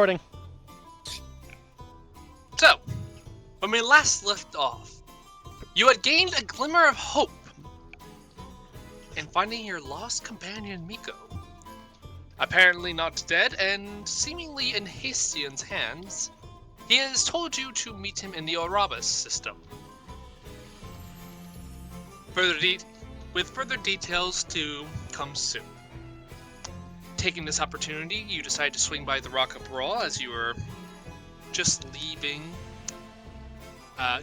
recording. So, when we last left off, you had gained a glimmer of hope in finding your lost companion Miko. Apparently not dead and seemingly in Hastian's hands, he has told you to meet him in the Orabas system. With further details to come soon. Taking this opportunity, you decide to swing by the Rock of Brawl as you were just leaving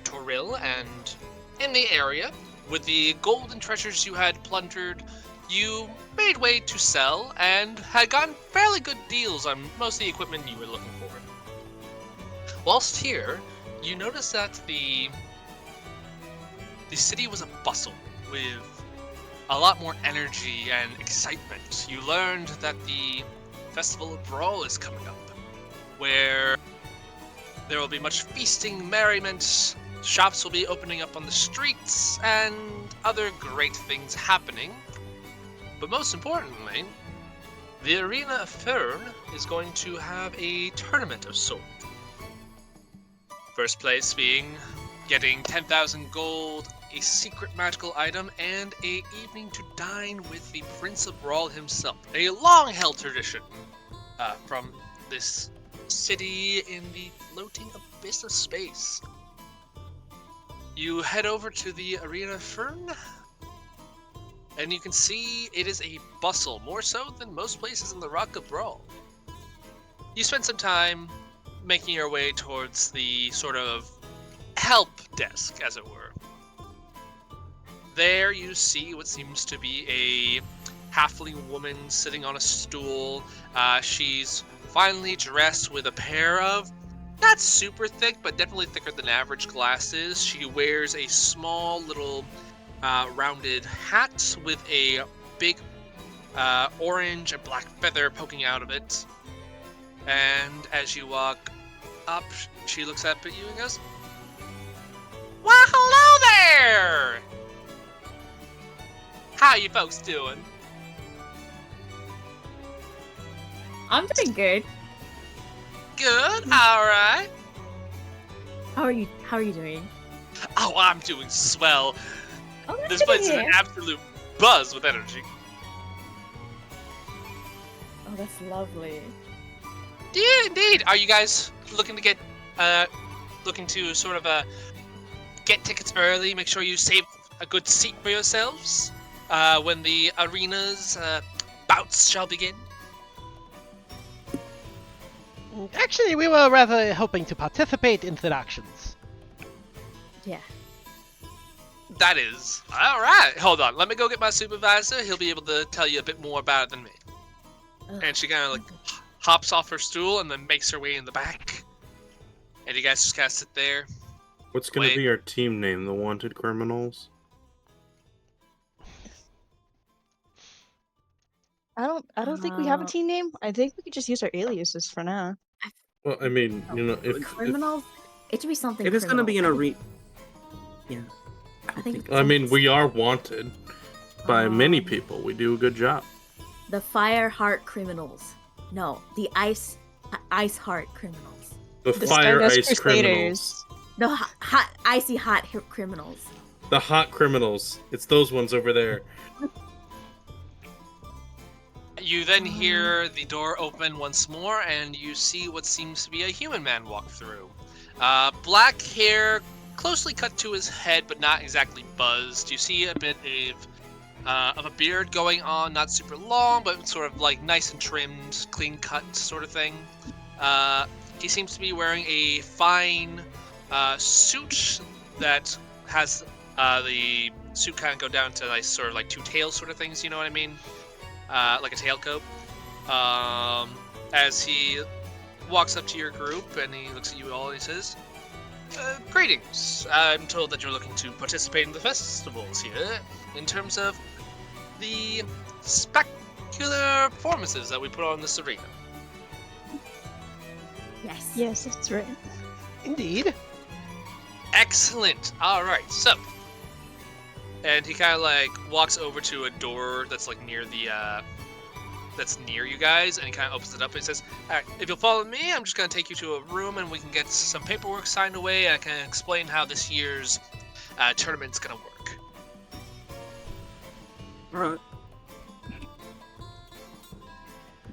Toril, and in the area, with the gold and treasures you had plundered, you made way to sell and had gotten fairly good deals on most of the equipment you were looking for. Whilst here, you noticed that the city was a bustle with a lot more energy and excitement. You learned that the Festival of Brawl is coming up, where there will be much feasting, merriment, shops will be opening up on the streets, and other great things happening. But most importantly, the Arena of Fern is going to have a tournament of sorts. First place being getting 10,000 gold, a secret magical item, and a evening to dine with the Prince of Brawl himself. A long-held tradition from this city in the floating abyss of space. You head over to the Arena of Fern, and you can see it is a bustle, more so than most places in the Rock of Brawl. You spend some time making your way towards the sort of help desk, as it were. There you see what seems to be a halfling woman sitting on a stool. She's finely dressed with a pair of not super thick, but definitely thicker than average glasses. She wears a small little rounded hat with a big orange and black feather poking out of it. And as you walk up, she looks up at you and goes, "Well, hello there! How you folks doing?" I'm doing good. Good, alright. How are you doing? Oh, I'm doing swell. Oh, that's This good place to is an hear. absolute buzz with energy. Oh, that's lovely. Yeah, indeed. Are you guys looking to get, sort of, get tickets early? Make sure you save a good seat for yourselves, when the arena's, bouts shall begin? Actually, we were rather hoping to participate in the actions. Yeah. That is. Alright, hold on. Let me go get my supervisor. He'll be able to tell you a bit more about it than me. Ugh. And she kind of, hops off her stool and then makes her way in the back. And you guys just kind of sit there. What's going Wait. to be our team name? The Wanted Criminals? I don't think we have a team name. I think we could just use our aliases for now. Well, I mean, if Criminals? It should be something. It is going to be an criminal. arena. Yeah. I think. I mean, we are wanted by many Um, people. We do a good job. The Fire Heart Criminals. No, the Ice Heart Criminals. The The Fire Stardust Ice Criminals. Crusaders. No, hot, icy hot criminals. The Hot Criminals. It's those ones over there. You then hear the door open once more, and you see what seems to be a human man walk through. Black hair, closely cut to his head, but not exactly buzzed. You see a bit of a beard going on, not super long, but sort of like nice and trimmed, clean cut sort of thing. He seems to be wearing a fine suit that has the suit kind of go down to nice sort of like two tails sort of things, you know what I mean? Like a tailcoat. As he walks up to your group and he looks at you all and he says, "Greetings. I'm told that you're looking to participate in the festivals here in terms of the spectacular performances that we put on this arena." Yes. Yes, that's right. Indeed. Excellent. All right. So, and he kind of like walks over to a door that's like near the that's near you guys, and he kind of opens it up and he says, "All right, if you'll follow me, I'm just gonna take you to a room and we can get some paperwork signed away. And I can explain how this year's tournament's gonna work." Alright.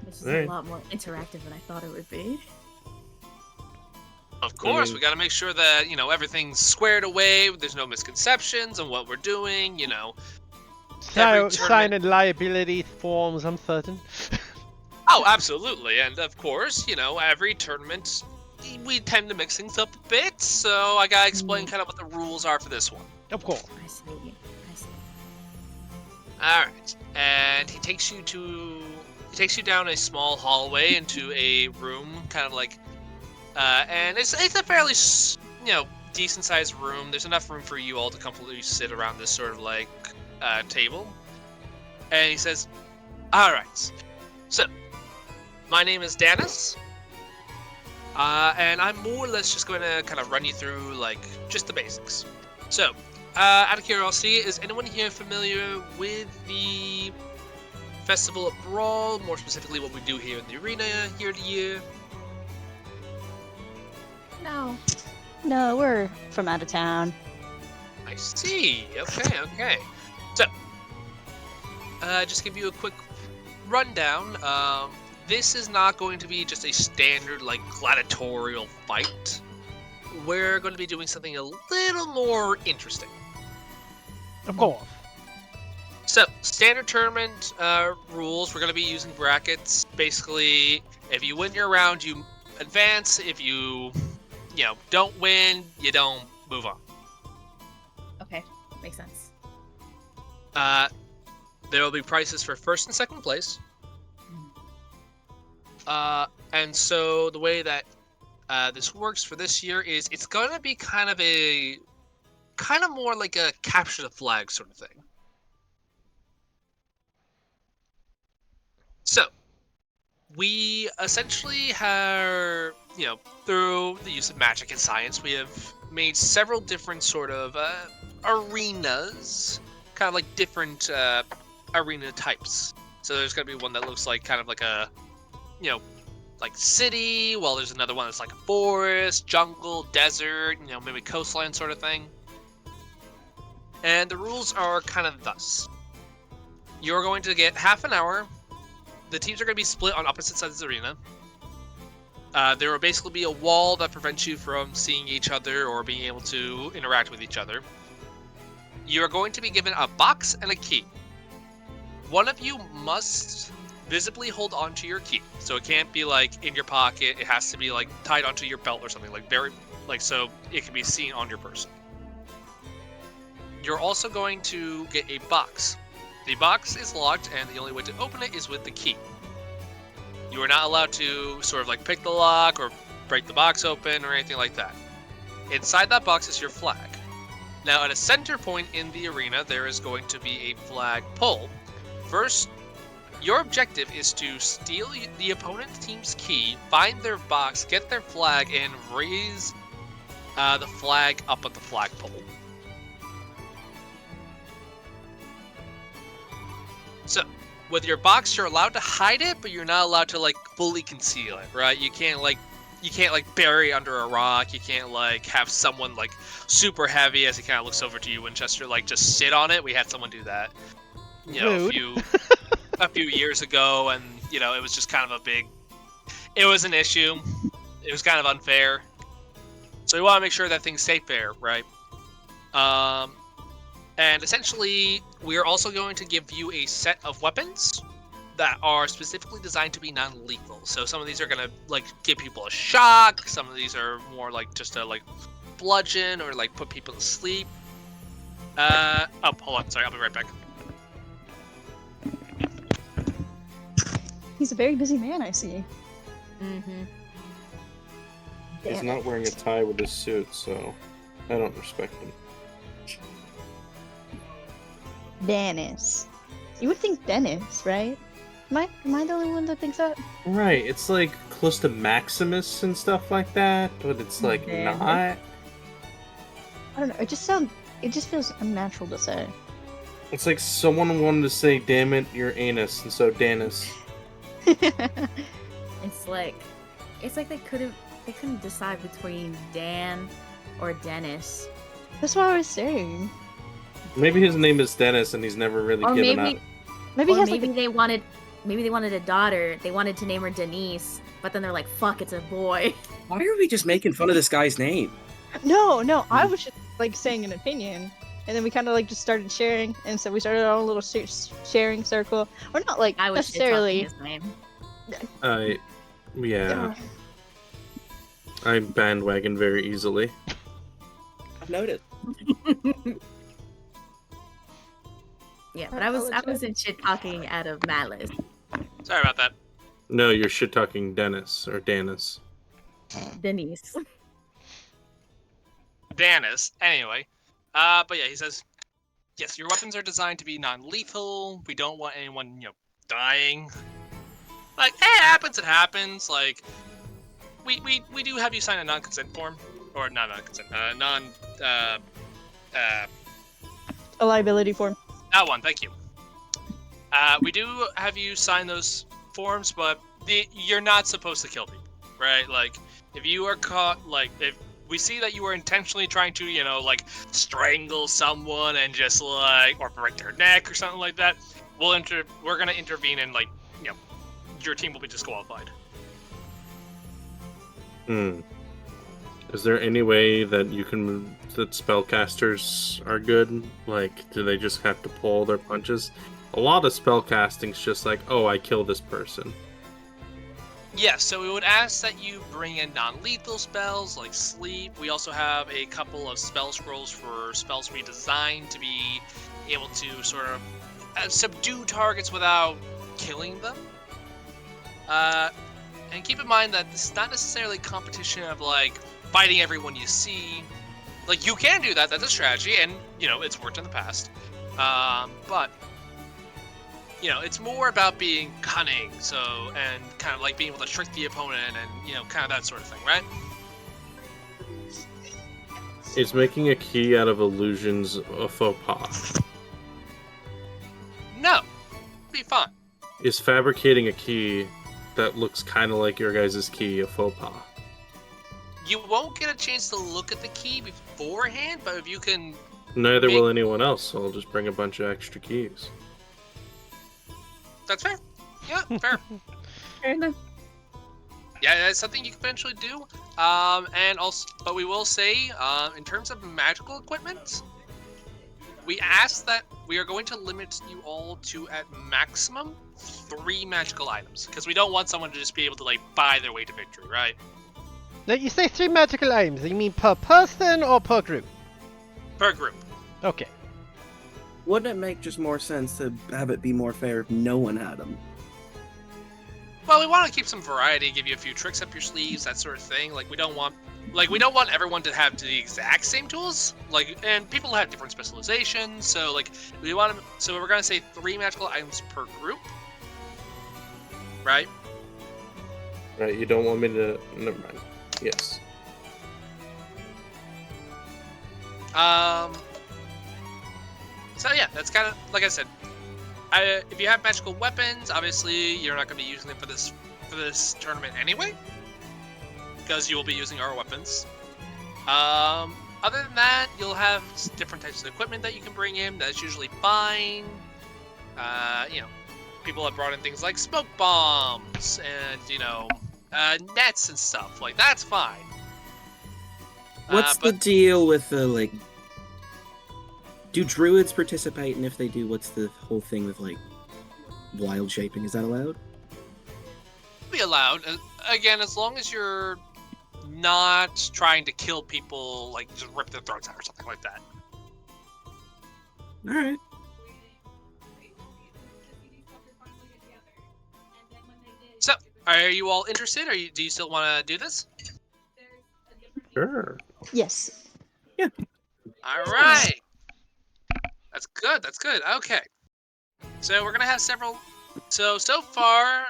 This is Alright. a lot more interactive than I thought it would be. Of course, mean- we gotta make sure that everything's squared away. There's no misconceptions on what we're doing. Every Sign tournament- and liability forms, I'm certain. Oh, absolutely, and of course, every tournament we tend to mix things up a bit. So I gotta explain kind of what the rules are for this one. Of course. I see. I see. All right, and he takes you down a small hallway into a room, kind of like, and it's a fairly decent sized room. There's enough room for you all to comfortably sit around this sort of like table. And he says, "All right, so my name is Danis, and I'm more or less just going to kind of run you through like just the basics. So, out of curiosity, is anyone here familiar with the Festival of Brawl, more specifically what we do here in the arena year to year?" No. No, we're from out of town. I see. Okay. So, just give you a quick rundown. This is not going to be just a standard like gladiatorial fight. We're going to be doing something a little more interesting. Of course. So, standard tournament rules, we're going to be using brackets. Basically, if you win your round, you advance. If you, don't win, you don't move on. Okay. Makes sense. There will be prizes for first and second place. And so the way that this works for this year is it's going to be kind of more like a capture the flag sort of thing. So, we essentially have, through the use of magic and science, we have made several different sort of arenas, kind of like different arena types. So there's going to be one that looks like kind of like a, like city, while there's another one that's like a forest, jungle, desert, maybe coastline sort of thing. And the rules are kind of thus. You're going to get half an hour. The teams are going to be split on opposite sides of the arena. There will basically be a wall that prevents you from seeing each other or being able to interact with each other. You are going to be given a box and a key. One of you must visibly hold onto your key. So it can't be like in your pocket. It has to be like tied onto your belt or something, so it can be seen on your person. You're also going to get a box. The box is locked, and the only way to open it is with the key. You are not allowed to sort of like pick the lock or break the box open or anything like that. Inside that box is your flag. Now, at a center point in the arena, there is going to be a flag pole. First, your objective is to steal the opponent team's key, find their box, get their flag, and raise the flag up at the flagpole. So, with your box, you're allowed to hide it, but you're not allowed to like fully conceal it, right? You can't bury it under a rock. You can't like have someone like super heavy as he kind of looks over to you, Winchester, like just sit on it. We had someone do that, Rude. a few years ago, and it was just kind of it was an issue. It was kind of unfair. So we want to make sure that things stay fair, right? And essentially, we are also going to give you a set of weapons that are specifically designed to be non-lethal. So some of these are gonna like give people a shock. Some of these are more like just a like bludgeon or like put people to sleep. Hold on, sorry, I'll be right back. He's a very busy man, I see. Mm-hmm. He's not wearing a tie with his suit, so I don't respect him. Dennis. You would think Dennis, right? Am I the only one that thinks that? Right, it's like close to Maximus and stuff like that, but it's like Yeah. not. I don't know. It just feels unnatural to say. It's like someone wanted to say, "Damn it, you're anus," and so Danis. It's like they couldn't decide between Dan or Dennis. That's what I was saying. Maybe his name is Dennis and he's never really Or given maybe up. Maybe he or has maybe like they wanted a daughter. They wanted to name her Denise, but then they're like, "Fuck, it's a boy." Why are we just making fun of this guy's name? no. I was just like saying an opinion, and then we kind of like just started sharing, and so we started our own little sharing circle. Or not like I was necessarily. his name. Yeah. I bandwagon very easily. I've noted. Yeah, but I wasn't shit talking out of malice. Sorry about that. No, you're shit talking Dennis or Danis. Denise. Danis. Anyway. But yeah, he says, yes, your weapons are designed to be non-lethal. We don't want anyone, dying. Like, hey, it happens. Like, we do have you sign a non-consent form. Or not non-consent, A liability form. that one, thank you. We do have you sign those forms, but you're not supposed to kill people, right? Like, if you are caught, like, if we see that you are intentionally trying to, like, strangle someone and just, like, or break their neck or something like that, we're gonna intervene and, like, your team will be disqualified. Is there any way that that spellcasters are good? Like, do they just have to pull their punches? A lot of spellcasting's just like, oh, I kill this person. Yes, so we would ask that you bring in non-lethal spells like sleep. We also have a couple of spell scrolls for spells we designed to be able to sort of subdue targets without killing them. And keep in mind that this is not necessarily competition of like fighting everyone you see. Like, you can do that, that's a strategy, and it's worked in the past. But it's more about being cunning, and kind of like being able to trick the opponent and, kind of that sort of thing, right? Is making a key out of illusions a faux pas? No. Be fun. Is fabricating a key that looks kind of like your guys' key a faux pas? You won't get a chance to look at the key beforehand, but if you can... Neither will anyone else, so I'll just bring a bunch of extra keys. That's fair. Yeah, fair. Fair enough. Yeah, that's something you can eventually do. And also, but we will say, in terms of magical equipment, we ask that we are going to limit you all to at maximum 3 magical items, because we don't want someone to just be able to like buy their way to victory, right? Now, you say 3 magical items. You mean per person or per group? Per group. Okay. Wouldn't it make just more sense to have it be more fair if no one had them? Well, we want to keep some variety, give you a few tricks up your sleeves, that sort of thing. Like, we don't want everyone to have the exact same tools. Like, and people have different specializations, so like so we're gonna say 3 magical items per group, right? Right, you don't want me to... Never mind. Yes. So yeah, that's kind of like I said. If you have magical weapons, obviously you're not going to be using them for this tournament anyway, because you will be using our weapons. Other than that, you'll have different types of equipment that you can bring in. That's usually fine. People have brought in things like smoke bombs and nets and stuff. Like, that's fine. What's the deal with the like? Do druids participate, and if they do, what's the whole thing with like wild shaping? Is that allowed? Be allowed again, as long as you're not trying to kill people, like just rip their throats out or something like that. All right. So, are you all interested? Do you still want to do this? Sure. Yes. Yeah. All right. That's good. That's good. Okay. So we're gonna have several. So far,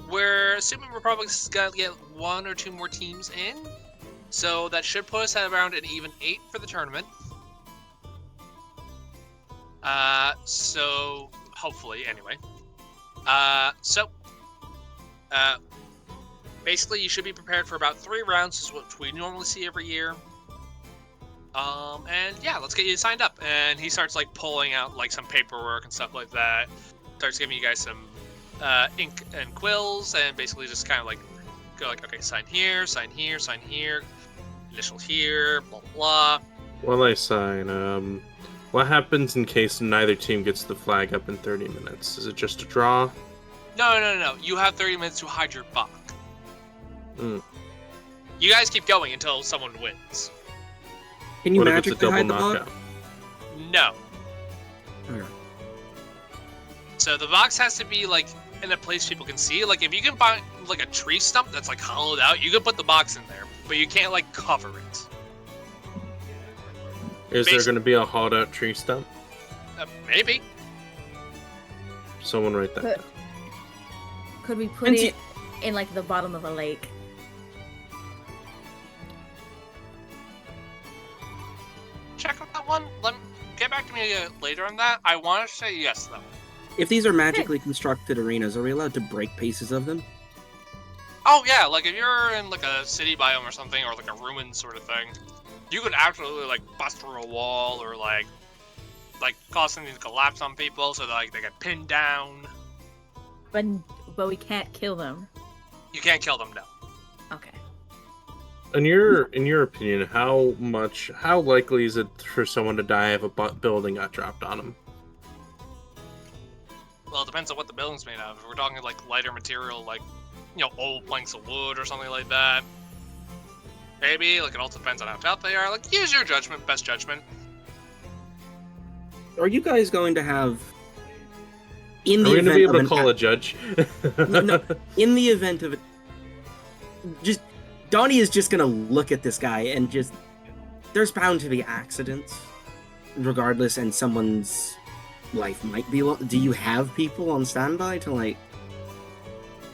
we're assuming we're probably gonna get 1 or 2 more teams in. So that should put us at around an even 8 for the tournament. So hopefully, anyway. So Basically, you should be prepared for about 3 rounds, is what we normally see every year. And yeah, let's get you signed up. And he starts like pulling out like some paperwork and stuff like that. Starts giving you guys some ink and quills, and basically just kind of like go like, okay, sign here, sign here, sign here, initial here, blah blah. While I sign, what happens in case neither team gets the flag up in 30 minutes? Is it just a draw? No. You have 30 minutes to hide your buck. Mm. You guys keep going until someone wins. Can you What if it's a magically double hide the knockout? bug? No. Okay. So the box has to be like in a place people can see. Like if you can find like a tree stump that's like hollowed out, you can put the box in there, but you can't like cover it. Is there going to be a hauled out tree stump? Maybe. Someone write that But- down. Could we put Minty- it in like the bottom of a lake? Check on that one. Get back to me later on that. I want to say yes though. If these are magically constructed arenas, are we allowed to break pieces of them? Oh yeah, like if you're in like a city biome or something, or like a ruin sort of thing, you could absolutely like bust through a wall or like cause something to collapse on people so that like they get pinned down. But we can't kill them. You can't kill them, no. Okay. In your opinion, how likely is it for someone to die if a building got dropped on them? Well, it depends on what the building's made of. If we're talking like lighter material, like old planks of wood or something like that, maybe. Like it also depends on how tough they are. Like use your judgment, best judgment. Are you guys going to have in Are the we going to event be of able to an call a judge? no, in the event of it, just Donnie is just gonna look at this guy and just there's bound to be accidents, regardless, and someone's life might be. Do you have people on standby to like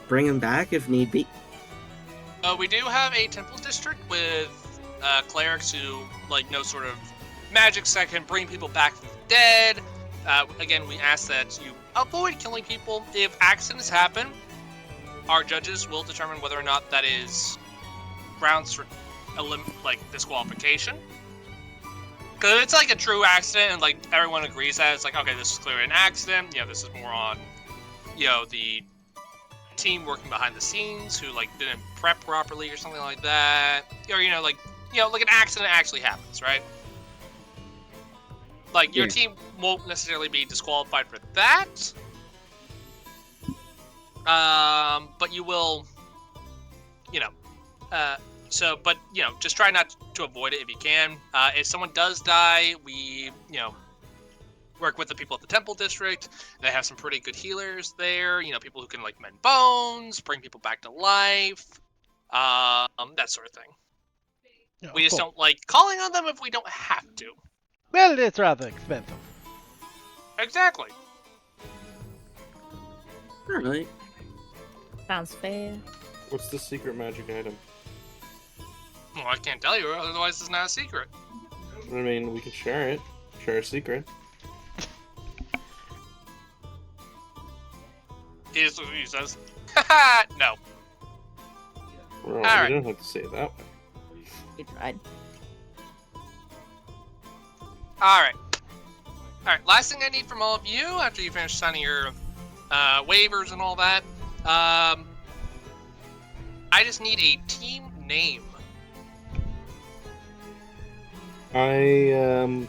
bring him back if need be? We do have a temple district with clerics who like know sort of magics that can bring people back from the dead. Again, we ask that you avoid killing people. If accidents happen, our judges will determine whether or not that is grounds for disqualification. Because if it's like a true accident and like everyone agrees that it's like, okay, this is clearly an accident, this is more on the team working behind the scenes who like didn't prep properly or something like that, or like an accident actually happens, right? Like your team won't necessarily be disqualified for that, but you will, but just try not to avoid it if you can. If someone does die, we work with the people at the temple district. They have some pretty good healers there. People who can like mend bones, bring people back to life, that sort of thing. Yeah, We just cool. don't like calling on them if we don't have to. Well, it's rather expensive. Exactly. Alright. Sounds fair. What's the secret magic item? Well, I can't tell you, otherwise it's not a secret. I mean, we can share it. Share a secret. Here's what he says. Haha, no. Well, Alright. you don't have to say it that way. We tried. Alright. Alright, last thing I need from all of you after you finish signing your waivers and all that, I just need a team name. Okay.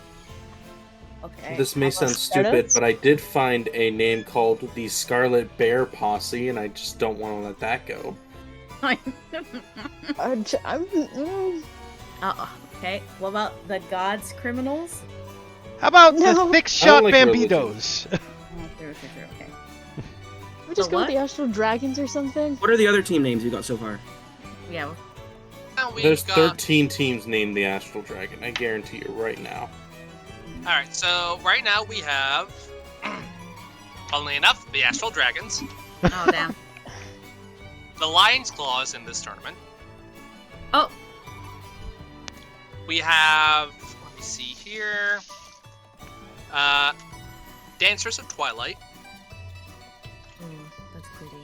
This may How about sound stupid, Scarlets? but I did find a name called the Scarlet Bear Posse, and I just don't want to let that go. Okay. What about the Gods Criminals? How about No. the six-shot like Bambitos? Okay. We just The go what? with the Astral Dragons or something? What are the other team names you got so far? Yeah. Now we've There's got... 13 teams named the Astral Dragon, I guarantee you right now. Alright, so right now we have, funnily enough, the Astral Dragons, Oh damn. the Lion's Claws in this tournament. Oh. We have, let me see here, Dancers of Twilight, That's pretty.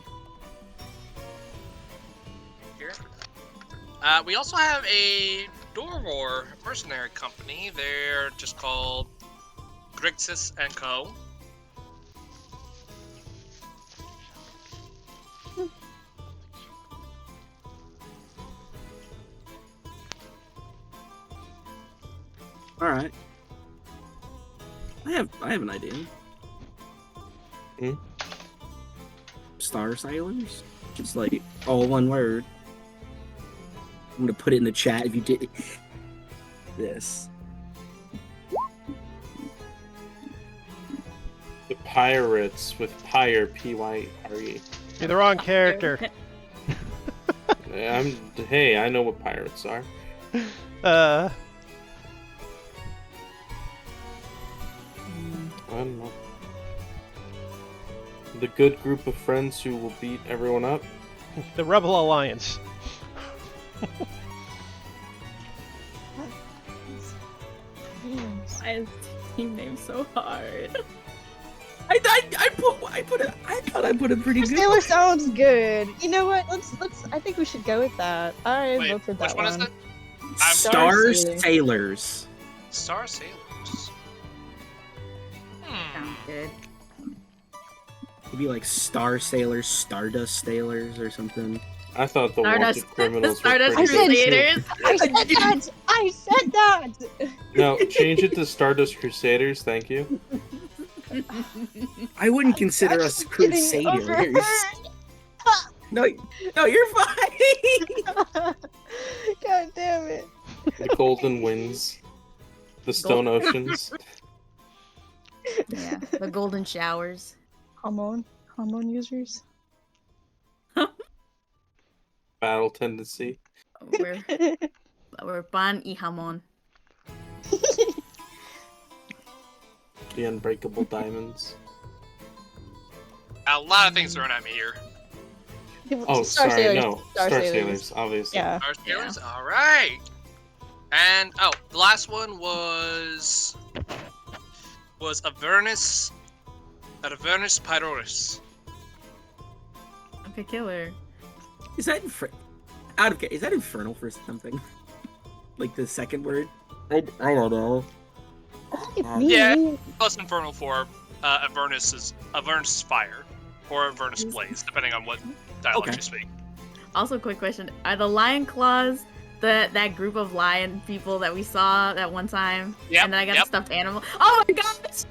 We also have a Dorvor mercenary company. They're just called Grixis and Co. All right. I have an idea. Hmm? Star Sailors, just like all one word. I'm gonna put it in the chat if you did this. The Pirates with Pyre, Pyre. You're the wrong character. Hey, I know what pirates are. I don't know. The good group of friends who will beat everyone up. The Rebel Alliance. Why is team name so hard? I thought I put it pretty good. Sailor sounds good. You know what? Let's. I think we should go with that. I Wait, vote for that which one is it? Star Sailor. Sailors. Star Sailors. Sounds good. It'd be like Star Sailors, Stardust Sailors, or something. I thought the Stardust, wanted criminals Stardust were pretty Crusaders. I said that. I said that. No, change it to Stardust Crusaders, thank you. I wouldn't consider Actually us getting Crusaders. overheard. No, you're fine. God damn it. The Golden Winds. The Stone Oceans. Yeah, the golden showers. Hormone users. Battle Tendency. We're pan y jamon. The Unbreakable Diamonds. A lot of things thrown at me here. Oh, Star sorry, Sailors. no. Star Sailors, obviously. Yeah. Star Sailors? Alright. And, the last one was Avernus Pyroris. Okay, killer. Is that is that infernal for something? Like the second word? I don't know. Yeah. Plus Infernal for Avernus Fire, or Avernus Blaze, depending on what dialect Okay. you speak. Also, quick question: are the lion claws that group of lion people that we saw that one time? Yep, And then I got yep. a stuffed animal. Oh my gosh!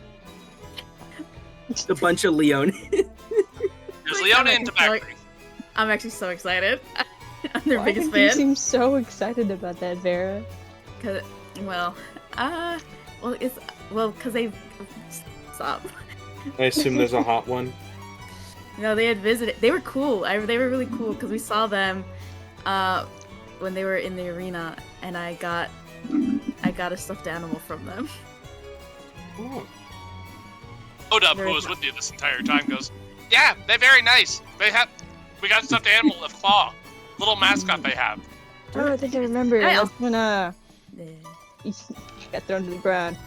A bunch of Leone. There's Like, Leona I'm and actually Tobacco. I'm actually so excited. I'm their Why biggest did you fan. seem so excited about that, Vera? Cause, cause they stop. I assume there's a hot one. No, they had visited. They were cool. They were really cool because we saw them when they were in the arena, and I got a stuffed animal from them. Oh. Odub, Very who was nice. with you this entire time, goes, "Yeah, they're very nice. We got a stuffed animal of Claw, little mascot they have." Oh, I think I remember. Yeah. That's when Yeah. you got thrown to the ground.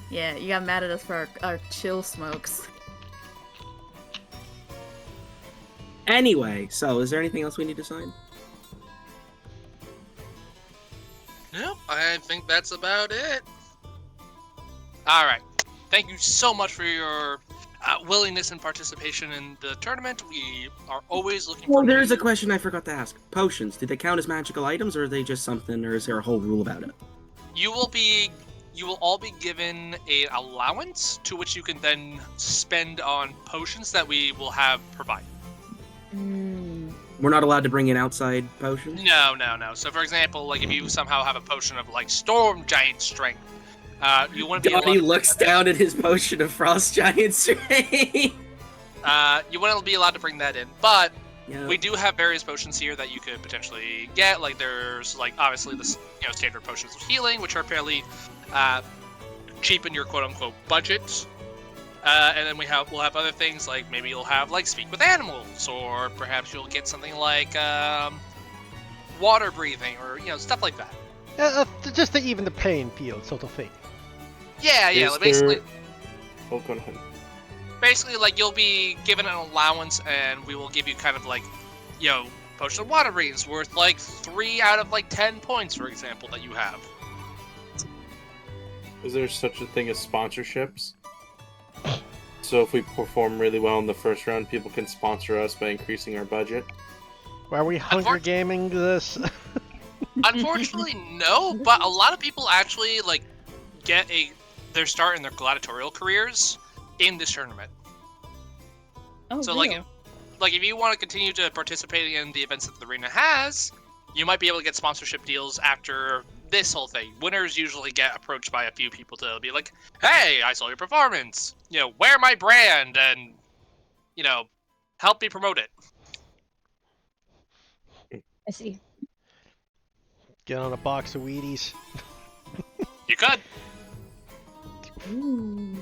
Yeah, you got mad at us for our chill smokes. Anyway, so is there anything else we need to sign? Nope, I think that's about it. Alright. Thank you so much for your willingness and participation in the tournament. We are always looking Well, for there is a new- question I forgot to ask. Potions, do they count as magical items, or are they just something, or is there a whole rule about it? You will all be given an allowance to which you can then spend on potions that we will have provided. We're not allowed to bring in outside potions? No. So for example, like if you somehow have a potion of like storm giant strength, you want to be Donnie allowed to looks down at his potion of frost giant strength. you want to be allowed to bring that in, but Yeah. we do have various potions here that you could potentially get. Like there's like obviously the standard potions of healing, which are fairly cheap in your quote unquote budget. And then we'll have other things like maybe you'll have like speak with animals, or perhaps you'll get something like water breathing, or stuff like that. Just to even the playing field, sort of thing. Yeah, Is like, basically. there- Oh, go ahead. Basically, like, you'll be given an allowance, and we will give you kind of like, Potion of Water Reading's worth like 3 out of like 10 points, for example, that you have. Is there such a thing as sponsorships? So if we perform really well in the first round, people can sponsor us by increasing our budget? Are we Hunger Gaming this? Unfortunately, no, but a lot of people actually like get their start in their gladiatorial careers in this tournament. Oh, So real? like if you want to continue to participate in the events that the arena has, you might be able to get sponsorship deals after this whole thing. Winners usually get approached by a few people to be like, "Hey, I saw your performance. You know, wear my brand and you know, help me promote it." I see. Get on a box of Wheaties. You could. Ooh.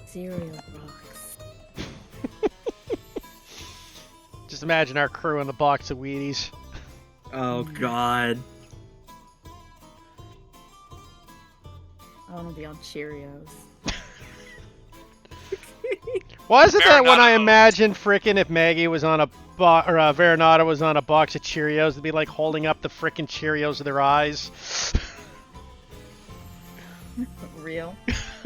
Cereal box. Just imagine our crew in the box of Wheaties. Oh God. I want to be on Cheerios. Why is it that when Veronata I votes. imagine frickin' if Maggie was on a Veronata was on a box of Cheerios, it'd be like holding up the frickin' Cheerios with their eyes. Real.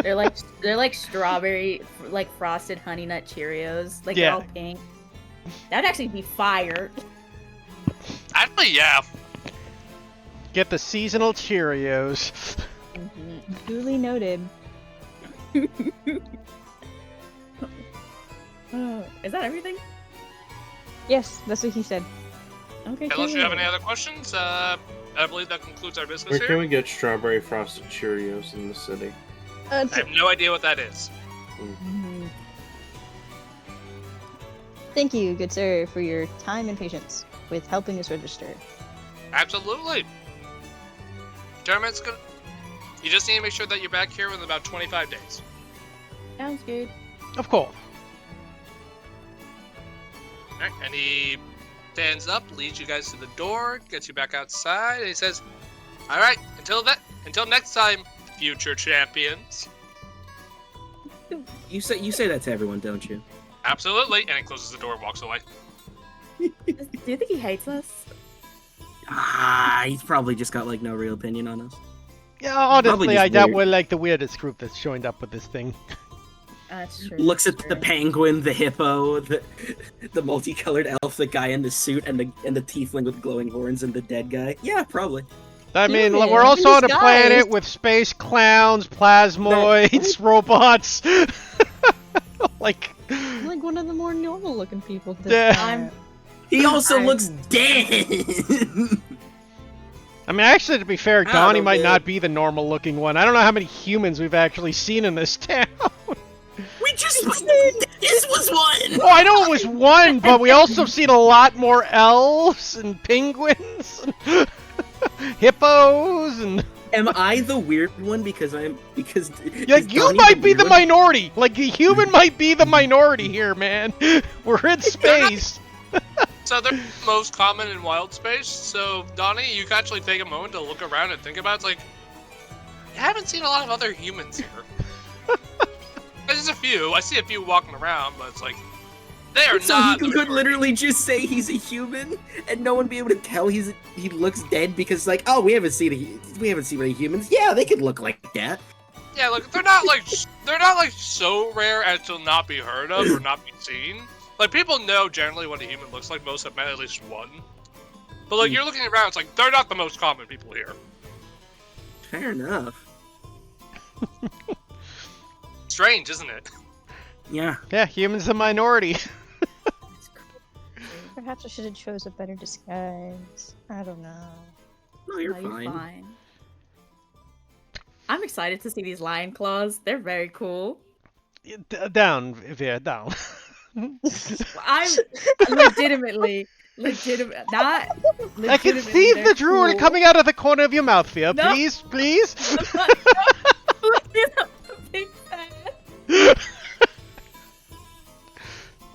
They're like strawberry, like frosted honey nut Cheerios. Like they're Yeah. all pink. That'd actually be fire. Actually, yeah. Get the seasonal Cheerios. Duly noted. Is that everything? Yes, that's what he said. Okay. Unless you have cool. any other questions, I believe that concludes our business Where here. can we get strawberry frosted Cheerios in the city? I have no idea what that is. Mhm. Thank you, good sir, for your time and patience with helping us register. Absolutely. Tournament's gonna. You just need to make sure that you're back here in about 25 days. Sounds good. Of course. Alright, and he stands up, leads you guys to the door, gets you back outside, and he says, "Alright, until next time, future champions." You say that to everyone, don't you? Absolutely, and he closes the door and walks away. Do you think he hates us? Ah, he's probably just got like no real opinion on us. Yeah, honestly, just I doubt weird. we're like the weirdest group that's joined up with this thing. That's true. Looks at that's the true. penguin, the hippo, the multicolored elf, the guy in the suit, and the tiefling with glowing horns, and the dead guy. Yeah, probably. I mean, Human, we're also on a disguised. planet with space clowns, plasmoids, robots. Like, I'm like one of the more normal looking people. Yeah. I'm- He also I'm- looks dead. I mean, actually, to be fair, I Donnie don't might know. not be the normal-looking one. I don't know how many humans we've actually seen in this town. We just this was one. Oh, I know it was one, but we also seen a lot more elves and penguins, and hippos, and Am I the weird one because like is you Donnie might be weird the one? minority. Like the human might be the minority here, man. We're in space. So they're most common in wild space, so Donnie, you can actually take a moment to look around and think about it. It's like, you haven't seen a lot of other humans here. There's a few. I see a few walking around, but it's like, they are So not he the could majority. literally just say he's a human, and no one be able to tell he looks dead because like, oh, we haven't seen any humans. Yeah, they could look like that. Yeah, look, they're not like so rare as to not be heard of or not be seen. Like people know generally what a human looks like. Most have met at least one. But like you're looking around, it's like they're not the most common people here. Fair enough. Strange, isn't it? Yeah. Yeah, humans the minority. Perhaps I should have chose a better disguise. I don't know. No, you're No, fine. I'm excited to see these lion claws. They're very cool. Down, Viv, down. I'm legitimately not. I can see the drool coming out of the corner of your mouth, Viv. No. Please, please.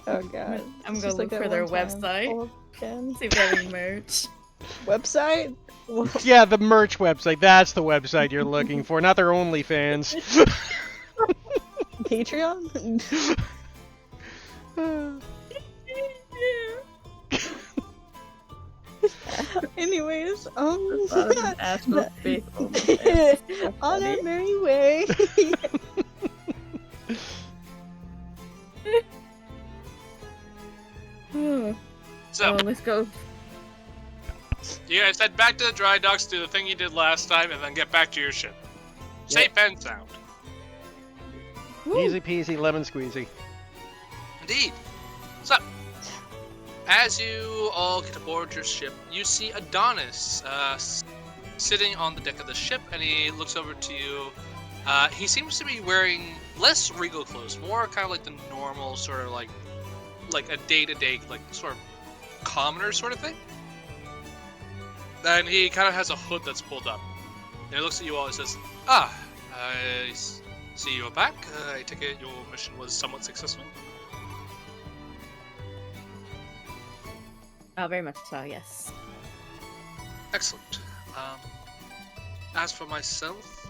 Oh god. I'm It's gonna just look that for their one time. website. Oh, again. See if they have any merch. Website? Yeah, the merch website. That's the website you're looking for, not their OnlyFans. Patreon? Anyways, Astral faithful. on our merry way. So, let's go. you guys head back to the dry docks, do the thing you did last time, and then get back to your ship. Safe and sound. Easy peasy, lemon squeezy. Indeed. So, as you all get aboard your ship, you see Adonis sitting on the deck of the ship, and he looks over to you. He seems to be wearing less regal clothes, more kind of like the normal sort of like a day-to-day, like sort of commoner sort of thing. And he kind of has a hood that's pulled up. And he looks at you all and says, I see you're back. I take it your mission was somewhat successful. Oh, very much so, yes. Excellent. As for myself,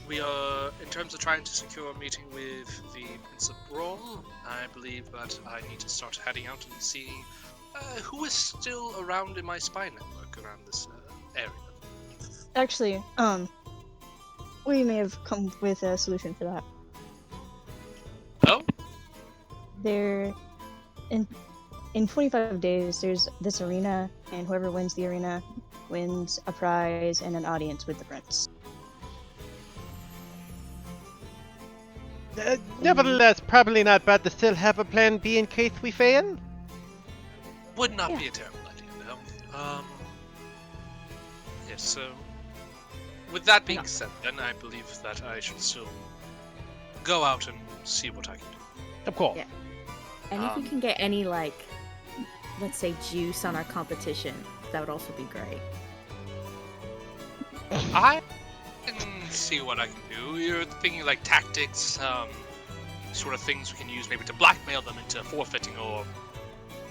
we are, in terms of trying to secure a meeting with the Prince of Brawl, I believe that I need to start heading out and seeing who is still around in my spy network around this area. Actually, we may have come with a solution for that. Oh? There, in 25 days, there's this arena, and whoever wins the arena wins a prize and an audience with the prince. Nevertheless, probably not bad to still have a plan B in case we fail. Would not Yeah. be a terrible idea, no. Yes, so with that being said, then I believe that I should still go out and see what I can do. Of course. Yeah. And if we can get any, like, let's say, juice on our competition, that would also be great. I can see what I can do. You're thinking like tactics, sort of things we can use maybe to blackmail them into forfeiting or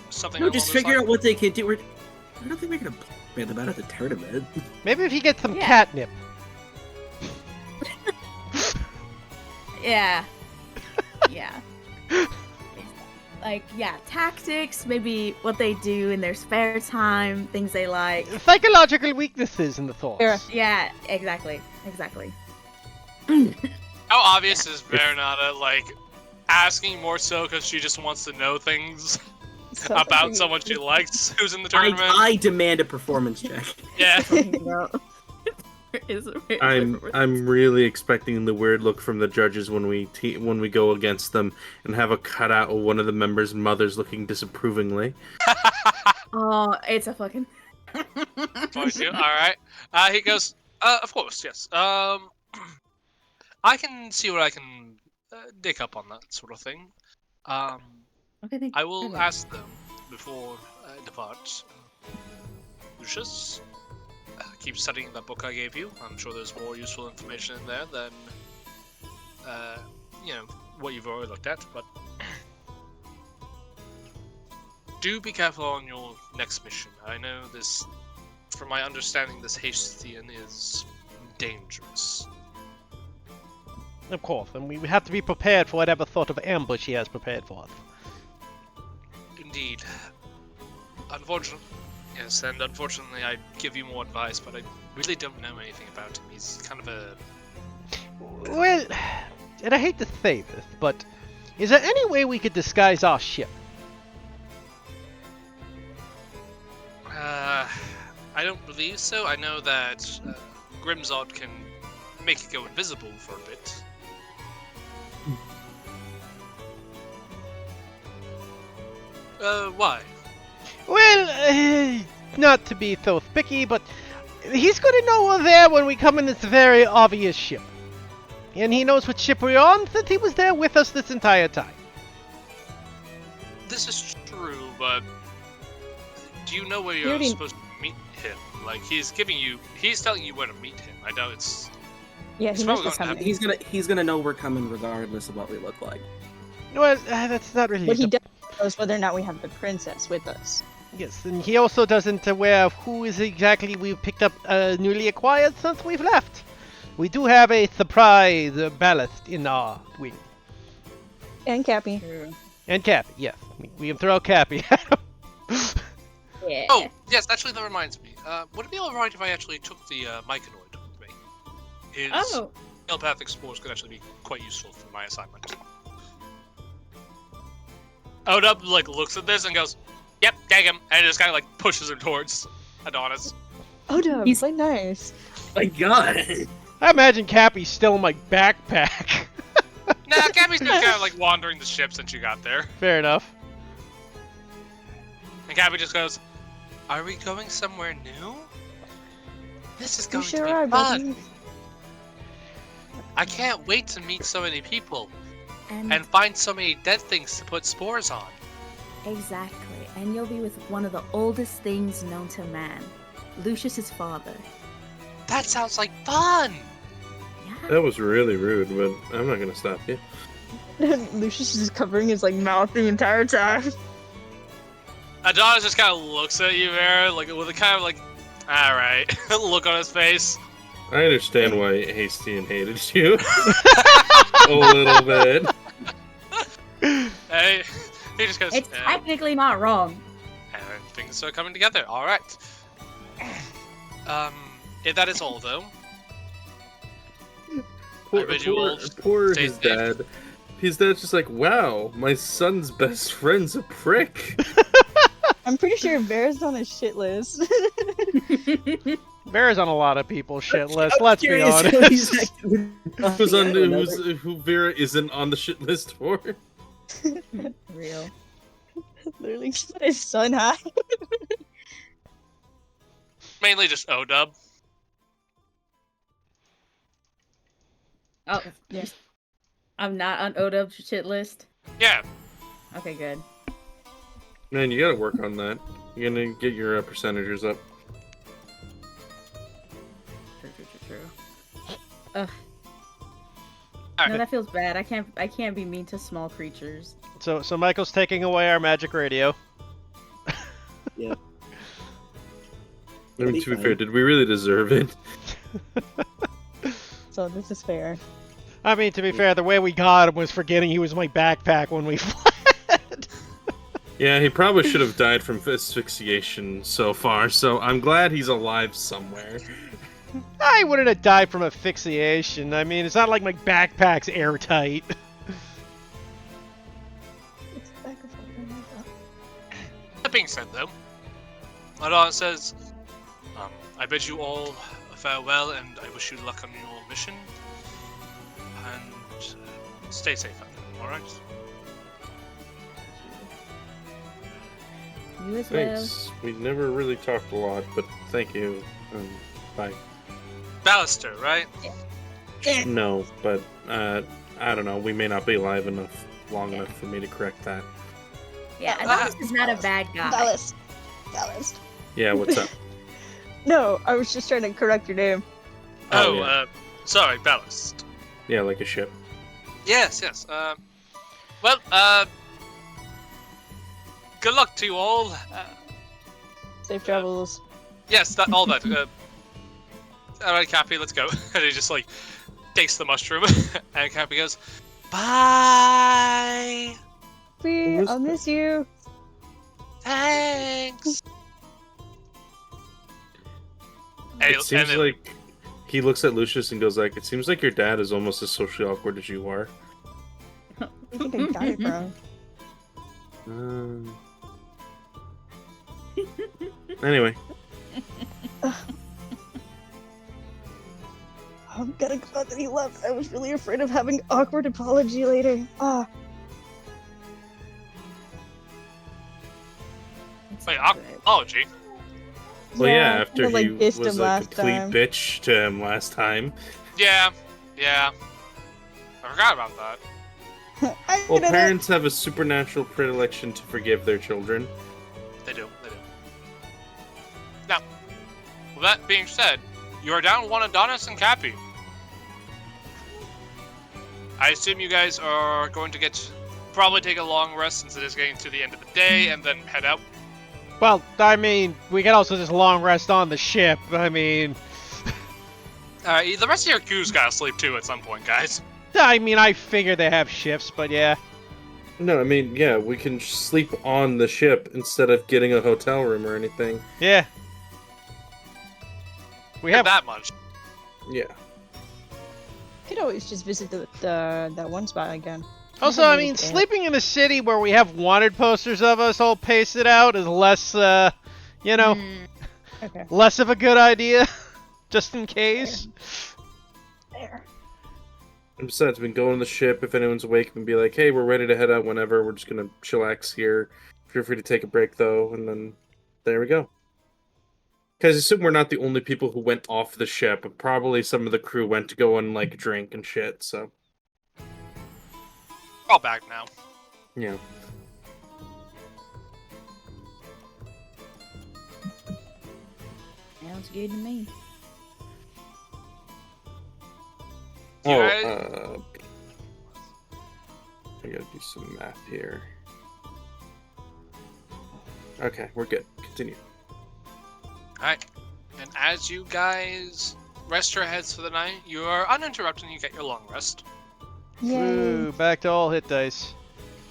something. No, along just those figure lines. out what they can do. I don't think we're gonna play them out at the tournament. Maybe if you get some Yeah. catnip. Yeah. Yeah. Like, yeah, tactics, maybe what they do in their spare time, things they like. Psychological weaknesses in the thoughts. Vera. Yeah, exactly. Exactly. How obvious is Veronata, like, asking more so because she just wants to know things about someone she likes who's in the tournament? I demand a performance check. Yeah. I'm really expecting the weird look from the judges when we go against them and have a cutout of one of the members' mothers looking disapprovingly. Oh, it's a fucking... Alright. He goes, of course, yes. I can see what I can dig up on that sort of thing. Okay, thank I you. will ask them before I depart. Lucius, keep studying that book I gave you. I'm sure there's more useful information in there than, what you've already looked at, but do be careful on your next mission. I know this, from my understanding, this Hastian is dangerous. Of course, and we have to be prepared for whatever sort of ambush he has prepared for us. Indeed. Unfortunately, yes, and unfortunately I give you more advice, but I really don't know anything about him. He's kind of a... Well, and I hate to say this, but is there any way we could disguise our ship? I don't believe so. I know that Grimzod can make it go invisible for a bit. Why? Well, not to be so picky, but he's going to know we're there when we come in this very obvious ship. And he knows what ship we're on since he was there with us this entire time. This is true, but do you know where you're already- supposed to meet him? Like, he's telling you where to meet him. I know it's... Yeah, It's he knows probably what's gonna coming. He's gonna know we're coming regardless of what we look like. Well, that's not really... But he the- knows whether or not we have the princess with us. Yes, and he also doesn't aware of who is exactly we've picked up newly acquired since we've left. We do have a surprise ballast in our wing. And Cappy. And Cappy, yes. We can throw Cappy at him. Yeah. Oh, yes, actually, that reminds me. Would it be alright if I actually took the Myconoid with me? His Oh. telepathic spores could actually be quite useful for my assignment. Odub, like, looks at this and goes, "Yep, take him," and just kind of, like, pushes him towards Adonis. Oh, no, He's- play nice. My God. I imagine Cappy's still in my backpack. Nah, Gabby's just kind of, like, wandering the ship since you got there. Fair enough. And Gabby just goes, "Are we going somewhere new? This is You going sure to be are, fun. buddy. I can't wait to meet so many people And and find so many dead things to put spores on." exactly. And you'll be with one of the oldest things known to man, Lucius's father. That sounds like fun! Yeah. That was really rude, but I'm not gonna stop you. Lucius is covering his like mouth the entire time. Adonis just kind of looks at you there, like with a kind of like, alright, look on his face. I understand why Hastian hated you. A little bit. Hey, he just goes, It's technically not wrong. and things are coming together, alright. If that is all, though, Poor, bid you all poor stay his safe. dad. His dad's just like, wow, my son's best friend's a prick. I'm pretty sure Bear's on a shit list. Bear's on a lot of people's shit list, let's be Curious how honest. he's actually- Who's on I don't know. who Vera isn't on the shit list for? Real. Literally set his son high. mainly just Odub. Oh, yes. I'm not on Odub's shit list. Yeah, Okay, good. Man, you gotta work on that. You're gonna get your percentages up. True. Ugh. No, alright. that feels bad. I can't be mean to small creatures. So Michael's taking away our magic radio. I It'll mean, be to be fine. fair, did we really deserve it? So this is fair. I mean, to be fair, the way we got him was forgetting he was in my backpack when we fled. Yeah, he probably should have died from asphyxiation so far, so I'm glad he's alive somewhere. I wouldn't have died from asphyxiation. I mean, it's not like my backpack's airtight. It's back and forth. Oh my God. That being said, though, Adonis says, I bid you all farewell, and I wish you luck on your mission. And stay safe out there, alright? You as well. Thanks. We never really talked a lot, but thank you. Bye. Ballister, right? No, but I don't know. We may not be alive enough, long enough for me to correct that. Yeah, Adonis is not a bad guy. Dallas. Yeah, what's up? No, I was just trying to correct your name. Oh, Oh, yeah. Sorry, Ballast. Yeah, like a ship. Yes. Well, good luck to you all. Safe travels. Yes, all that. Alright, Cappy, let's go. And he just, like, takes the mushroom, and Cappy goes, "Bye! Bee, I'll miss you. Thanks!" And It seems then- like he looks at Lucius and goes like, "It seems like your dad is almost as socially awkward as you are." I think I got it wrong. Anyway, I'm kind of glad that he left. I was really afraid of having awkward apology later. Ah, Wait, apology? well, yeah, after I, like, he dissed was him a last complete time. bitch to him last time. Yeah. I forgot about that. I Well, did it. parents have a supernatural predilection to forgive their children. They do. Now, with that being said, you are down one Adonis and Cappy. I assume you guys are going to probably take a long rest since it is getting to the end of the day, and then head out. Well, I mean, we can also just long rest on the ship. I mean, The rest of your crew's gotta sleep too at some point, guys. I figure they have shifts, but yeah. No, I mean, yeah, we can sleep on the ship instead of getting a hotel room or anything. Yeah. We Not have that much. Yeah. Could always just visit that one spot again. Also, I mean, sleeping in a city where we have wanted posters of us all pasted out is less, you know, Okay. less of a good idea, just in case. There. And besides, we can go on the ship if anyone's awake and be like, hey, we're ready to head out whenever. We're just gonna chillax here. Feel free to take a break, though, and then there we go. Because I assume we're not the only people who went off the ship. Probably some of the crew went to go and, like, drink and shit, so... We're all back now. Yeah. Sounds good to me. You Oh, guys- I gotta do some math here. Okay, we're good. Continue. Alright. And as you guys rest your heads for the night, you are uninterrupted and you get your long rest. Yay. Ooh, back to all hit dice.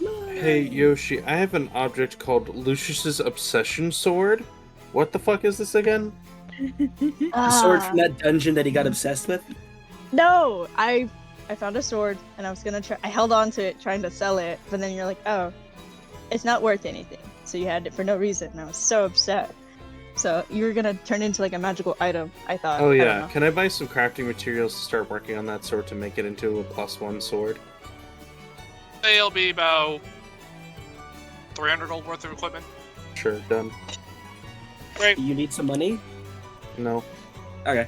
Hey, Yoshi, I have an object called Lucius's Obsession Sword. What the fuck is this again? The sword from that dungeon that he got obsessed with. No, I found a sword and I was gonna try. I held on to it trying to sell it, but then you're like, oh, it's not worth anything. So you had it for no reason, and I was so upset. So you were gonna turn into like a magical item. I thought. Oh I don't yeah, know. can I buy some crafting materials to start working on that sword to make it into a +1 sword? It'll be about 300 gold worth of equipment. Sure, done. Great. Do you need some money? No. Okay.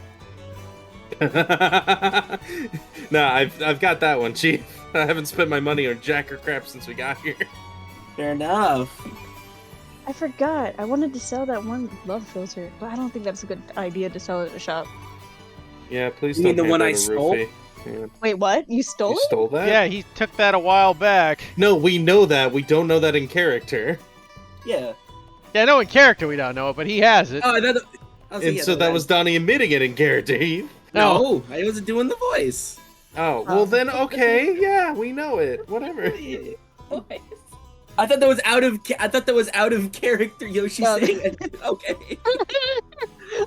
Nah, I've got that one, Chief. I haven't spent my money on jack or crap since we got here. Fair enough. I forgot. I wanted to sell that one love filter, but I don't think that's a good idea to sell at a shop. Yeah, please You don't. mean the hand one over I stole? Rufy. Yeah. Wait, what? You stole You it? stole that? Yeah, he took that a while back. No, we know that. We don't know that in character. Yeah. Yeah, no, in character we don't know it, but he has it. Oh, I thought. And so that was Donnie admitting it in character. No, I wasn't doing the voice. Oh, well then, okay, yeah, we know it. Whatever. I thought that was out of. I thought that was out of character. Yoshi No. saying it. Okay.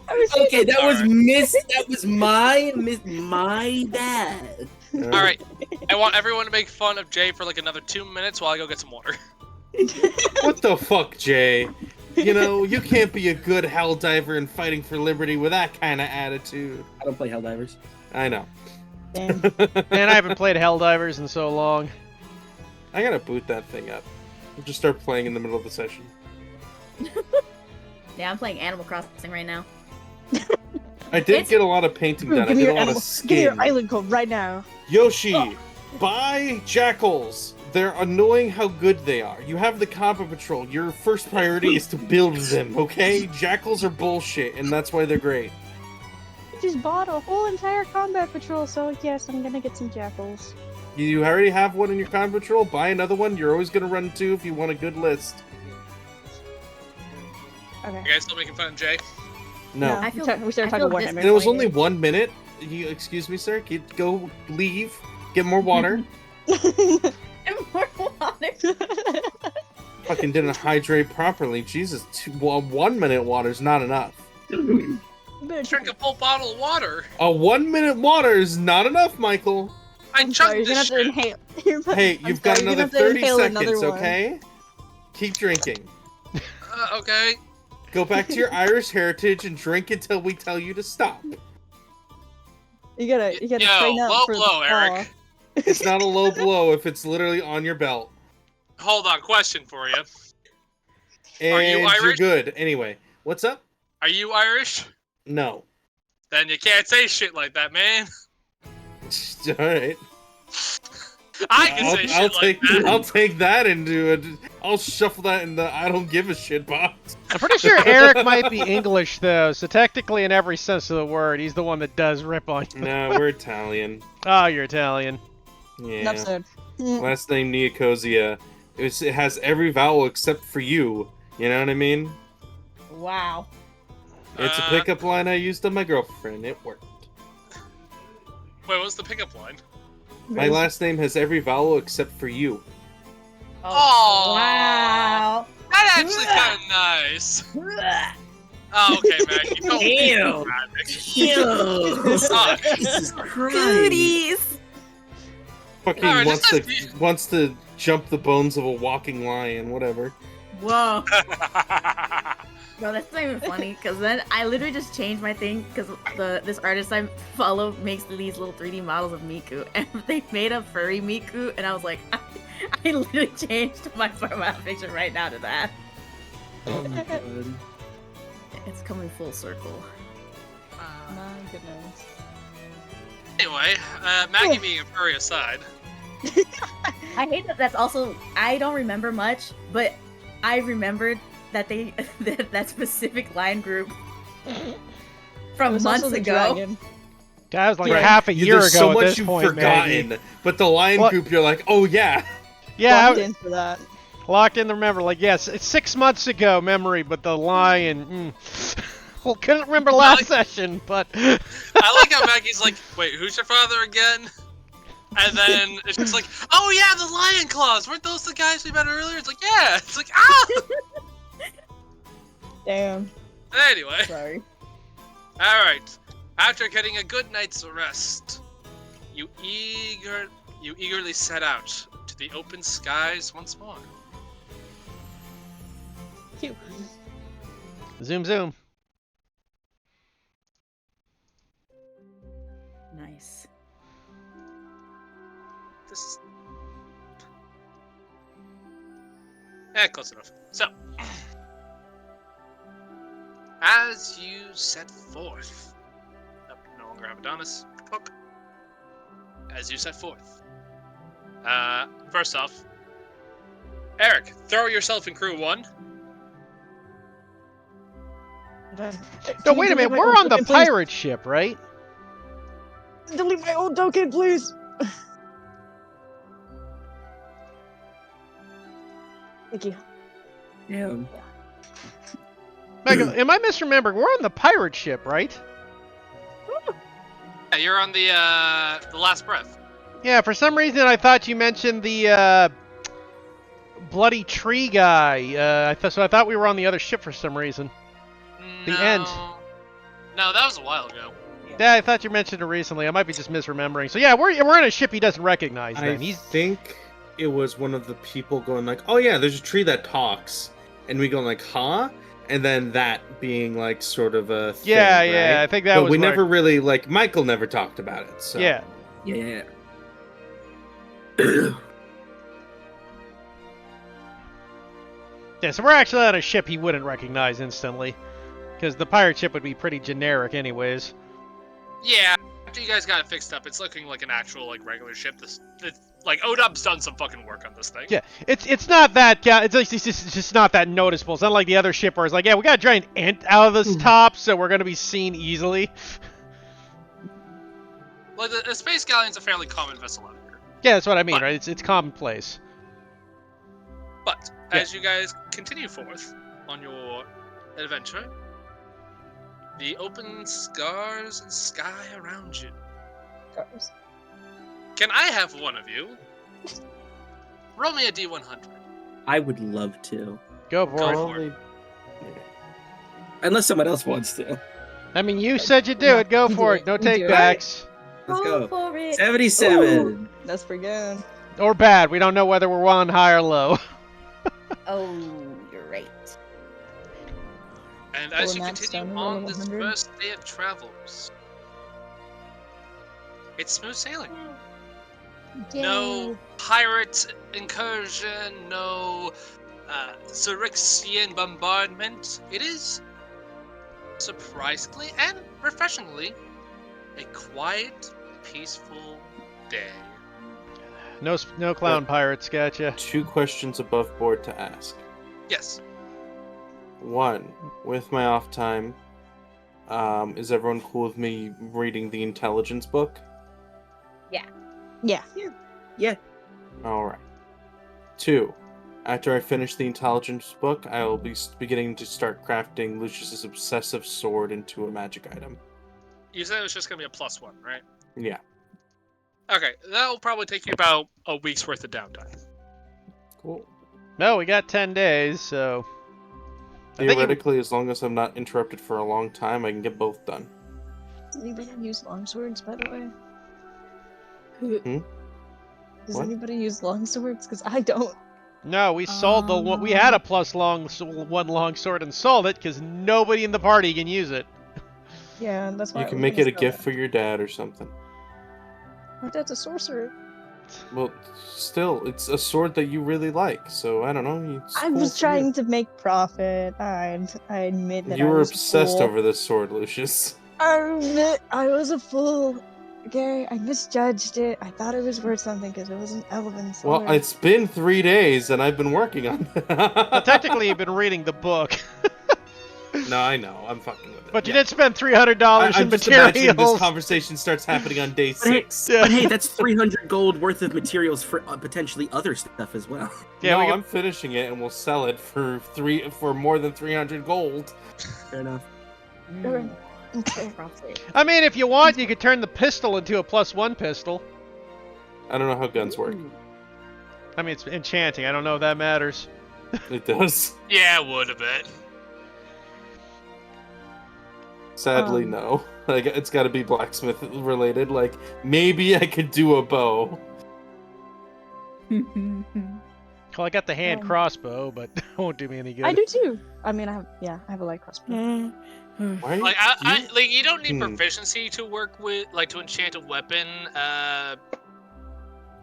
I was Okay, that was Alright. That was my bad. Alright. I want everyone to make fun of Jay for like another 2 minutes while I go get some water. What the fuck, Jay? You know, you can't be a good hell diver and fighting for liberty with that kind of attitude. I don't play Helldivers. I know. Damn. Man, I haven't played Helldivers in so long. I gotta boot that thing up. We'll just start playing in the middle of the session. Yeah, I'm playing Animal Crossing right now. I did It's- get a lot of painting done. I Give me did a your lot animal. of Give me your skin. island code right now. Yoshi, buy jackals. They're annoying how good they are. You have the combat patrol. Your first priority is to build them, okay? Jackals are bullshit, and that's why they're great. I just bought a whole entire combat patrol, so yes, I'm gonna get some jackals. You already have one in your combat patrol. Buy another one. You're always gonna run two if you want a good list. Okay. You guys still making fun of Jay? No. I feel- we started I talking feel Warhammer. And it was only disappointed. 1 minute. You, excuse me, sir. Go leave. Get more water. And more water. Fucking didn't hydrate properly. Jesus, 1 minute water's not enough. Drink a full bottle of water. A 1 minute water is not enough, Michael. I I'm sorry, you're chugged gonna this have to shit. inhale. Hey, I'm you've got sorry, you're another gonna have to 30 inhale another seconds, one. okay? Keep drinking. Okay. Go back to your Irish heritage and drink until we tell you to stop. You gotta Yo, train up low for blow, the Eric. fall. It's not a low blow if it's literally on your belt. Hold on, question for you. And Are you you're Irish? good. Anyway, what's up? Are you Irish? No. Then you can't say shit like that, man. Alright. I can say shit like that. I'll take that into it. I'll shuffle that in the I don't give a shit box. I'm pretty sure Eric might be English, though, so technically in every sense of the word, he's the one that does rip on you. No, we're Italian. Oh, you're Italian. Enough Yeah. said. Last name Nicosia. It has every vowel except for you. You know what I mean? Wow. It's a pickup line I used on my girlfriend. It worked. Wait, what's the pickup line? My last name has every vowel except for you. Oh, Wow. that actually kind of nice. Oh, okay, Maggie. Don't be Ew. dramatic. Ew. Suck. Jesus Christ. Goodies. Fucking Alright, wants this to is- wants to jump the bones of a walking lion, whatever. Whoa. Bro, that's not even funny, because then I literally just changed my thing, because this artist I follow makes these little 3D models of Miku, and they made a furry Miku, and I was like, I literally changed my profile picture right now to that. Oh my god. It's coming full circle. My goodness. Anyway, Maggie being a furry aside, I hate that that's also, I don't remember much, but I remembered that they, that specific line group It from was months also the ago. dragon. That was like Right. half a year There's ago so at much this you've point, forgotten, Maggie. but the lion What? group, you're like, oh yeah. Yeah, Locked in for that. locked in the memory. Like, yes, it's 6 months ago memory, but the lion. Well, couldn't remember last session, but. I like how Maggie's like, wait, who's your father again? And then it's just like, oh yeah, the lion claws. Weren't those the guys we met earlier? It's like, yeah. It's like, ah! Damn. Anyway, Sorry. alright. After getting a good night's rest, you eagerly set out to the open skies once more. Cute. Zoom, zoom. Nice. This is... Eh, close enough. So, as you set forth... Oh, no longer have Adonis. Fuck. As you set forth. First off, Eric, throw yourself in crew 1. No, wait a minute. We're on the pirate ship, right? Delete my old token, please. Thank you. Yeah. Mega, am I misremembering? We're on the pirate ship, right? Yeah, you're on the last breath. Yeah, for some reason I thought you mentioned the bloody tree guy. So I thought we were on the other ship for some reason. The No. end. No, that was a while ago. Yeah, I thought you mentioned it recently. I might be just misremembering. So yeah, we're in a ship he doesn't recognize. I Then think it was one of the people going like, oh yeah, there's a tree that talks. And we go like, huh? And then that being like sort of a thing, yeah, right? yeah. I think that But was. we what I- never really, like, Michael never talked about it, so. Yeah. Yeah. Yeah, so we're actually on a ship he wouldn't recognize instantly. Because the pirate ship would be pretty generic anyways. Yeah, after you guys got it fixed up, it's looking like an actual, like, regular ship. Like, Odub's done some fucking work on this thing. Yeah, it's not that, it's just not that noticeable. It's not like the other ship where it's like, yeah, we got a giant ant out of this top, so we're going to be seen easily. Like, the Space Galleon's a fairly common vessel out here. Yeah, that's what I mean, But- right? It's commonplace. But, as you guys continue forth on your adventure, the open scars and sky around you. Gross. Can I have one of you roll me a D100? I would love to. Go Go for it. for it. Unless someone else wants to. I mean, you said you do it. Go You for do it. No it. You do it. takebacks. Let's go. for it. 77. That's pretty good. Or bad. We don't know whether we're on high or low. Oh, you're right. And as Roll you a max continue stone, roll on a this 100. first day of travels, it's smooth sailing. No pirate incursion, no Xerixian bombardment. It is, surprisingly and refreshingly, a quiet, peaceful day. No clown pirates, gotcha. 2 questions above board to ask. Yes. 1, with my off time, is everyone cool with me reading the intelligence book? Yeah. Yeah. Alright. 2, after I finish the intelligence book, I will be beginning to start crafting Lucius's obsessive sword into a magic item. You said it was just going to be a +1, right? Yeah. Okay, that will probably take you about a week's worth of downtime. Cool. No, we got 10 days, so... I think you- Theoretically, as long as I'm not interrupted for a long time, I can get both done. Does anybody use longswords, by the way? Hmm? Does What? anybody use longswords? Because I don't. No, we sold the one. We had a one long sword and sold it because nobody in the party can use it. Yeah, that's why You I can was make gonna it a sell gift for your dad or something. My dad's a sorcerer. Well, still, it's a sword that you really like, so I don't know. It's I cool was for trying you. to make profit. I admit that You I were was a obsessed fool. over this sword, Lucius. I admit I was a fool. Okay, I misjudged it. I thought it was worth something because it was an elven sword. Well, it's been 3 days, and I've been working on But that. technically, you've been reading the book. No, I know. I'm fucking with it. But you yeah. did spend $300 in I'm just imagining this materials. conversation starts happening on day But hey, 6. Yeah. but hey, that's 300 gold worth of materials for potentially other stuff as well. Yeah, no, we can- I'm finishing it, and we'll sell it for more than 300 gold. Fair enough. Okay. Profit. I mean, if you want, you could turn the pistol into a +1 pistol. I don't know how guns work. I mean, it's enchanting. I don't know if that matters. It does. Yeah, it would a bit. Sadly, no. Like, it's got to be blacksmith related. Like, maybe I could do a bow. Well, I got the hand crossbow, but it won't do me any good. I do too. I mean, I have a light crossbow. Why? Like like you don't need Hmm. proficiency to work with, like, to enchant a weapon.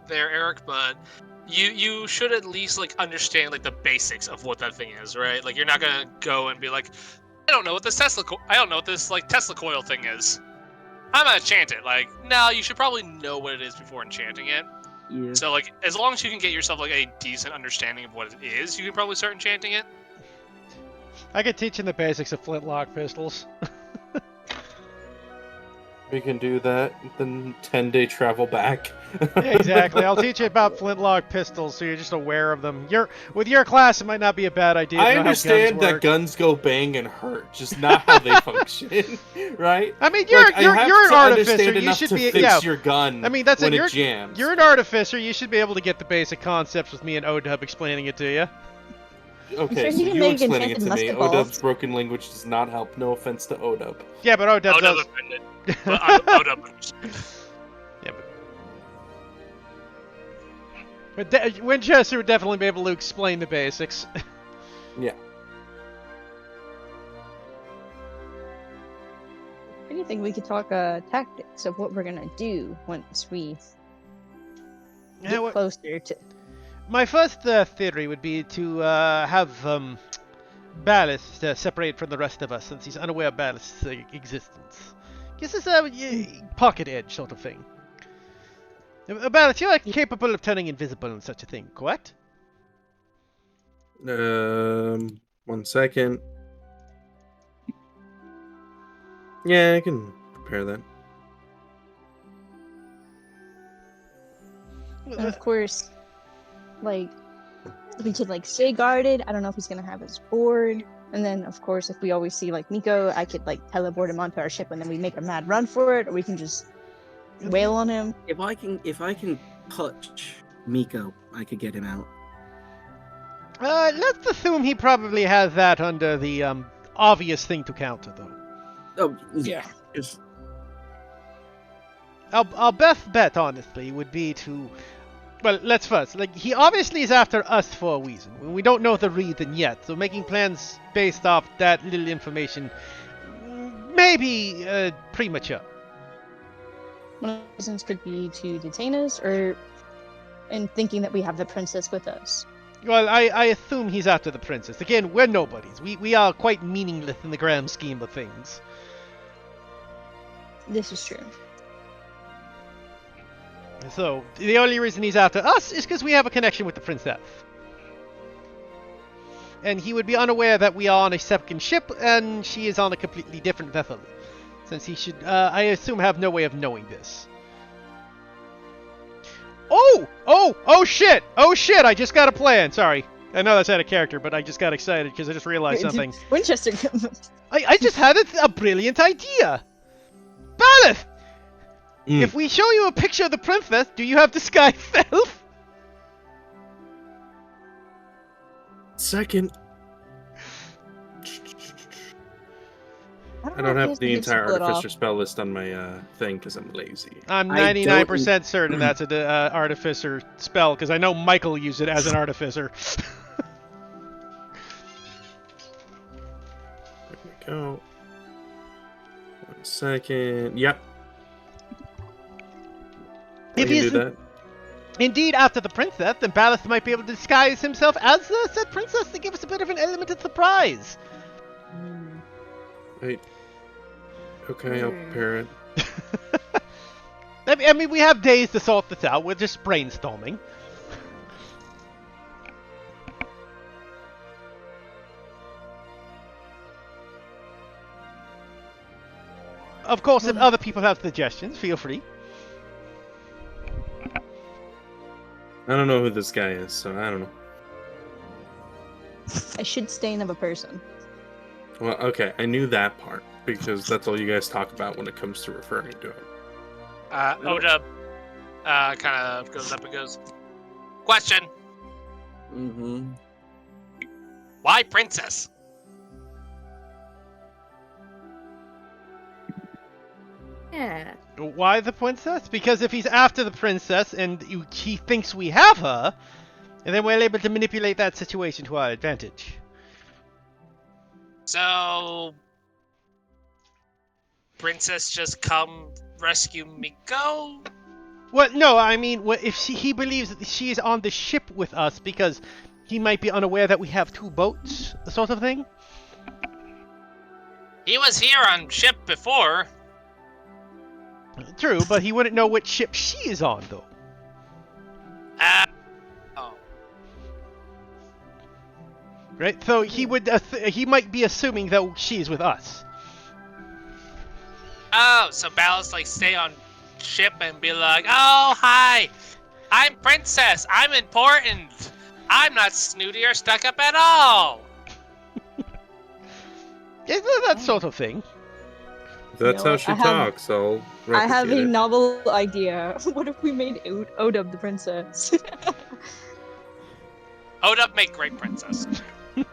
There, Eric, but you should at least like understand like the basics of what that thing is, right? Like, you're not gonna go and be like, I don't know what this Tesla coil thing is. I'm gonna enchant it. Like, no, you should probably know what it is before enchanting it. Yeah. So, like, as long as you can get yourself like a decent understanding of what it is, you can probably start enchanting it. I could teach him the basics of flintlock pistols. We can do that. Then 10-day travel back. Exactly. I'll teach you about flintlock pistols, so you're just aware of them. With your class, it might not be a bad idea. To I know understand how that work. guns go bang and hurt, just not how they function, right? I mean, you're Like, I have you're an to artificer. understand You enough should to be fix your gun. I mean, that's when it. it jams. You're an artificer. You should be able to get the basic concepts with me and Odub explaining it to you. Okay, sure so you can you make explaining it to enchanted me. musket balls. Odub's broken language does not help. No offense to Odub. Yeah, but Odub Odub does. offended. But Odub understood. Yeah, but Winchester would definitely be able to explain the basics. Yeah. Anything we could talk tactics of what we're gonna do once we Yeah, get what- closer to. My first theory would be to have Ballast separate from the rest of us, since he's unaware of Ballast's existence. Guess it's a pocket edge sort of thing. Ballast, you're capable of turning invisible and such a thing, correct? 1 second. Yeah, I can prepare that. And of course, like, we could like stay guarded. I don't know if he's gonna have his board. And then, of course, if we always see like Miko, I could like teleport him onto our ship, and then we make a mad run for it, or we can just wail on him. If I can touch Miko, I could get him out. Let's assume he probably has that under the obvious thing to counter, though. Oh yeah, just Our best bet, honestly, would be to... Well, let's first. Like, he obviously is after us for a reason. We don't know the reason yet, so making plans based off that little information may be premature. One of the reasons could be to detain us, or in thinking that we have the princess with us. Well, I assume he's after the princess. Again, we're nobodies. We are quite meaningless in the grand scheme of things. This is true. So, the only reason he's after us is because we have a connection with the princess. And he would be unaware that we are on a second ship, and she is on a completely different vessel. Since he should, I assume, have no way of knowing this. Oh shit! Oh shit, I just got a plan, sorry. I know that's out of character, but I just got excited because I just realized something. Winchester. I just had a brilliant idea! Ballast! If we show you a picture of the princess, do you have disguise self? Second. I know don't if have he's the gonna entire split off. Artificer spell list on my thing because I'm lazy. I'm I 99% certain that's an artificer spell because I know Michael used it as an artificer. There we go. 1 second. Yep. I If can he's do that. indeed after the princess, then Ballast might be able to disguise himself as the said princess to give us a bit of an element of surprise. Wait. Okay, I'll prepare it. I mean, we have days to sort this out. We're just brainstorming. Of course, if other people have suggestions, feel free. I don't know who this guy is, so I don't know. A shit stain of a person. Well, okay, I knew that part because that's all you guys talk about when it comes to referring to him. Odub kind of goes up and goes, question, Mm-hmm. why princess? Yeah. Why the princess? Because if he's after the princess and he thinks we have her, and then we're able to manipulate that situation to our advantage. So, princess just come rescue Miko? Well, no, I mean, if he believes that she is on the ship with us because he might be unaware that we have 2 boats, the sort of thing. He was here on ship before. True, but he wouldn't know which ship she is on, though. Oh. Right? So he would, he might be assuming that she's with us. Oh, so Ballast like stay on ship and be like, oh, hi, I'm princess, I'm important. I'm not snooty or stuck up at all. Is that sort of thing? That's know how what? she I have- talks. I'll I have replicate a it. novel idea. What if we made Odub the princess? Odub make great princess.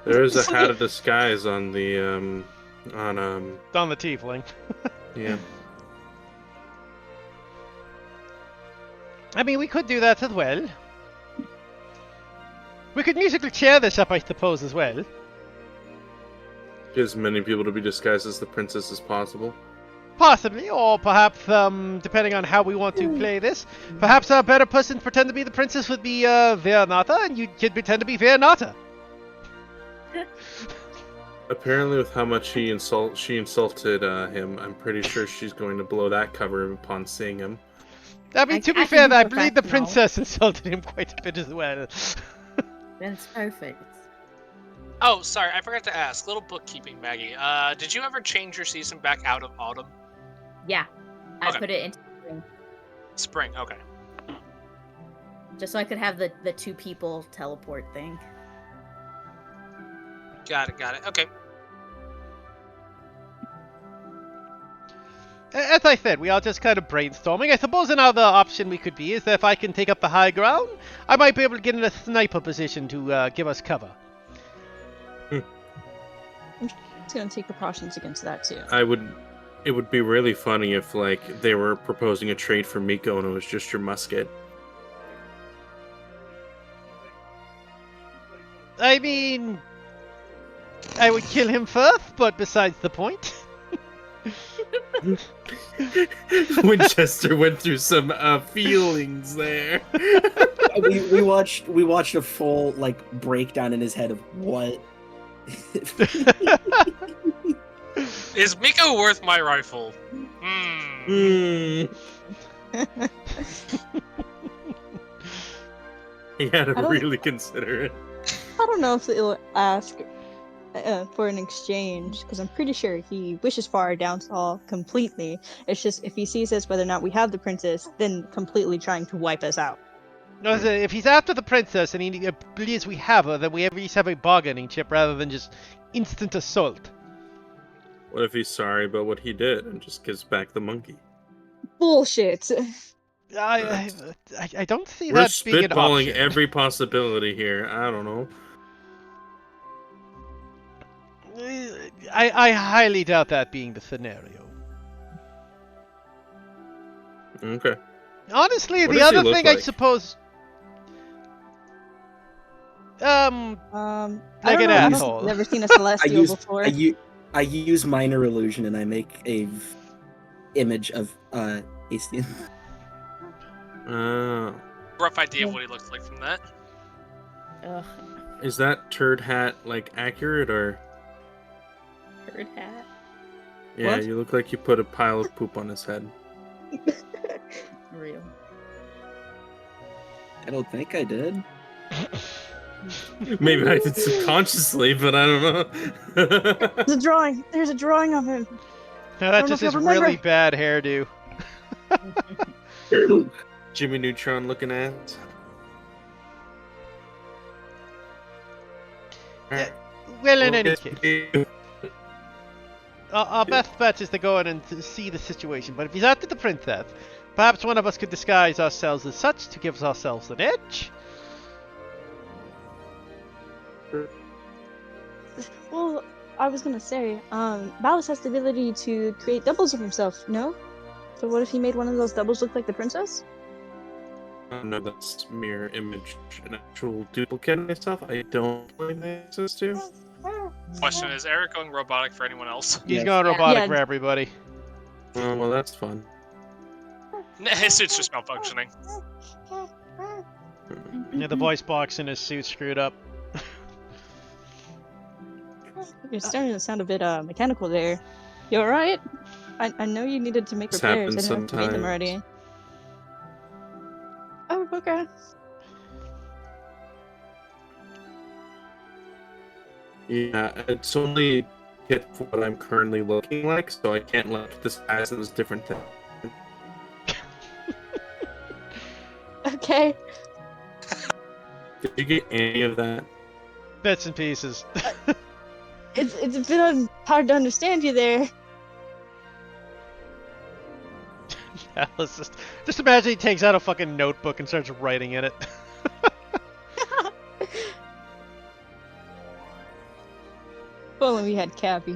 There is a hat of disguise on the It's on the tiefling. yeah. I mean, we could do that as well. We could musical chair this up, I suppose, as well. Get as many people to be disguised as the princess as possible. Possibly, or perhaps, depending on how we want to play this, perhaps a better person to pretend to be the princess would be Vernata, and you could pretend to be Vernata. Apparently, with how much she insulted him, I'm pretty sure she's going to blow that cover upon seeing him. I mean, to be I fair, can be I believe the professional. princess insulted him quite a bit as well. That's perfect. Oh, sorry, I forgot to ask. Little bookkeeping, Maggie. Did you ever change your season back out of autumn? Yeah. I Okay. put it into spring, Spring, okay. just so I could have the 2 people teleport thing. Got it. Okay. As I said, we are just kind of brainstorming. I suppose another option we could be is that if I can take up the high ground, I might be able to get in a sniper position to give us cover. It's gonna take precautions against that too. It would be really funny if like they were proposing a trade for Miko and it was just your musket. I mean, I would kill him first, but besides the point. Winchester went through some feelings there. we watched a full like breakdown in his head of what. Is Miko worth my rifle? He had to I don't- really consider it. I don't know if they'll ask for an exchange, because I'm pretty sure he wishes for our downfall completely. It's just if he sees us whether or not we have the princess, then completely trying to wipe us out. No, if he's after the princess and he believes we have her, then we at least have a bargaining chip rather than just instant assault. What if he's sorry about what he did and just gives back the monkey? Bullshit. I don't see We're that being an spitballing option. every possibility here. I don't know. I highly doubt that being the scenario. Okay. Honestly, What the does he other look thing I like? suppose, I like don't an know. I've asshole. never seen a celestial before. I use minor illusion and I make a image of Astian. Rough idea of what he looks like from that. Ugh, Is that turd hat like accurate or? bird hat. Yeah, What? you look like you put a pile of poop on his head. Real. I don't think I did. Maybe I did subconsciously, but I don't know. There's a drawing. There's a drawing of him. No, I that's don't know just if his you'll remember. really bad hairdo. Jimmy Neutron looking at. Yeah, well, in any case, our best bet is to go in and to see the situation. But if he's after the princess, perhaps one of us could disguise ourselves as such to give ourselves an edge. Well, I was gonna say, Ballas has the ability to create doubles of himself, no? So what if he made one of those doubles look like the princess? No, that's mirror image. An actual duplicate of myself, I don't believe I access to. Question, is Eric going robotic for anyone else? He's Yes. going robotic Yeah. for everybody. Oh, well, that's fun. Nah, his suit's just malfunctioning. Yeah, the voice box in his suit screwed up. You're starting to sound a bit mechanical there. You alright? I know you needed to make This repairs. I happens didn't know if you made them sometimes. already. Oh, okay. Yeah, it's only hit for what I'm currently looking like, so I can't like disguise it as different things. Okay. Did you get any of that? Bits and pieces. It's a bit hard to understand you there. Yeah, let's just imagine he takes out a fucking notebook and starts writing in it. If only we had Cappy.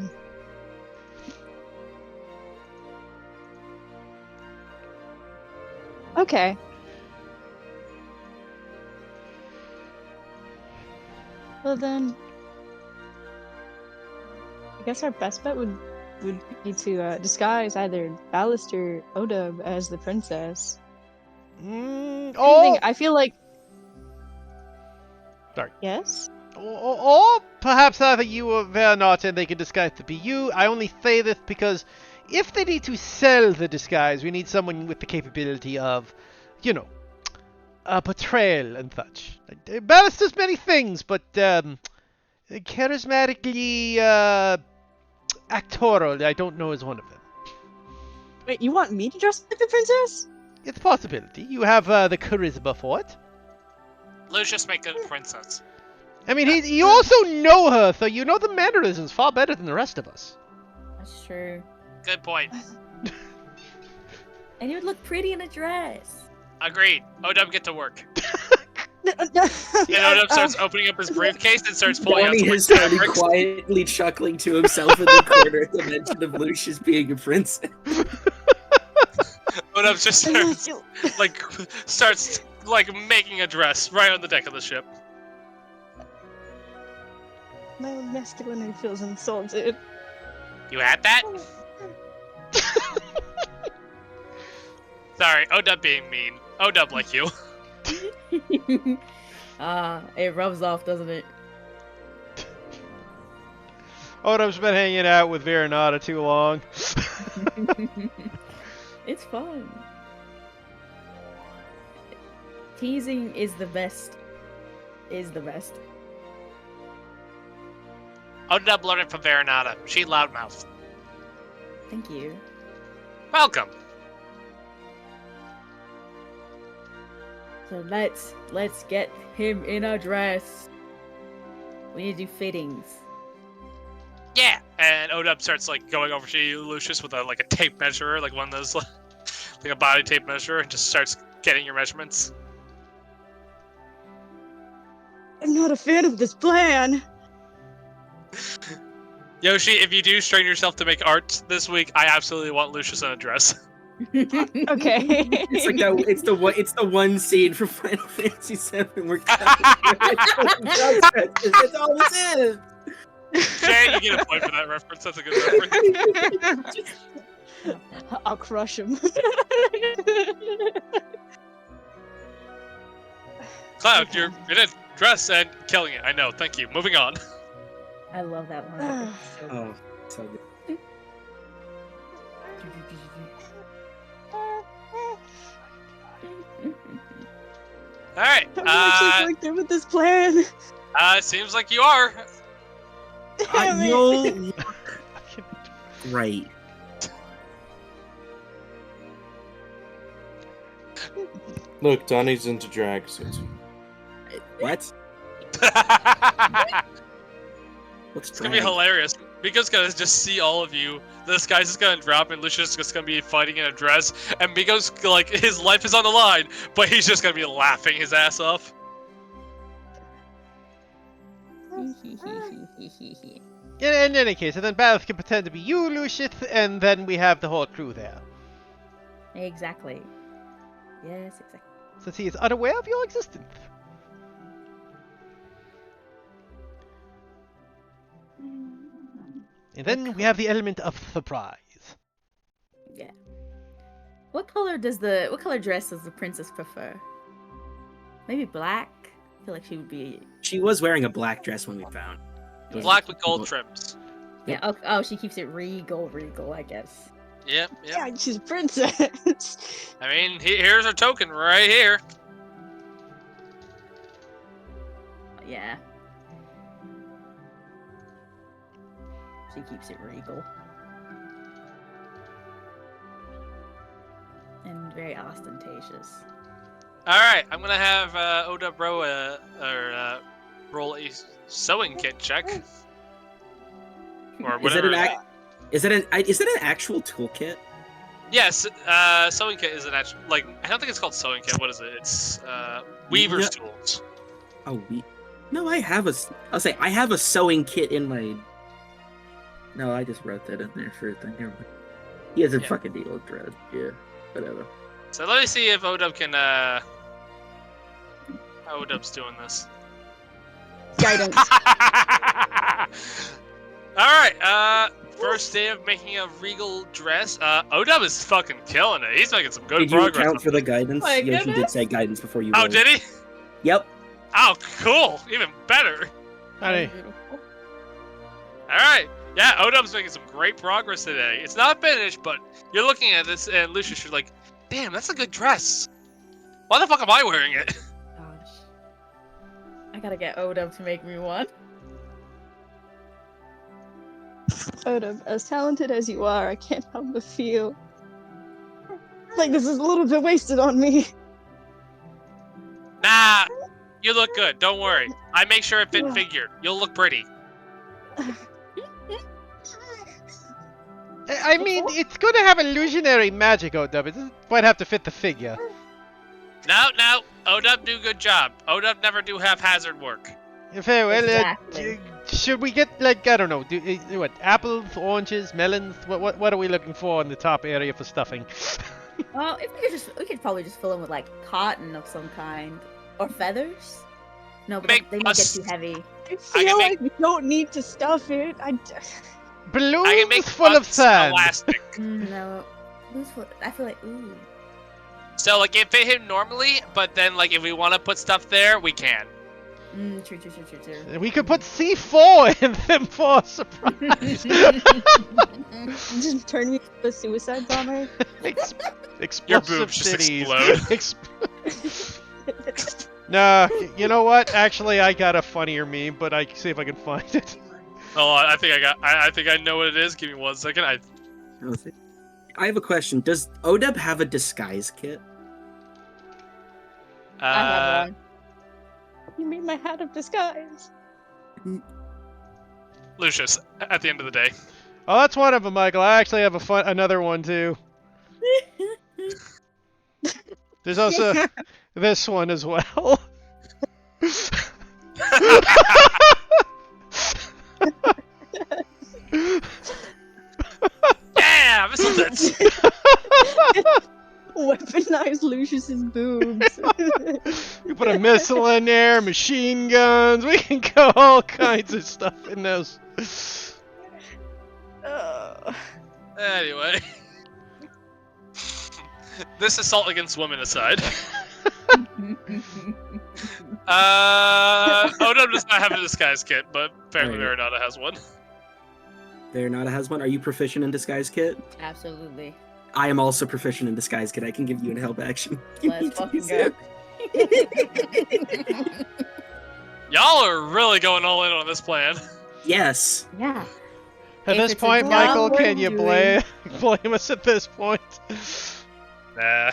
Okay. Well then, I guess our best bet would be to disguise either Ballast or Odub as the princess. Oh! Anything- I feel like. Sorry. Yes. Or perhaps either you or Vernot and they can disguise to be you. I only say this because if they need to sell the disguise, we need someone with the capability of, you know, betrayal and such. Ballast does many things, but charismatically actoral, I don't know is one of them. Wait, you want me to dress like the princess? It's a possibility. You have the charisma for it. Lucius make good princess. I mean, you also know her, so you know the mannerisms far better than the rest of us. That's true. Good point. And you would look pretty in a dress. Agreed. OW, get to work. No, And OW starts opening up his briefcase and starts pulling out Donnie some has started fabrics. quietly chuckling to himself in the corner at the mention of Lucius being a princess. OW just starts making a dress right on the deck of the ship. My masculinity feels insulted. You had that? Sorry, OW being mean. OW like you. It rubs off, doesn't it? Odub's been hanging out with Veronata too long. It's fun. Teasing is the best. OW learned it from Veronata. She loudmouth. Thank you. Welcome. So let's get him in a dress. We need to do fittings. Yeah. And OW starts going over to you, Lucius, with a tape measurer, like one of those like a body tape measurer, and just starts getting your measurements. I'm not a fan of this plan. Yoshi, if you do strain yourself to make art this week, I absolutely want Lucius in a dress. Okay. It's like that. It's the one scene from Final Fantasy VII where that's all this is. Jay, you get a point for that reference. That's a good reference. I'll crush him. Cloud, you're in a dress and killing it. I know. Thank you. Moving on. I love that one. Oh, so good. All right. I'm actually going through with this plan. Seems like you are. Damn it. No. Right. Look, Donnie's into drag suits. What? What's It's gonna be hilarious. Miko's gonna just see all of you. This guy's just gonna drop, and Lucius is just gonna be fighting in a dress, and Miko's like, his life is on the line, but he's just gonna be laughing his ass off. In any case, and then Bath can pretend to be you, Lucius, and then we have the whole crew there. Exactly. Yes, exactly. Since he is unaware of your existence. And then we have the element of surprise. Yeah. What color dress does the princess prefer? Maybe black? I feel like she would be. She was wearing a black dress when we found. Black with gold trims. Yeah. Oh, she keeps it regal, I guess. Yep. Yeah, she's a princess. I mean, here's her token right here. Yeah. She keeps it regal. And very ostentatious. Alright, I'm gonna have Oda roll a sewing kit check. Or whatever. Is it an actual toolkit? Yes, sewing kit is an actual, like, I don't think it's called sewing kit. What is it? It's weaver's tools. Oh, no, I have a sewing kit in my. No, I just wrote that in there for a thing. Never mind. He has a fucking needle thread. Yeah, whatever. So let me see if Odub can, how Odub's doing this. Guidance. Alright, first day of making a regal dress. Odub is fucking killing it. He's making some good Did you progress. account for the guidance? My Yes, you did goodness. say guidance before you. Oh, rolled. did he? Yep. Oh, cool. Even better. Honey, Alright. Yeah, Odub's making some great progress today. It's not finished, but you're looking at this, and Lucius, you're like, damn, that's a good dress. Why the fuck am I wearing it? Gosh. I gotta get Odub to make me one. Odub, as talented as you are, I can't help but feel like this is a little bit wasted on me. Nah, you look good. Don't worry. I make sure it fit figured. You'll look pretty. I mean, it's going to have illusionary magic, Odub. It doesn't quite have to fit the figure. No, Odub do good job. Odub never do haphazard work. Very well. Exactly. Should we get, like, I don't know, what, apples, oranges, melons? What are we looking for in the top area for stuffing? Well, if we could probably just fill them with like cotton of some kind or feathers. No, but Make they might get us- too heavy. I can feel make- like we don't need to stuff it. I can Balloons make full of butts sand. elastic. No, I feel like ooh. So, like, it fit him normally, but then, like, if we want to put stuff there, we can. True. We could put C4 in them for a surprise. Just turn me into a suicide bomber. Explosive Your boobs just titties. Nah, you know what? Actually, I got a funnier meme, but I see if I can find it. Oh, I think I know what it is. Give me 1 second. I have a question. Does Odub have a disguise kit? I have one. You made my hat of disguise. Lucius, at the end of the day. Oh, that's one of them, Michael. I actually have another one too. There's also this one as well. have, isn't it? Weaponize Lucius's boobs. You put a missile in there, machine guns. We can go all kinds of stuff in those. Anyway. This assault against women aside. Odom does not have a disguise kit, but apparently Right. Marinata has one. Veronata has one. Are you proficient in disguise kit? Absolutely. I am also proficient in disguise kit. I can give you a help action. Let's fucking go. Y'all are really going all in on this plan. Yes. Yeah. At If this it's a point, job Michael, worth can you doing. blame us at this point? Nah.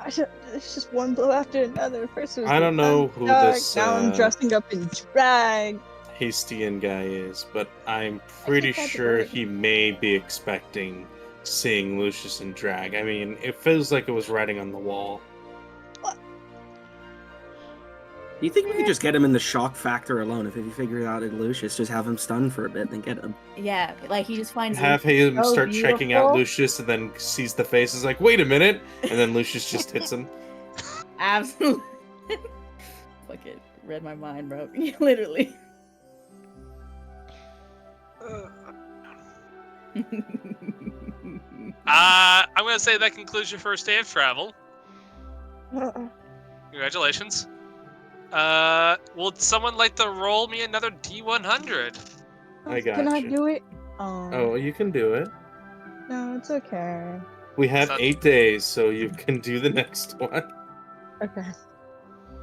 It's just one blow after another. First it was I don't know the who dark, this, Now I'm dressing up in drag. Hastian guy is, but I'm pretty tried to sure word. he may be expecting seeing Lucius in drag. I mean, it feels like it was writing on the wall. Do you think we could just get him in the shock factor alone? If you figure out it's Lucius, just have him stunned for a bit, then get him. Yeah, like he just finds Have Lucius him so start checking out beautiful. Lucius and then sees the face, is like, wait a minute, and then Lucius just hits him. Absolutely. Fuck it. Read my mind, bro. Literally. I'm gonna say that concludes your first day of travel. Congratulations. Will someone like to roll me another D100? I got Can I you. do it? Oh, you can do it. No, it's okay. We have Sounds- 8 days, so you can do the next one. Okay.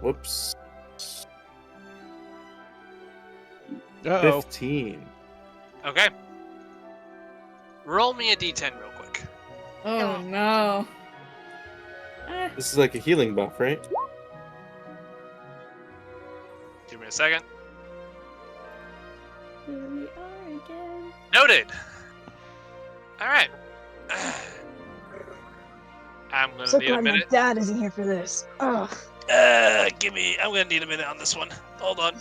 Whoops. Uh-oh. 15. Okay. Roll me a D10 real quick. Oh no. Eh, This is like a healing buff, right? Give me a second. here we are again. Noted. All right. I'm gonna So need a glad my minute. dad isn't here for this. Oh. I'm gonna need a minute on this one. Hold on.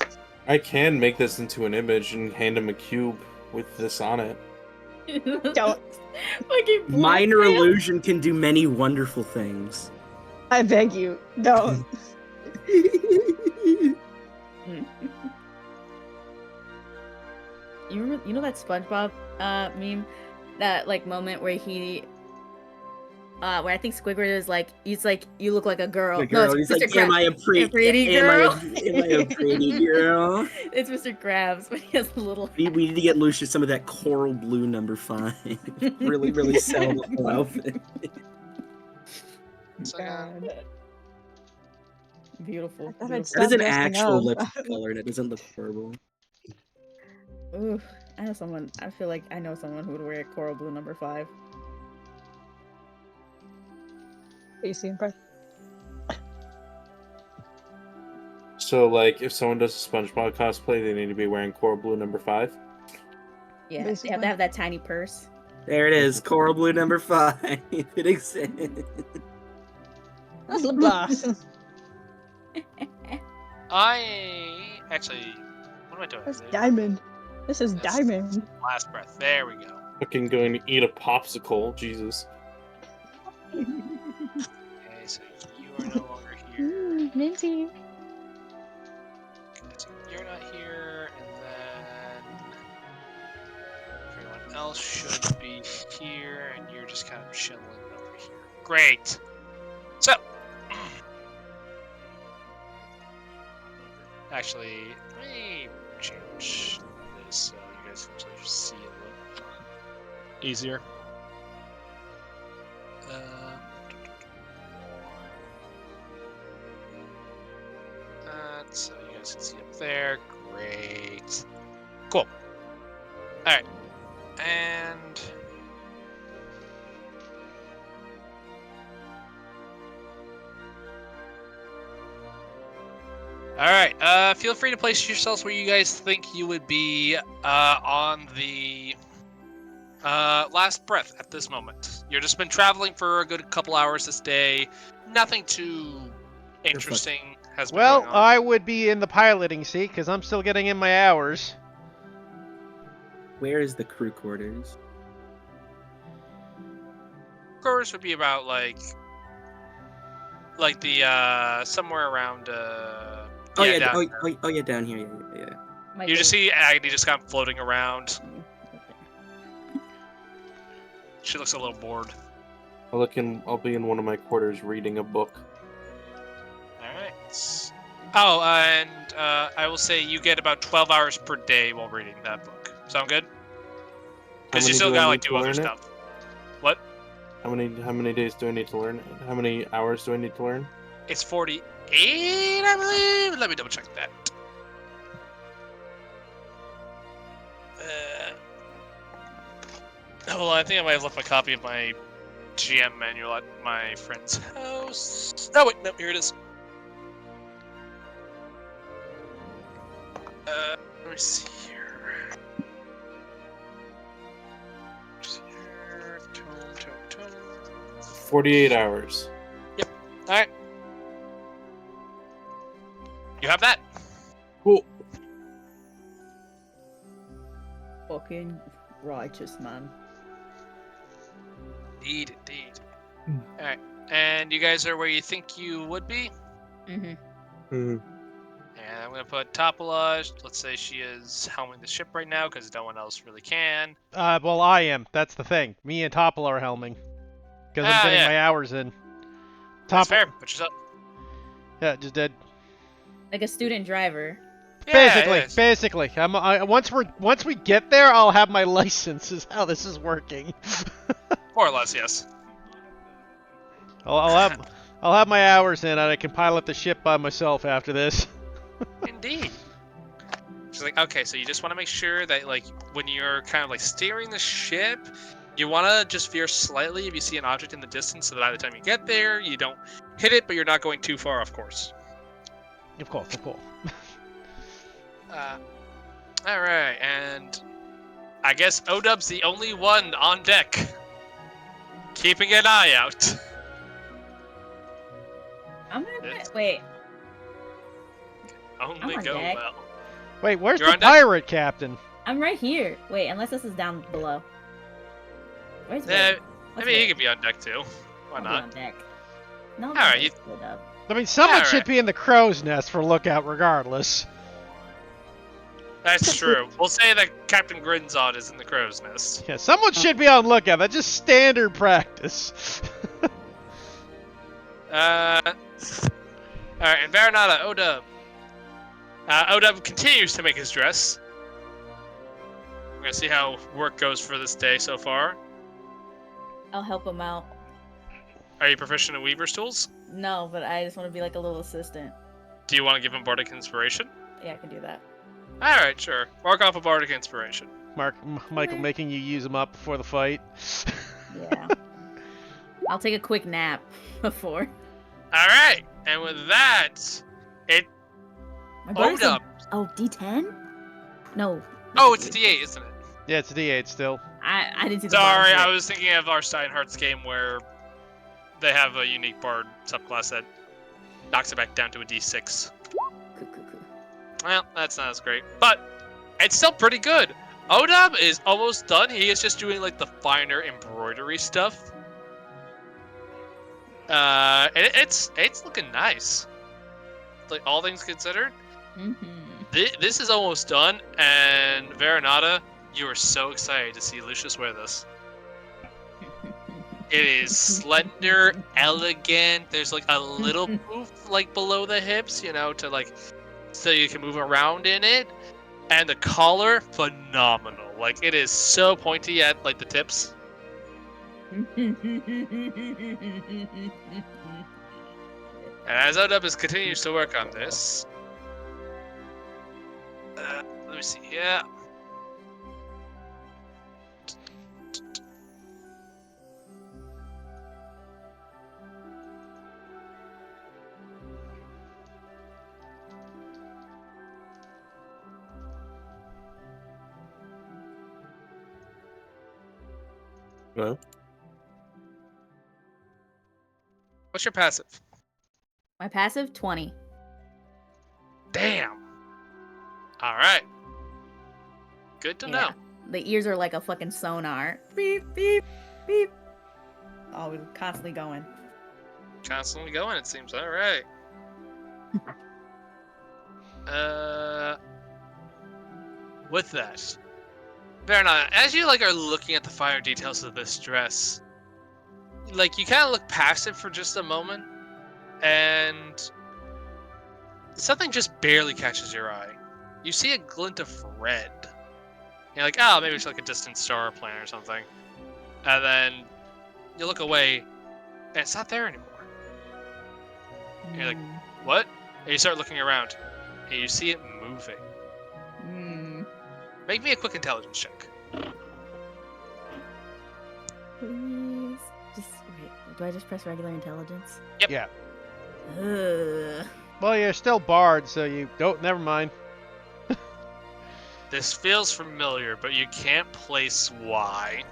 I can make this into an image and hand him a cube with this on it. Don't. Fucking Minor blackmail. illusion can do many wonderful things. I beg you, don't. You know that SpongeBob meme, that like moment where he, where I think Squidward is like, he's like, you look like a girl. The No, girl, it's he's Mr. like, am I a pretty, pretty am girl?" am I a pretty girl? It's Mr. Krabs, but he has a little. We need to get Lucius some of that coral blue number 5. really sell the whole outfit. So, God. Beautiful. I thought I'd beautiful. stop That is an messing actual up. lipstick color, and it doesn't look horrible. Ooh, I know someone. I feel like I know someone who would wear coral blue number 5. Are you seeing part? So, like, if someone does a SpongeBob cosplay, they need to be wearing coral blue number 5. Yeah, they have Basically. to have that tiny purse. There it is, coral blue number 5. It exists. That's LeBlanc. I actually, what am I doing? That's diamond. This is That's- diamond. Last breath. There we go. Fucking going to eat a popsicle, Jesus. Okay, so you are no longer here. Minty. Okay, so you're not here, and then everyone else should be here, and you're just kind of chilling over here. Great. So, actually, let me change this so you guys can actually see it a little easier. So you guys can see up there. Great. Cool. Alright. And alright, feel free to place yourselves where you guys think you would be on the last breath at this moment. You've just been traveling for a good couple hours this day. Nothing too interesting has been Well, going on. I would be in the piloting seat because I'm still getting in my hours. Where is the crew quarters? quarters would be about like the somewhere around Oh yeah, yeah, down. oh yeah, down here. Yeah. My You just base. see Agony just kind of floating around. She looks a little bored. I'll be in one of my quarters reading a book. Alright. Oh, and I will say you get about 12 hours per day while reading that book. Sound good? Because you many still do I gotta like need to do other learn it? stuff. What? How many days do I need to learn? How many hours do I need to learn? It's 48, I believe. Let me double check that. Hold on, I think I might have left my copy of my GM manual at my friend's house. Oh wait, no, here it is. Let me see here. 48 hours. Alright. You have that. Cool. Fucking righteous man. Indeed. Alright. And you guys are where you think you would be? Mm-hmm. Hmm. And I'm gonna put Topolage. Let's say she is helming the ship right now because no one else really can. Well, I am. That's the thing. Me and Topple are helming. Because I'm getting yeah. my hours in. That's Topple. fair. Put yourself. Yeah, just did. Like a student driver. Basically. Once we get there, I'll have my license. Is how this is working. More or less, yes. I'll have my hours in, and I can pilot the ship by myself after this. Indeed. She's like, okay, so you just want to make sure that, like, when you're kind of like steering the ship, you want to just veer slightly if you see an object in the distance, so that by the time you get there, you don't hit it, but you're not going too far, of course. Of course. All right, and I guess Odub's the only one on deck, keeping an eye out. I'm gonna It's- wait. Only on go deck. well. Wait, where's You're the on deck? pirate captain? I'm right here. Wait, unless this is down below. Where's Eh, Will? I What's mean, he Will? could be on deck too. Why I'll be not? on deck. No, Alright, you- split up. I mean, someone Alright. should be in the crow's nest for lookout regardless. That's true. We'll say that Captain Grinzod is in the crow's nest. Yeah, someone should be on lookout. That's just standard practice. Alright, and Varanada, Odub. Odub continues to make his dress. We're gonna see how work goes for this day so far. I'll help him out. Are you proficient in Weaver's tools? No, but I just want to be like a little assistant. Do you want to give him Bardic Inspiration? Yeah, I can do that. Alright, sure. Mark off a Bardic Inspiration. Michael making you use them up before the fight. Yeah. I'll take a quick nap before. Alright, and with that, My brother said- Odub. Oh, D10? No. Oh, it's a D8, isn't it? Yeah, it's a D8 still. I didn't see the Sorry, bottom I was thinking of our Steinhardt's game where they have a unique bard subclass that knocks it back down to a D6. Cool. Well, that's not as great, but it's still pretty good. Odub is almost done. He is just doing like the finer embroidery stuff. It's looking nice. Like all things considered, this is almost done. And Varanada, you are so excited to see Lucius wear this. It is slender, elegant. There's like a little poof like below the hips, you know, to like so you can move around in it. And the collar, phenomenal. Like it is so pointy at like the tips. And as Odub continues to work on this, let me see here. Well, What's your passive? My passive, 20. Damn. All right. Good to know. The ears are like a fucking sonar. Beep, beep, beep. always constantly going. Constantly going, it seems. All right. With that, Verna, as you are looking at the finer details of this dress, you kind of look past it for just a moment, and something just barely catches your eye. You see a glint of red. You're like, oh, maybe it's a distant star planet or something. And then you look away, and it's not there anymore. And you're like, what? And you start looking around, and you see it moving. Make me a quick intelligence check. Please. Just wait. Do I just press regular intelligence? Yep. Yeah. Ugh. Well, you're still barred, so you don't. Never mind. This feels familiar, but you can't place why.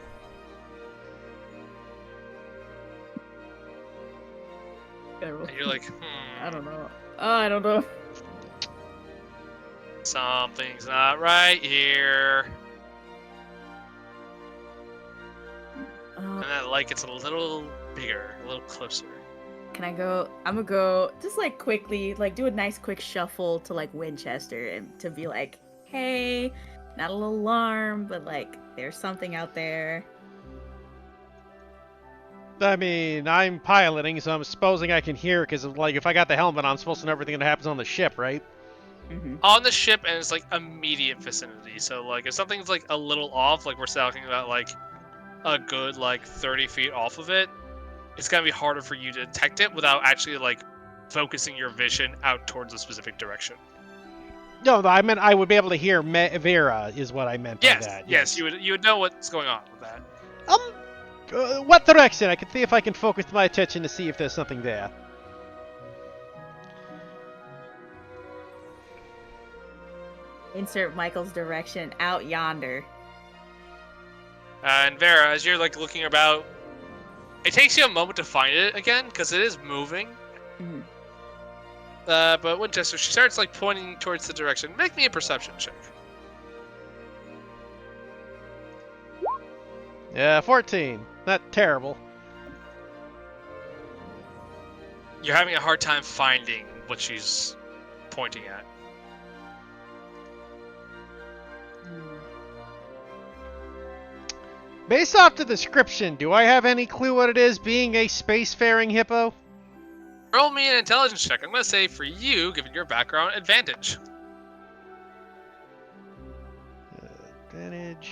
And you're like, I don't know. Oh, I don't know. Something's not right here. And that light gets a little bigger, a little closer. Can I go? I'm gonna go just quickly, do a nice quick shuffle to Winchester and to be like, hey, not a little alarm, but there's something out there. I mean, I'm piloting, so I'm supposing I can hear, because if I got the helmet on, I'm supposed to know everything that happens on the ship, right? Mm-hmm. On the ship, and it's immediate vicinity. So if something's a little off, we're talking about a good 30 feet off of it, it's gonna be harder for you to detect it without actually focusing your vision out towards a specific direction. No, I meant I would be able to hear Vera, is what I meant by that. Yes, you would know what's going on with that. What direction? I can see if I can focus my attention to see if there's something there. Insert Michael's direction out yonder. And Vera, as you're looking about, it takes you a moment to find it again because it is moving. Mm-hmm. But Winchester, she starts pointing towards the direction. Make me a perception check. Yeah, 14. Not terrible. You're having a hard time finding what she's pointing at. Based off the description, do I have any clue what it is, being a spacefaring hippo? Roll me an intelligence check. I'm going to say for you, given your background, advantage. Advantage.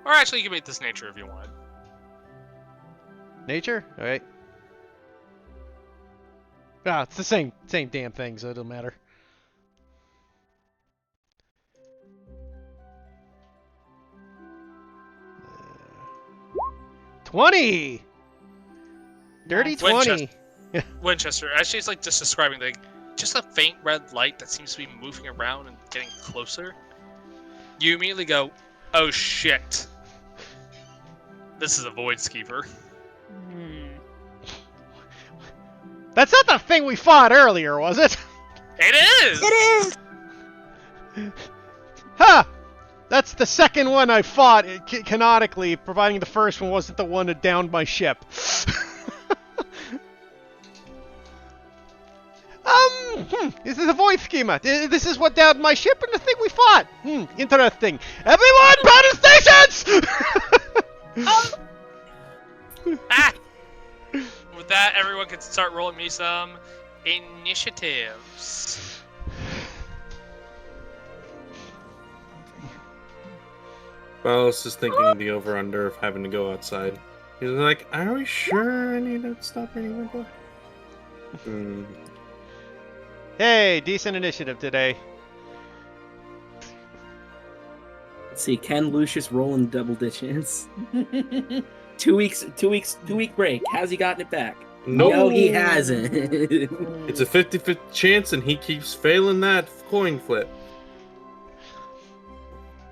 Or actually, you can make this nature if you want. Nature? Alright. Ah, it's the same damn thing, so it doesn't matter. Uh, 20! Dirty 20! Winchester, as she's just describing, just a faint red light that seems to be moving around and getting closer. You immediately go, oh shit. This is a Void Skeever. That's not the thing we fought earlier, was it? It is! It is! Ha! That's the second one I fought, canonically, providing the first one wasn't the one that downed my ship. This is a void schema. This is what downed my ship and the thing we fought. Interesting. Everyone, battle stations! With that, everyone can start rolling me some initiatives. Ballas is thinking the over-under of having to go outside. He's like, are we sure I need to stop anyway? Hey, decent initiative today. Let's see, can Lucius roll in double digits? 2 week break. Has he gotten it back? Nope. No, he hasn't. It's a 50-50 chance, and he keeps failing that coin flip.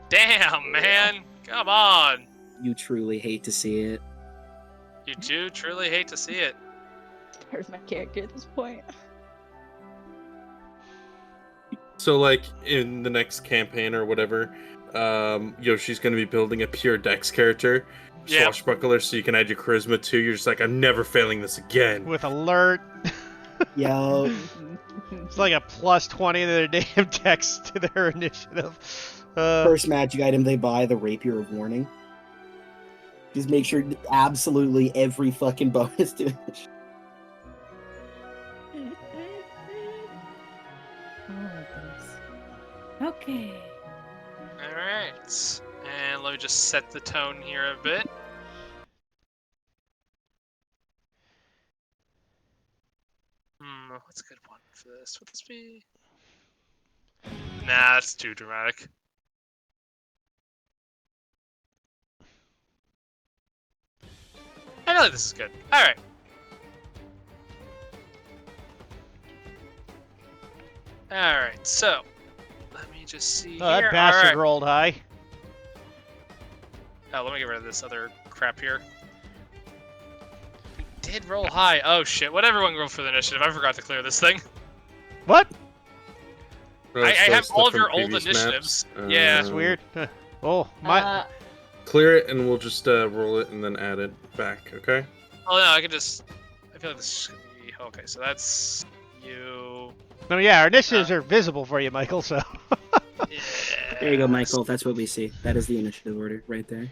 Damn, man. Come on. You truly hate to see it. You do truly hate to see it. Where's my character at this point? So, in the next campaign or whatever, Yoshi's going to be building a pure Dex character, Yeah. swashbuckler, so you can add your charisma too. You're just like, I'm never failing this again. With alert. Yo, It's like a plus 20 to their damn dex to their initiative. first magic item they buy, the Rapier of Warning. Just make sure absolutely every fucking bonus to it. Oh my goodness. Okay. Alright. And let me just set the tone here a bit. What's a good one for this? Would this be... Nah, that's too dramatic. I feel like this is good. Alright. Alright, so... Let me just see Oh, that here. bastard Alright. rolled high. Oh, let me get rid of this other crap here. We did roll high. Oh shit, what everyone roll for the initiative? I forgot to clear this thing. What? Oh, I so have stuff all of from your old previous initiatives. maps. Yeah. That's weird. Huh. Oh, my. Clear it, and we'll just roll it and then add it back. Okay. Oh no, I can just... I feel like this is gonna be... Okay, so that's... You... No, yeah, our initiatives are visible for you, Michael, so. Yeah. There you go, Michael. That's what we see. That is the initiative order right there.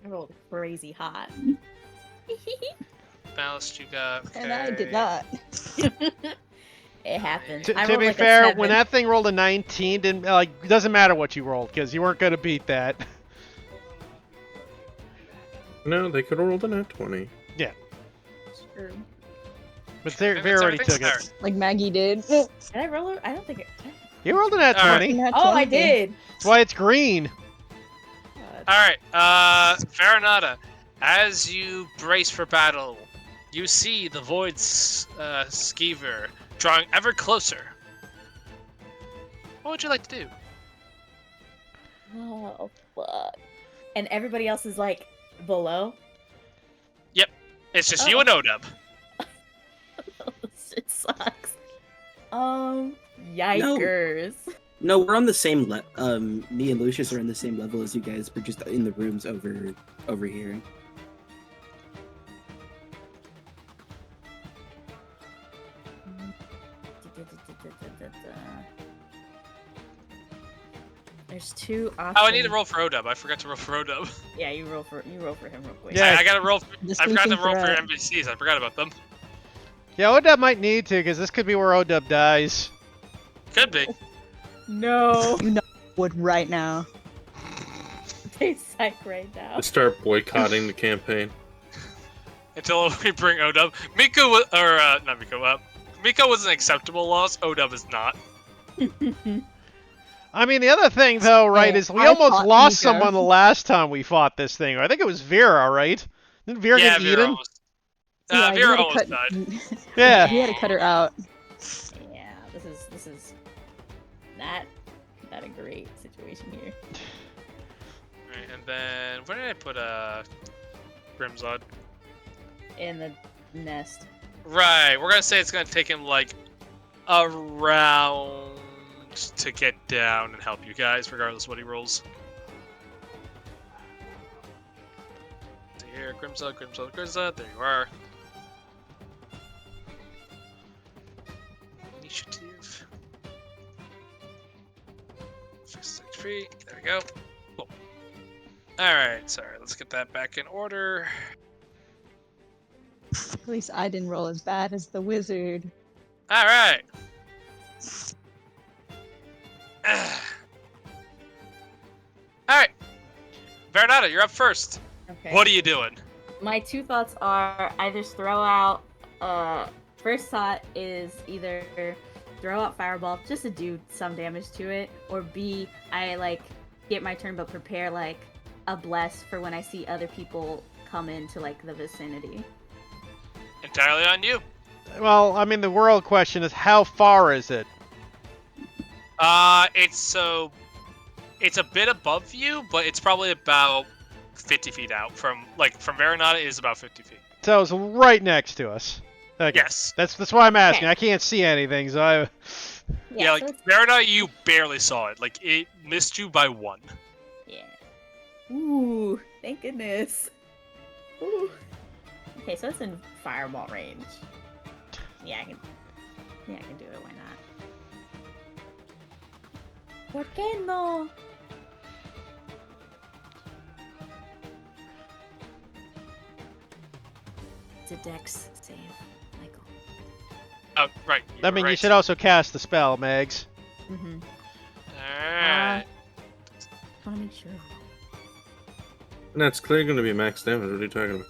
I rolled crazy hot. Ballast you got. Okay. And I did not. It happened. To I rolled be like a fair, 7. when that thing rolled a 19, didn't like it doesn't matter what you rolled because you weren't gonna beat that. No, they could have rolled a nat 20. True. But I Vera think that's already everything? took it. Like Maggie did. Did I roll it? I don't think it. Did You rolled a nat Alright. 20. Not I? Oh, I 20. did. That's why it's green. Alright, Farinata, as you brace for battle, you see the Void Skeever drawing ever closer. What would you like to do? Oh fuck! And everybody else is like below. It's just you and Odub. It sucks. Yikers. No, we're on the same me and Lucius are on the same level as you guys. We're just in the rooms over here. There's two options. Oh, I need to roll for Odub. I forgot to roll for Odub. Yeah, you roll for him real quick. Yeah. I gotta roll. The I forgot to sleeping roll for threat. NPCs. I forgot about them. Yeah, Odub might need to because this could be where Odub dies. Could be. No. You know would right now. They psych right now. Let's start boycotting the campaign. Until we bring Odub. Miko was, or not Miko. Miko was an acceptable loss. Odub is not. I mean, the other thing though, right, Yeah, is we I almost fought lost Miko. someone the last time we fought this thing. I think it was Vera, right? Didn't Vera Yeah, get Vera eaten? almost. Yeah, you Vera had to almost cut- died. Yeah. You had to cut her out. Yeah, this is not a great situation here. Right, and then where did I put Grimzod? In the nest. Right, we're gonna say it's gonna take him like a round to get down and help you guys, regardless of what he rolls. So here, Grimzod, there you are. Initiative. Fist HP, there we go. Cool. Alright, sorry, let's get that back in order. At least I didn't roll as bad as the wizard. Alright. Alright. Vernata, you're up first. Okay. What are you doing? My two thoughts are I just throw out first thought is either throw out fireball just to do some damage to it, or B, I like get my turn but prepare like a bless for when I see other people come into like the vicinity. Entirely on you. Well, I mean, the world question is how far is it? It's a bit above you, but it's probably about 50 feet out from Vernata is about 50 feet. So it's right next to us. Okay. Yes. That's why I'm asking. Okay. I can't see anything, so I. Yeah, so like Vernata, you barely saw it. Like it missed you by 1. yeah, Ooh, thank goodness. Ooh. Okay, so it's in fireball range. Yeah, I can do it. Why not? ¿Por qué no? It's a dex save, Michael. Oh, right. I mean, right. you should also cast the spell, Megs. Mm-hmm. Alright. I want to make sure. And that's clearly going to be max damage. What are you talking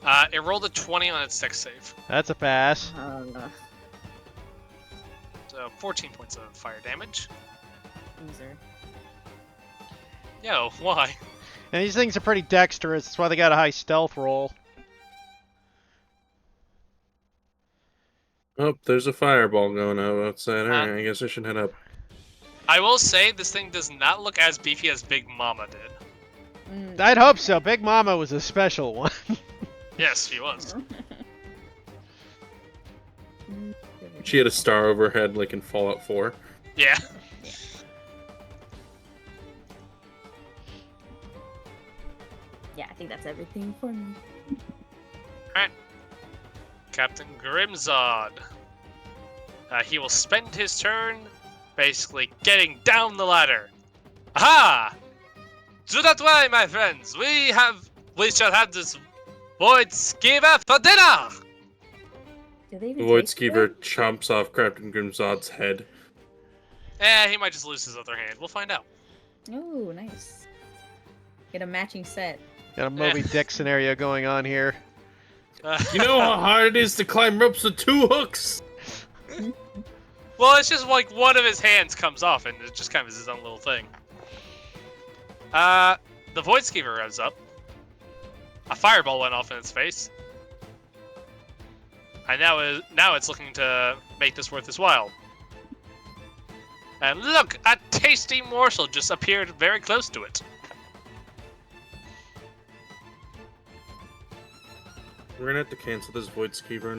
about? It rolled a 20 on its dex save. That's a pass. So 14 points of fire damage. Loser. Yo, why? And these things are pretty dexterous. That's why they got a high stealth roll. Oh, there's a fireball going out outside. Alright, I guess I should head up. I will say this thing does not look as beefy as Big Mama did. I'd hope so. Big Mama was a special one. Yes, she was. She had a star over her head like in Fallout 4. Yeah. Yeah, I think that's everything for me. Alright. Captain Grimzod. He will spend his turn basically getting down the ladder. Aha! To that way, my friends! We shall have this Void Skeever for dinner! Do they The even Void taste Skeever chomps off Captain Grimzod's head. He might just lose his other hand. We'll find out. good? Ooh, nice. Get a matching set. Got a Moby Dick scenario going on here. You know how hard it is to climb ropes with 2 hooks? Well, it's just like one of his hands comes off, and it just kind of is his own little thing. The Void Skeever revs up. A fireball went off in its face. And now it's looking to make this worth its while. And look, a tasty morsel just appeared very close to it. We're gonna have to cancel this Void Skeever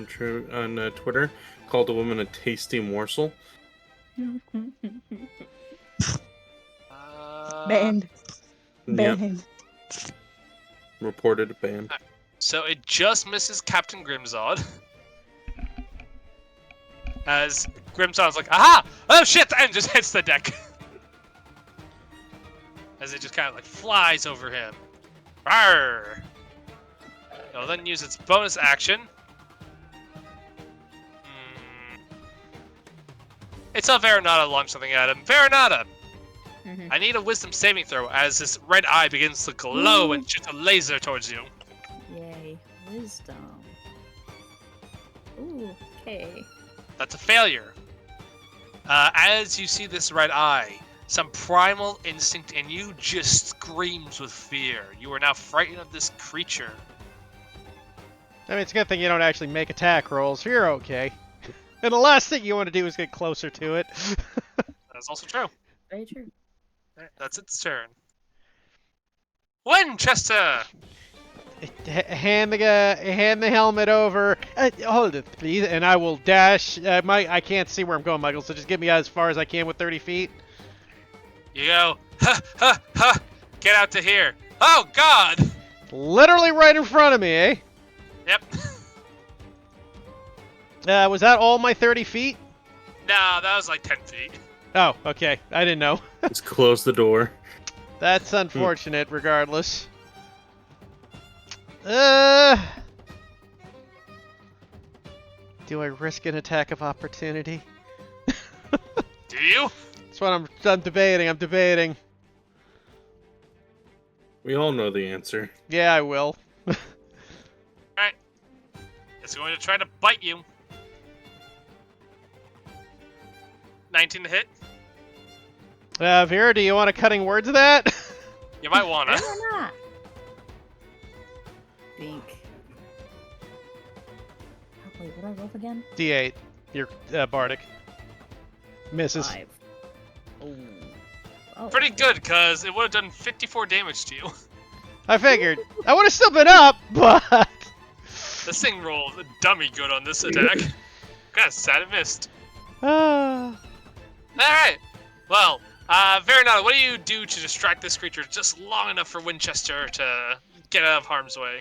on Twitter. Called a woman a tasty morsel. Banned. Yep, Banned. reported ban. So it just misses Captain Grimzod. As Grimzod's like, aha! Oh shit! And just hits the deck. As it just kind of like flies over him. Arr! It'll then use its bonus action. It's a Veronata to launch something at him. Veronata! I need a wisdom saving throw as this red eye begins to glow and shoots a laser towards you. Yay. Wisdom. Ooh, okay. That's a failure. As you see this red eye, some primal instinct in you just screams with fear. You are now frightened of this creature. I mean, it's a good thing you don't actually make attack rolls. You're okay. And the last thing you want to do is get closer to it. That's also true. Very true. Alright, that's its turn. Winchester! Hand the helmet over. Hold it, please, and I will dash. I can't see where I'm going, Michael, so just get me as far as I can with 30 feet. You go, ha, ha, ha! Get out to here. Oh, God! Literally right in front of me, eh? Yep. Was that all my 30 feet? Nah, that was like 10 feet. Oh, okay. I didn't know. Let's close the door. That's unfortunate, regardless. Do I risk an attack of opportunity? Do you? That's what I'm debating. I'm debating. We all know the answer. Yeah, I will. Alright. It's going to try to bite you. 19 to hit. Vera, do you want a cutting word to that? You might wanna. Why not? Think. Oh, wait, what do I roll again? D8. You're Bardic. Misses. 5. Oh. Oh. Pretty good, because it would have done 54 damage to you. I figured. I would have still been up, but... This thing rolled dummy good on this attack. Kinda sad it missed. Ah. Alright. Well, Veronata, what do you do to distract this creature just long enough for Winchester to get out of harm's way?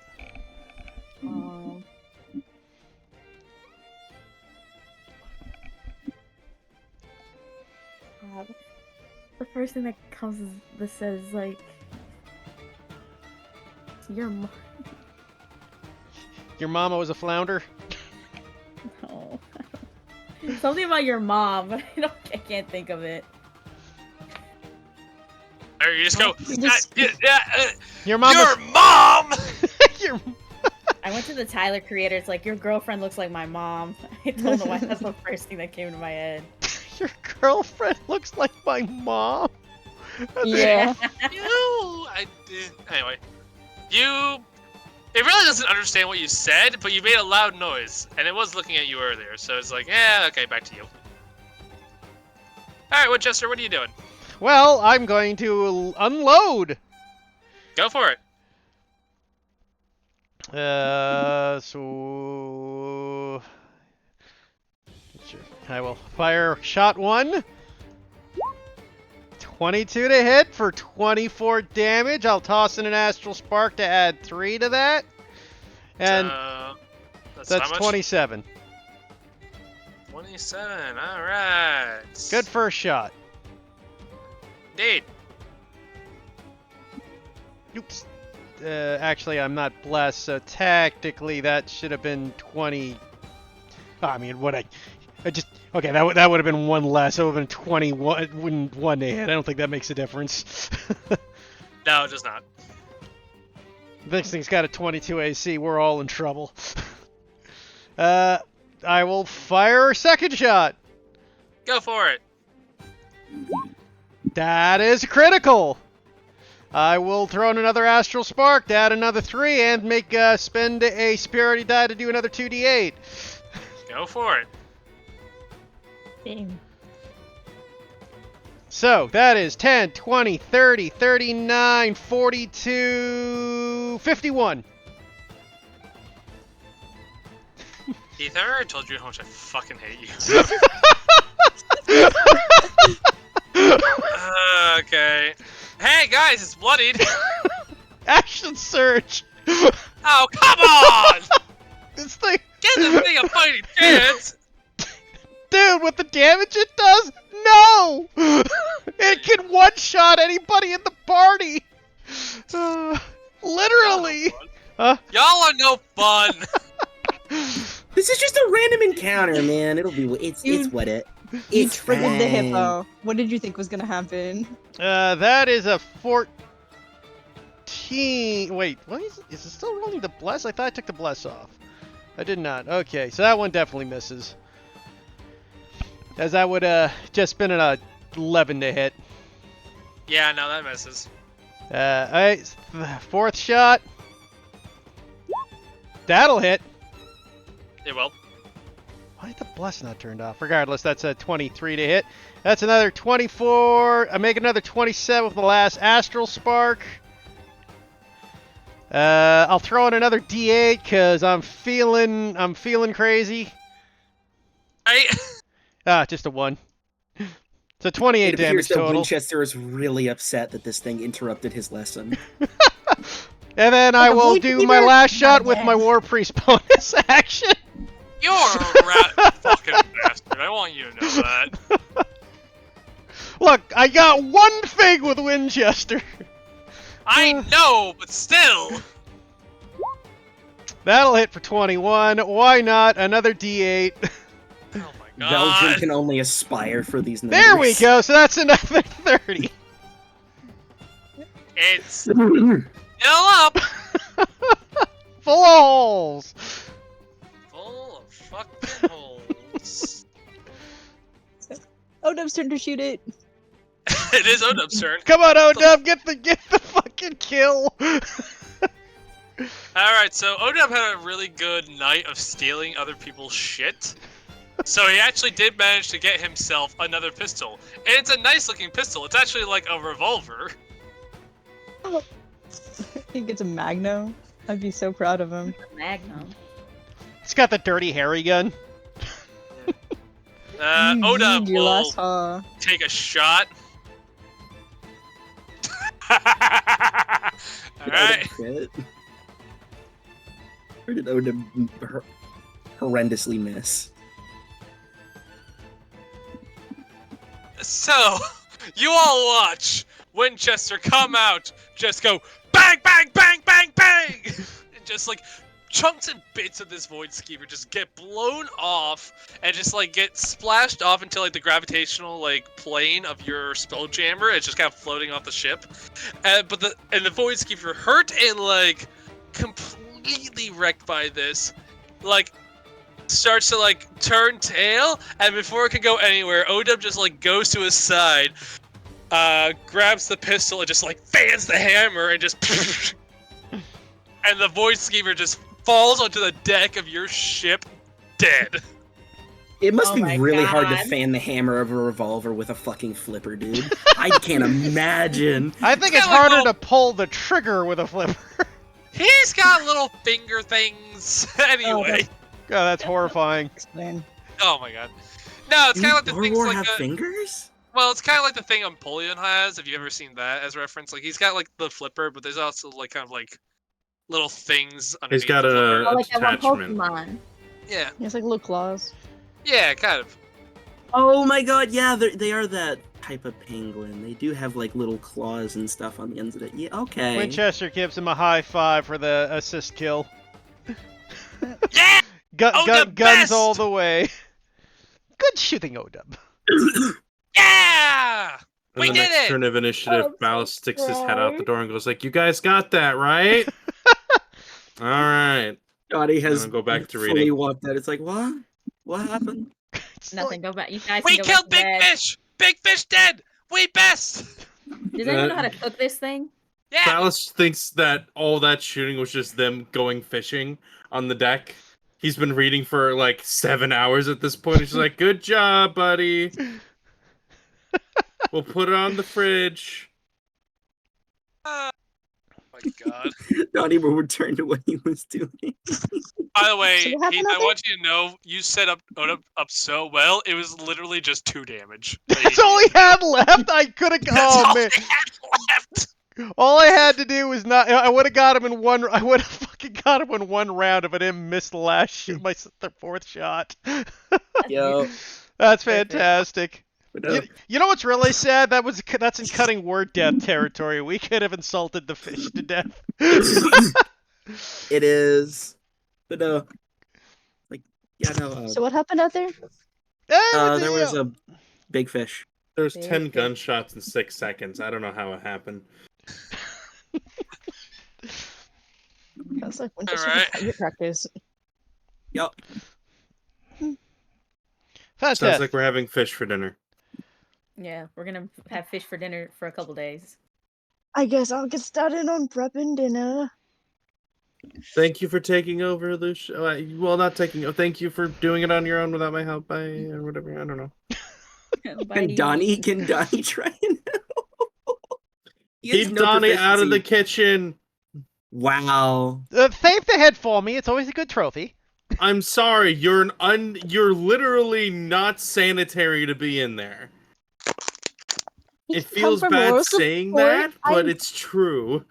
The first thing that comes is this says like your mom. Your mama was a flounder? No. Something about your mom. I can't think of it. Or you just go, Your mama. your mom! Your... I went to the Tyler creator. It's like your girlfriend looks like my mom. I don't know why that's the first thing that came to my head. Your girlfriend looks like my mom. Yeah. Anyway, it really doesn't understand what you said, but you made a loud noise, and it was looking at you earlier, so it's like, okay, back to you. Alright, Winchester, what are you doing? Well, I'm going to unload. Go for it. So I will fire shot 1. 22 to hit for 24 damage. I'll toss in an Astral Spark to add 3 to that. And that's 27. 27, alright. Good first shot. Indeed. Oops. Actually, I'm not blessed, so technically that should have been 20. I mean, what I just... Okay, that would have been 1 less. It would have been 21 1 to hit. I don't think that makes a difference. No, it does not. This thing's got a 22 AC. We're all in trouble. I will fire a second shot. Go for it. That is critical. I will throw in another Astral Spark to add another 3 and make spend a Superiority die to do another 2d8. Go for it. Damn. So, that is 10, 20, 30, 39, 42, 51. Ethan, I told you how much I fucking hate you. Okay. Hey guys, it's bloodied. Action Surge. Oh, come on! This thing... Give this thing a fighting chance! Dude, with the damage it does? No! It can one-shot anybody in the party! Literally! Huh? Y'all are no fun! This is just a random encounter, man. It's what it. You It's triggered the fine. hippo. What did you think was gonna happen? That is a 14... Wait, what is it still rolling the bless? I thought I took the bless off. I did not. Okay, so that one definitely misses. As that would just been an 11 to hit. Yeah, no, that misses. Alright, fourth shot. That'll hit. It will. Why did the bless not turned off? Regardless, that's a 23 to hit. That's another 24. I make another 27 with the last Astral Spark. I'll throw in another D8 because I'm feeling crazy. Just a 1. So 28 It appears damage that total. Winchester is really upset that this thing interrupted his lesson. And then I will Avoid do my fever. last shot Not with yet. my War Priest bonus action. You're a rat fucking bastard. I want you to know that. Look, I got one thing with Winchester. I know, but still. That'll hit for 21. Why not? Another D8. Oh my god. Belgium can only aspire for these numbers. There we go. So that's another 30. It's fill up. Full of holes. Full of fucking holes. Oh, Dub's turn to shoot it. It is Odub's turn. Come on, Odub, get the fucking kill. Alright, so Odub had a really good night of stealing other people's shit. So he actually did manage to get himself another pistol. And it's a nice looking pistol. It's actually like a revolver. I think it's a Magno. I'd be so proud of him. Magnum. It's got the dirty hairy gun. Odub Your last will take a shot Alright. Or did Odin horrendously miss? So, you all watch Winchester come out, just go bang, bang, bang, bang, bang! And just like chunks and bits of this Void Skeever just get blown off and just like get splashed off into like the gravitational like plane of your Spelljammer. It's just kind of floating off the ship. But the Void Skeever hurt and like completely wrecked by this, like starts to like turn tail, and before it can go anywhere, Odub just like goes to his side, grabs the pistol and just like fans the hammer and just and the Void Skeever just falls onto the deck of your ship dead. It must Oh be my really hard to God. fan the hammer of a revolver with a fucking flipper, dude. I can't imagine. I think it's Kinda like harder little- to pull the trigger with a flipper. He's got little finger things. Anyway. God, that's horrifying. Explain. Oh my god. No, it's kind of like the things Gorgor like have the fingers? well, it's kind of like the thing Empoleon has. If you've ever seen that as reference, like he's got like the flipper, but there's also like kind of like little things underneath. He's got the flipper. Oh, like that one attachment. Pokemon. Yeah, It's like little claws. yeah, kind of. Oh my god, yeah, they are that type of penguin. They do have like little claws and stuff on the ends of it. Yeah, okay. Winchester gives him a high five for the assist kill. Yeah. Odub Guns best! all the way. Good shooting, Odub. Yeah. And We the did next it! turn of initiative, I'm so Bal sticks his head out the proud. door and goes like, "You guys got that, right?" All right. Dottie has then go back to fully reading. walked out. It's like, what? What happened? It's Nothing. Go back. You guys We can go killed back to Big bed. Fish. Big Fish dead. We best. Does anyone know how to cook this thing? Yeah. Ballas thinks that all that shooting was just them going fishing on the deck. He's been reading for like 7 hours at this point. He's like, "Good job, buddy. We'll put it on the fridge." Oh my god. Dottie will return to what he was doing. By the way, So what happened Heath, out I there? want you to know you set up Odub up so well. It was literally just 2 damage. That's all he had left. I could have. That's Oh all man! they had left. All I had to do was not. I would have got him in one. I would have fucking got him in one round if I didn't miss the last shot, the 4th shot. Yo. That's Perfect. fantastic. But, You know what's really sad? That's in cutting word death territory. We could have insulted the fish to death. it is. But like, yeah, no. So what happened out there? There was a big fish. There's Big 10 fish. gunshots in 6 seconds. I don't know how it happened. That's like Winchester Alright. target practice. Yup. Sounds Fantastic. like we're having fish for dinner. Yeah, we're gonna have fish for dinner for a couple days. I guess I'll get started on prepping dinner. Thank you for taking over, Lucia. Well, not taking. Thank you for doing it on your own without my help. Or whatever. I don't know. Can Donnie try and He has Keep no Donnie out of the proficiency. kitchen. Wow. Save the head for me. It's always a good trophy. I'm sorry. You're you're literally not sanitary to be in there. It feels bad saying that, but it's true.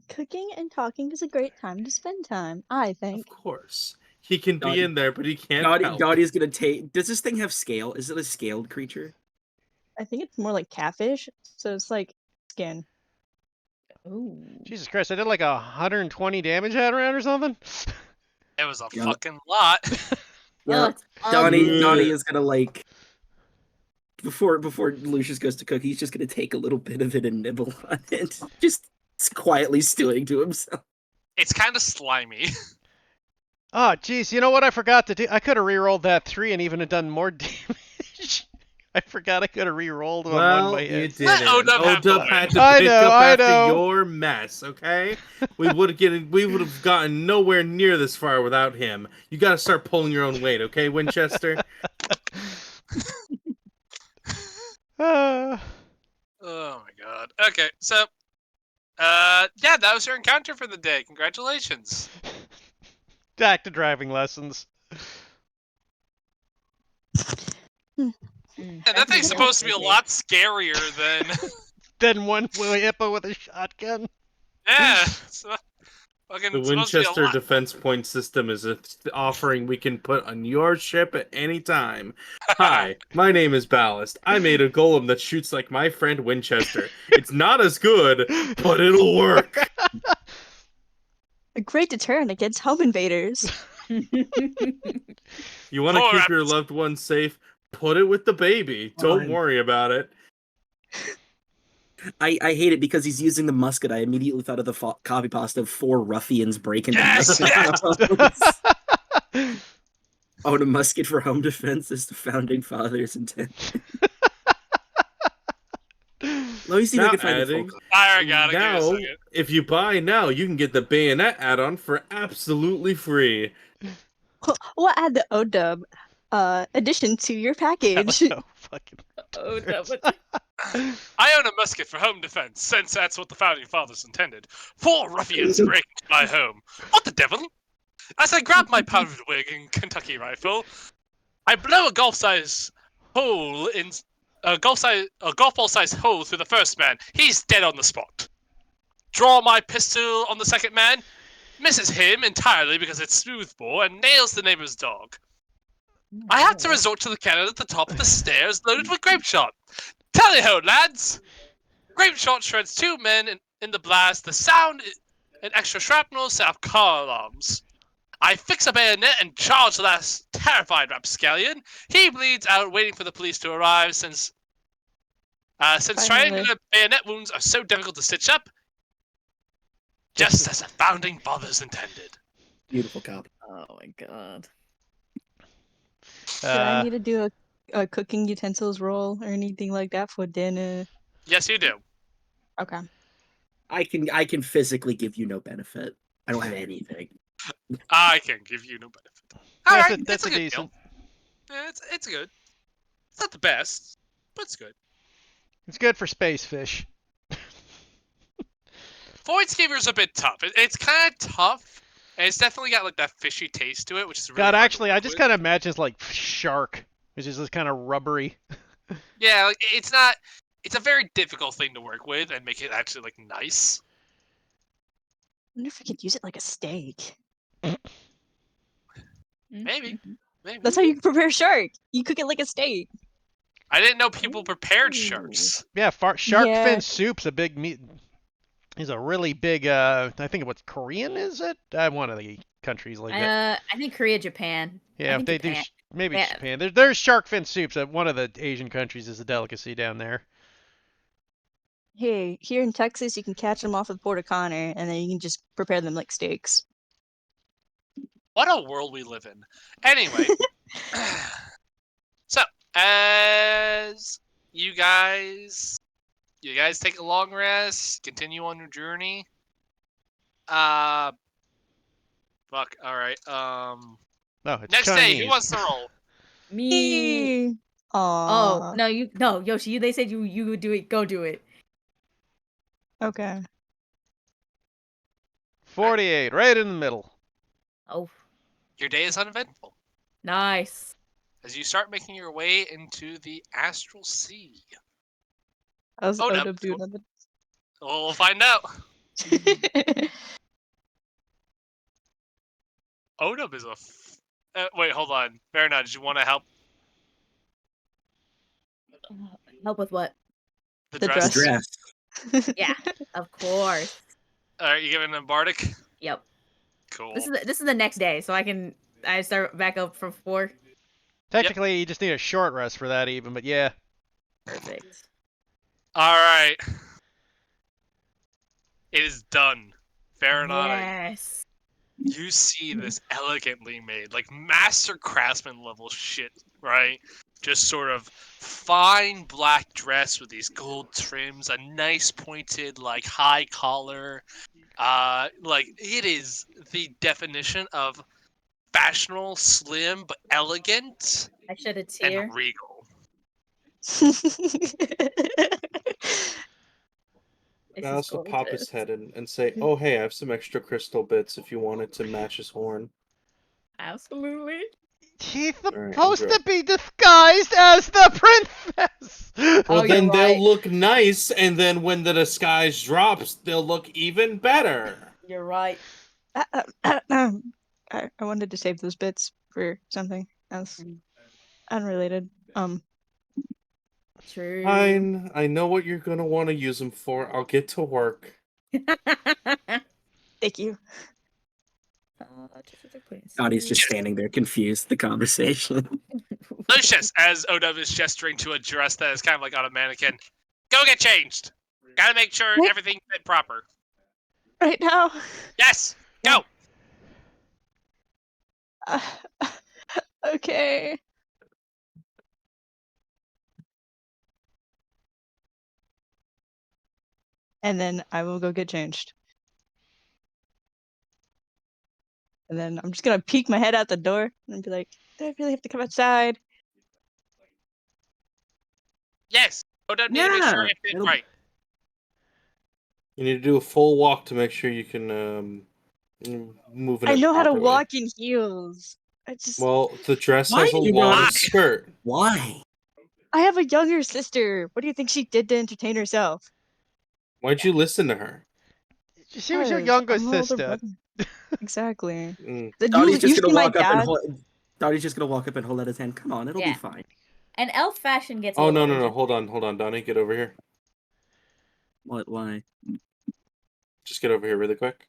Cooking and talking is a great time to spend time, I think. Of course. He can Dottie- be in there, but he can't help. Dottie's gonna take. Does this thing have scale? Is it a scaled creature? I think it's more like catfish, so it's like skin. Ooh. Jesus Christ! I did like 120 damage that round or something. It was a Yeah. fucking lot. Yeah. it's Donnie Ugh. is gonna like. Before Lucius goes to cook, he's just gonna take a little bit of it and nibble on it, just quietly stewing to himself. It's kind of slimy. Oh, jeez. You know what I forgot to do? I could have re-rolled that 3 and even have done more damage. I forgot I could have re-rolled on one Well, by you hit. did Let it. Odub have Odub fun. had to I pick know, up I after know. your mess, okay? We would have gotten nowhere near this far without him. You gotta start pulling your own weight, okay, Winchester? Uh, Oh my god. Okay, so yeah, that was your encounter for the day. Congratulations. back to driving lessons. And that thing's supposed to be a lot scarier than Then one Hippo with a shotgun. Yeah. So, fucking The supposed to be a Winchester lot. defense point system is an offering we can put on your ship at any time. Hi, my name is Ballast. I made a golem that shoots like my friend Winchester. It's not as good, but it'll work. A great deterrent against home invaders. You want to Poor keep your loved one safe? Put it with the baby. Don't Fine. worry about it. I hate it because he's using the musket. I immediately thought of the copy pasta of 4 ruffians breaking Yes, into the house. Yes. Oh, and a musket for home defense is the founding fathers' intent. Let me see if I Now can find the adding- full copy. I gotta give it a Now, second. if you buy now, you can get the bayonet add-on for absolutely free. We'll add the ODub addition to your That was package. so fucking. Oh, no, but I own a musket for home defense, since that's what the founding fathers intended. 4 ruffians break into my home. What the devil? As I grab my powdered wig and Kentucky rifle, I blow a golf ball size hole through the first man. He's dead on the spot. Draw my pistol on the second man, misses him entirely because it's smoothbore, and nails the neighbor's dog. I have to resort to the cannon at the top of the stairs, loaded with grape shot. Tally-ho, lads! Grape shot shreds 2 men in the blast. The sound and extra shrapnel set off car alarms. I fix a bayonet and charge the last terrified rapscallion. He bleeds out, waiting for the police to arrive. Since Finally. triangular bayonet wounds are so difficult to stitch up, just as the founding fathers intended. Beautiful copy. oh my god. Do I need to do a cooking utensils roll or anything like that for dinner? Yes, you do. Okay. I can physically give you no benefit. I don't have anything. I can give you no benefit. That's All a- right, that's it's a a good decent. deal. Yeah, it's good. It's not the best, but it's good. It's good for space fish. Void Skeever's a bit tough. It's kind of tough, and it's definitely got like that fishy taste to it, which is really God, hard to actually, work I just with. kind of imagine it's like shark, which is just kind of rubbery. Yeah, like, it's not. It's a very difficult thing to work with and make it actually like nice. I wonder if I could use it like a steak. Maybe. That's how you prepare shark. You cook it like a steak. I didn't know people prepared Ooh. sharks. Yeah, shark Yeah. fin soup's a big meat. He's a really big. I think what's Korean is it? One of the countries like that. I think Korea, Japan. Yeah, I if think they do, Japan. maybe Yeah. Japan. There's shark fin soups. One of the Asian countries is a delicacy down there. Hey, here in Texas, you can catch them off of Port O'Connor, and then you can just prepare them like steaks. What a world we live in. Anyway, so as you guys take a long rest, continue on your journey. Fuck. All right. No, it's Next Chinese. day, who wants to roll? Me. Aww. Oh no, Yoshi. They said you would do it. Go do it. Okay. 48, right in the middle. Oh, Your day is uneventful nice. as you start making your way into the astral sea. How's Oh, no. Odub doing on We'll find out. the... Odub is wait, hold on. Verna, did you want to help Help with what? the The dress? Dress. Yeah, of course. Alright, you giving him Bardic? Yep. Cool. This is the next day, so I start back up from 4. Technically, you just need a short rest for that even, but yeah. Perfect. Alright. It is done. Fahrenheit. Yes. You see this elegantly made, like master craftsman level shit, right? Just sort of fine black dress with these gold trims, a nice pointed, like high collar. Like it is the definition of fashionable, slim, but elegant I shed a tear. and regal. This I is also pop gorgeous. his head and say, "Oh, hey, I have some extra crystal bits if you wanted to match his horn." Absolutely. He's right, supposed enjoy. to be disguised as the princess. Well, Oh, then you're they'll right. look nice, and then when the disguise drops, they'll look even better. You're right. I wanted to save those bits for something else. Unrelated. True. Fine, I know what you're gonna want to use them for. I'll get to work. Thank you. Donnie's just standing there confused. The conversation. Lucius, as Odub is gesturing to a dress that is kind of like on a mannequin. Go get changed. Gotta make sure What? everything fit proper. Right now. Yes, go. Okay. And then I will go get changed. And then I'm just gonna peek my head out the door and be like, do I really have to come outside? Yes, Odub need to make sure it fit it'll- right. You need to do a full walk to make sure you can move in I a know how to proper way. walk in heels. I just Well, the dress Why has a you long not- skirt. Why? I have a younger sister. What do you think she did to entertain herself? Why'd you listen to her? She was your Because younger I'm her older sister. brother. Exactly. Mm. Donnie's just You gonna see my walk up and dad? hold. Donnie's just gonna walk up and hold out his hand. Come on, it'll Yeah. be fine. And elf fashion gets. a Oh little no! urgent. Hold on, Donnie, get over here. What? Why? Just get over here really quick.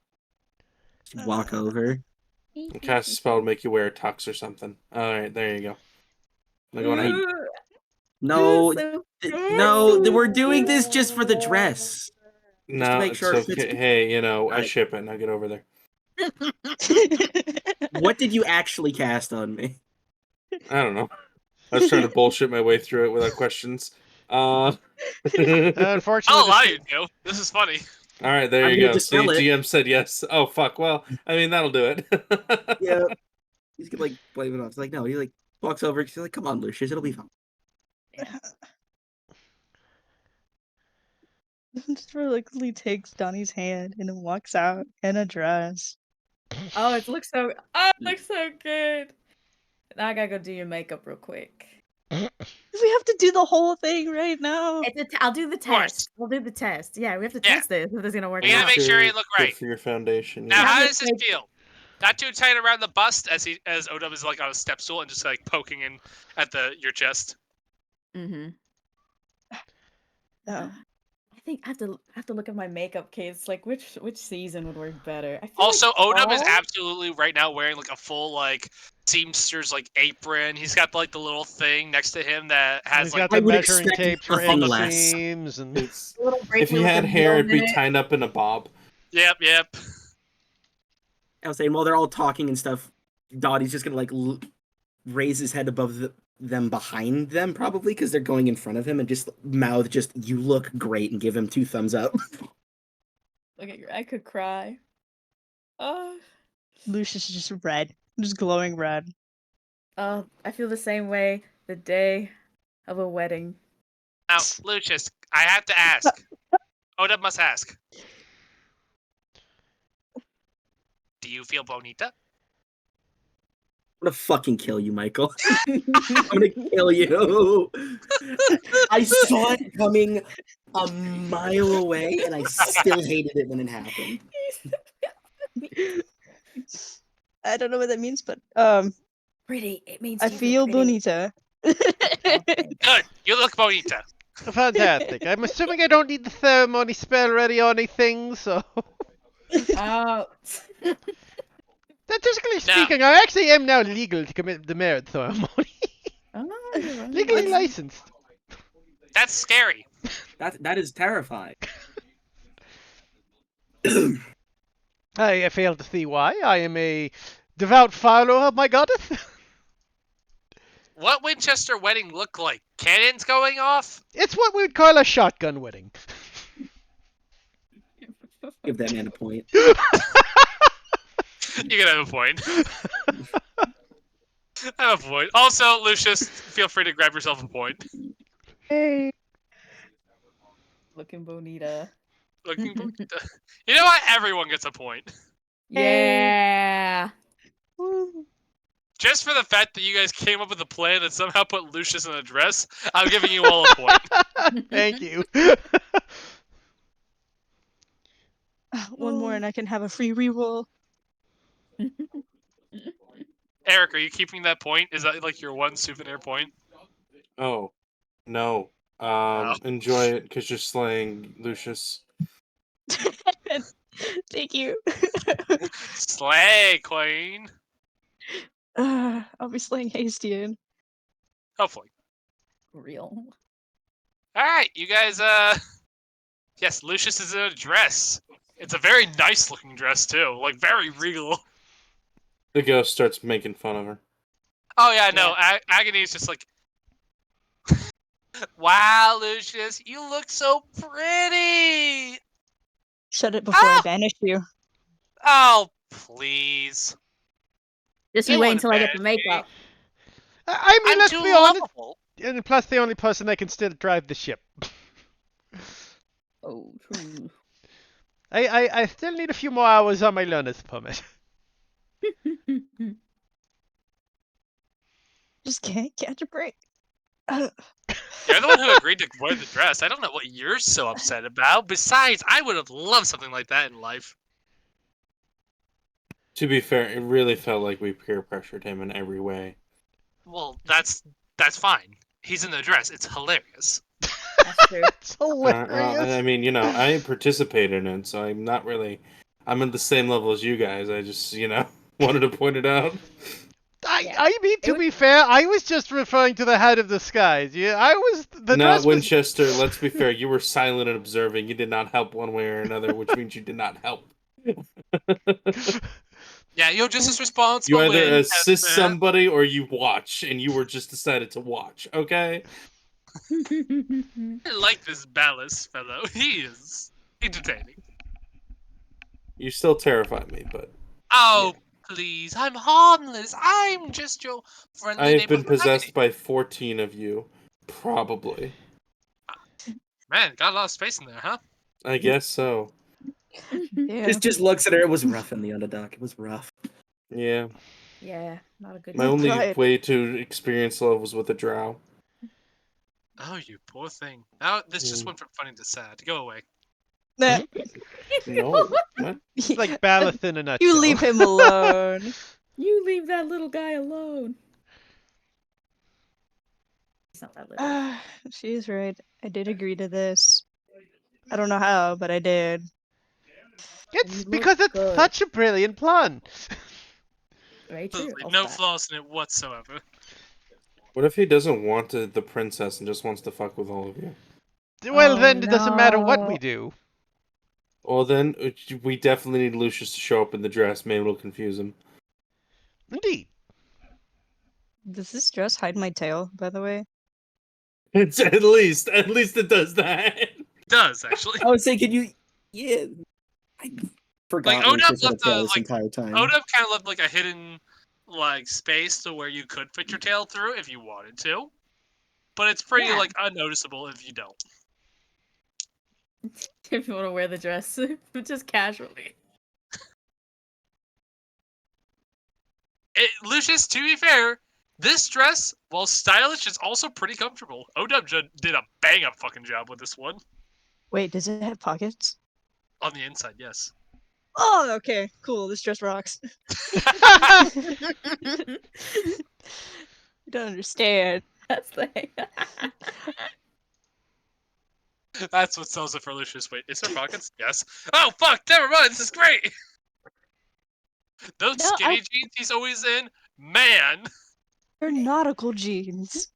Just walk over. And cast a spell to make you wear a tux or something. All right, there you go. Now go on ahead. No, So no, we're doing this just for the dress. No, make it's sure it fits okay. Hey, I Right. ship it. Now get over there. What did you actually cast on me? I don't know. I was trying to bullshit my way through it without questions. All Unfortunately, I'll allow this- you to. This is funny. right, there I'm you gonna go. See, dispel it. GM said yes. Oh fuck. Well, I mean that'll do it. Yeah. He's gonna like blame it off. It's like, no, he like walks over. He's like, come on, Lucius, it'll be fine. Just reluctantly takes Donnie's hand and then walks out in a dress. Oh, it looks so. Oh, it looks so good. Now I gotta go do your makeup real quick. We have to do the whole thing right now. I'll do the course. test. We'll do the test. Yeah, we have to Yeah. test this if this is gonna work We gotta out. make sure you look Good right. for your foundation. Now, yeah. how Yeah. does this feel? Not too tight around the bust as Odub is like on a step stool and just like poking in at your chest. Mm-hmm. No. I think I have to look at my makeup case. Like which season would work better. I feel Also, like Odub is fall? absolutely right now wearing like a full like seamster's like apron. He's got like the little thing next to him that has he's like got I the would measuring expect tape for nothing end less. seams and It's, A little if bracelet he with had a hair, it'd gnome be in it. tied up in a bob. Yep. I was saying while they're all talking and stuff, Dottie's just gonna like raise his head above them behind them, probably because they're going in front of him, and just mouth just "You look great" and give him 2 thumbs up. Look at I could cry. Oh, Lucius is just red. Just glowing red. I feel the same way the day of a wedding. Now, Lucius, I have to ask. Odub must ask. Do you feel bonita? I'm gonna fucking kill you, Michael. I'm gonna kill you. I saw it coming a mile away, and I still hated it when it happened. I don't know what that means, but Pretty. It means I you feel look pretty. bonita. Good. You look bonita. fantastic. I'm assuming I don't need the ceremony spell ready or anything, so. Oh. Statistically Now- speaking, I actually am now legal to commit the marriage ceremony. Oh, you're right. Legally licensed. That's scary. That is terrifying. I fail to see why. I am a devout follower of my goddess. What Winchester wedding look like? Cannons going off? It's what we would call a shotgun wedding. Give that man a point. You can have a point. I have a point. Also, Lucius, feel free to grab yourself a point. Hey. Looking bonita. Looking bonita. You know what? Everyone gets a point. Yeah. Woo. Just for the fact that you guys came up with a plan that somehow put Lucius in a dress, I'm giving you all a point. Thank you. One more and I can have a free reroll. Eric, are you keeping that point? Is that like your one souvenir point? Oh, no. Enjoy it because you're slaying Lucius. Thank you. Slay, Queen. I'll be slaying Hastian. Hopefully. Real. All right, you guys. Yes, Lucius is in a dress. It's a very nice looking dress too, like very regal. The ghost starts making fun of her. Oh yeah, no, Agony is just like, wow, Lucius, you look so pretty. Shut it before I banish you. Oh, please. Just You you wait wanna until I get the banish me? makeup. I mean, I'm let's too be honest. lovable. And plus, the only person that can still drive the ship. Oh, true. I still need a few more hours on my learner's permit. Just can't catch a break. You're the one who agreed to wear the dress. I don't know what you're so upset about. Besides, I would have loved something like that in life. To be fair, it really felt like we peer pressured him in every way. Well, that's fine. He's in the dress. It's hilarious. That's true. It's hilarious. I mean, I participated in it, so I'm not really. I'm at the same level as you guys. I just, wanted to point it out. I mean, to be fair, I was just referring to the head of the skies. Yeah, I was the No, dress was. Winchester, let's be fair. You were silent and observing. You did not help one way or another, which means you did not help. Yeah, you're just as responsible. You either when- assist somebody or you watch, and you were just decided to watch, okay? I like this Ballas fellow. He is entertaining. You still terrify me, but Oh, please. I'm harmless. I'm just your friendly I have been neighborhood possessed Agony. by 14 of you. Probably. Man, got a lot of space in there, huh? I guess so. Yeah. Just looks at her. It was rough in the Underdark. It was rough. Yeah. Yeah, not a good My No only pride. way to experience love was with a drow. Oh, you poor thing. Now this just Mm. went from funny to sad. Go away. Nah. No. What? It's like Ballast in a nutshell. You leave him alone. You leave that little guy alone. He's not that little. She's right. I did agree to this. I don't know how, but I did. It's You because look it's good. such a brilliant plan. Very true. Absolutely I'll no stop. flaws in it whatsoever. What if he doesn't want the princess and just wants to fuck with all of you? Well, Oh, then it doesn't matter what we no. do. Well, then we definitely need Lucius to show up in the dress. Maybe it'll confuse him. Indeed. Does this dress hide my tail, by the way? It's at least it does that. It does, actually. I would say, could you? Yeah. I forgot Like, Lucius Odub had a left tail a, this like, entire time. Odub kind of left like a hidden space to where you could fit your tail through if you wanted to. But it's pretty Yeah. unnoticeable if you don't. If you want to wear the dress, just casually. Lucius, to be fair, this dress, while stylish, is also pretty comfortable. Odub did a bang up fucking job with this one. Wait, does it have pockets? On the inside, yes. Oh, okay, cool. This dress rocks. You don't understand. That's the. That's what sells it for Lucius. Wait, is there pockets? Yes. Oh, fuck! Never mind, this is great! Those No, skinny jeans he's always in, man! They're nautical jeans.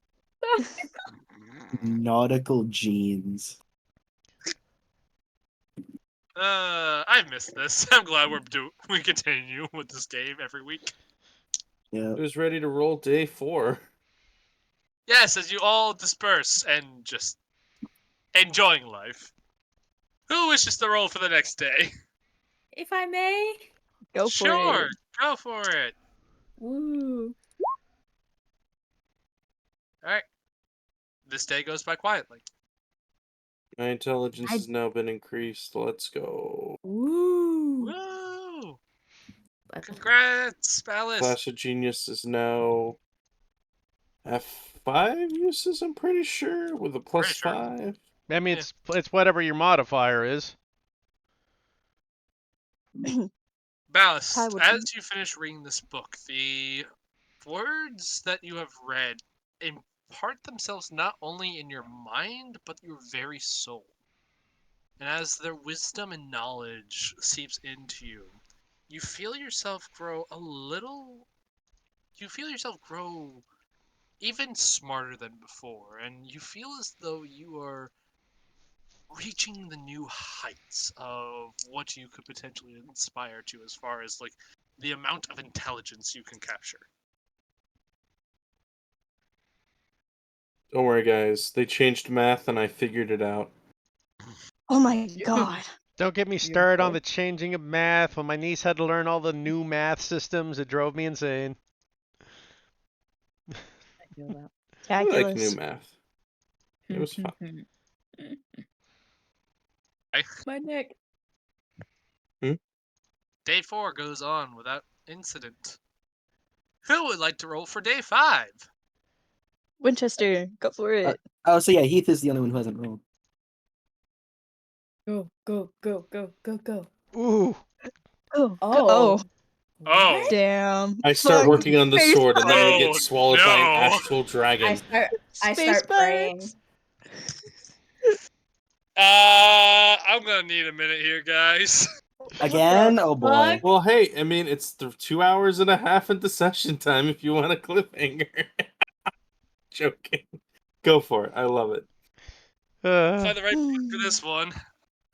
Nautical jeans. I missed this. I'm glad we continue with this game every week. Yeah. Who's ready to roll day 4? Yes, as you all disperse and just enjoying life. Who wishes to roll for the next day? If I may. Go for Sure, it. go for it. Woo. Alright. This day goes by quietly. My intelligence has now been increased. Let's go. Woo. Woo! Congrats, Palace. Clash of Genius is now F5 uses, I'm pretty sure, with a plus Pretty sure. 5. I mean, Yeah. it's whatever your modifier is. Ballas, Ty, would as you finish reading this book, the words that you have read impart themselves not only in your mind, but your very soul. And as their wisdom and knowledge seeps into you, you feel yourself grow a little. You feel yourself grow even smarter than before, and you feel as though you are reaching the new heights of what you could potentially inspire to as far as like the amount of intelligence you can capture. Don't worry, guys. They changed math and I figured it out. Oh my god. Don't get me started on Beautiful. the changing of math. When my niece had to learn all the new math systems, it drove me insane. I feel that. I like new Calculus. math. It was fun. My neck. Day 4 goes on without incident. Who would like to roll for day 5? Winchester, go for it. Oh, so yeah, Heath is the only one who hasn't rolled. Go, go, go, go, go, go. Ooh. Oh. Oh. Oh. Damn. I start Fuck. working on the Space sword and then I Oh, get swallowed by an no. astral dragon. I Space start praying. bugs. I'm gonna need a minute here, guys. Again? the Oh boy. fuck? Well, hey, I mean, it's 2 hours and a half into session time if you want a cliffhanger. Joking. Go for it. I love it. Find the right book for this one.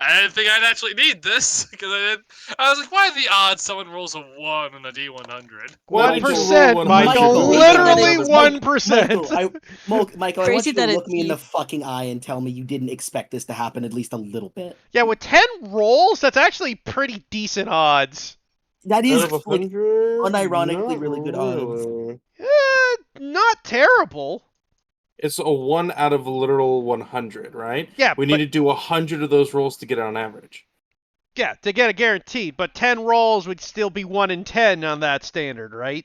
I didn't think I'd actually need this because I was like, why are the odds someone rolls a 1 on a D100? Why did you roll 1%, Michael. 100? Literally Michael, 1%. Michael, I Crazy want you to that look it's me in the Heath. fucking eye and tell me you didn't expect this to happen at least a little bit. Yeah, with 10 rolls, that's actually pretty decent odds. That is Out of like 100? unironically Not really good odds. really. Not terrible. It's a 1 out of literal 100, right? Yeah, We need to do 100 of those rolls to get it on average. Yeah, to get a guaranteed, but 10 rolls would still be 1 in 10 on that standard, right?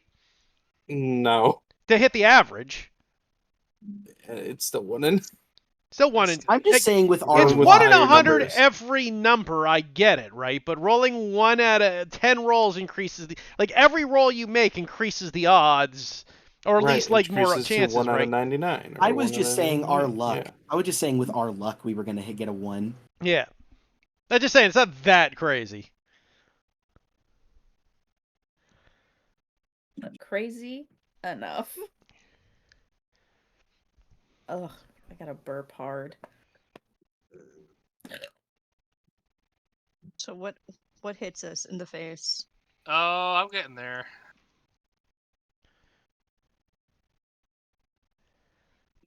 No. To hit the average. It's still 1 in. Still 1 in... I'm just saying with our It's with 1 in higher 100 numbers. every number, I get it, right? But rolling 1 out of 10 rolls increases the... Like, every roll you make increases the odds, or at Right, least, like, more increases to chances, 1 out of right? 99. I or was 1 just out of saying our 99, luck. yeah. I was just saying with our luck we were gonna get a 1. Yeah. I'm just saying, it's not that crazy. Crazy enough. Ugh, I gotta burp hard. So what hits us in the face? Oh, I'm getting there.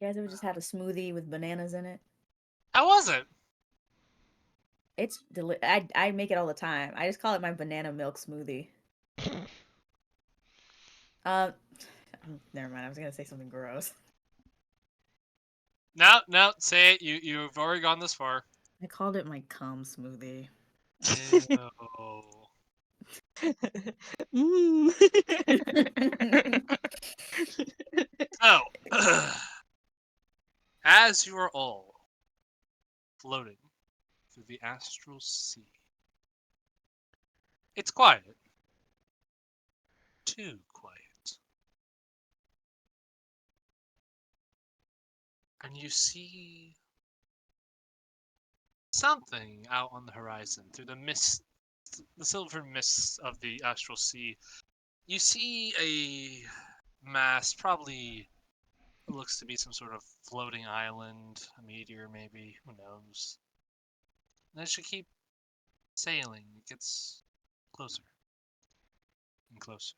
You guys ever just had a smoothie with bananas in it? How was it? It's I make it all the time. I just call it my banana milk smoothie. Never mind. I was gonna say something gross. No, say it. You've already gone this far. I called it my cum smoothie. Ew. Mm. So, as you are all floating through the astral sea, it's quiet. Too quiet. And you see something out on the horizon through the mist, the silver mists of the astral sea. You see a mass, probably looks to be some sort of floating island, a meteor maybe, who knows. And as you keep sailing, it gets closer and closer.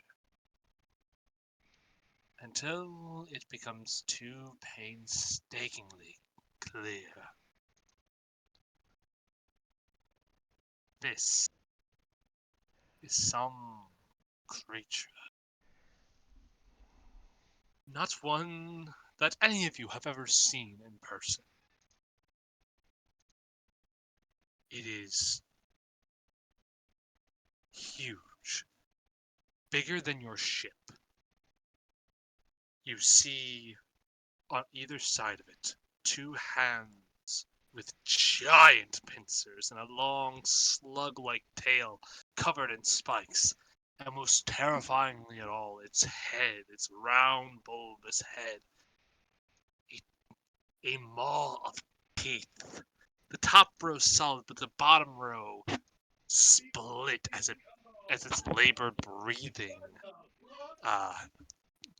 Until it becomes too painstakingly clear. This is some creature. Not one that any of you have ever seen in person. It is huge. bigger than your ship. You see on either side of it 2 hands with giant pincers and a long slug-like tail covered in spikes. And most terrifyingly at all, its head, its round, bulbous head, a maw of teeth. The top row solid, but the bottom row split as its labored breathing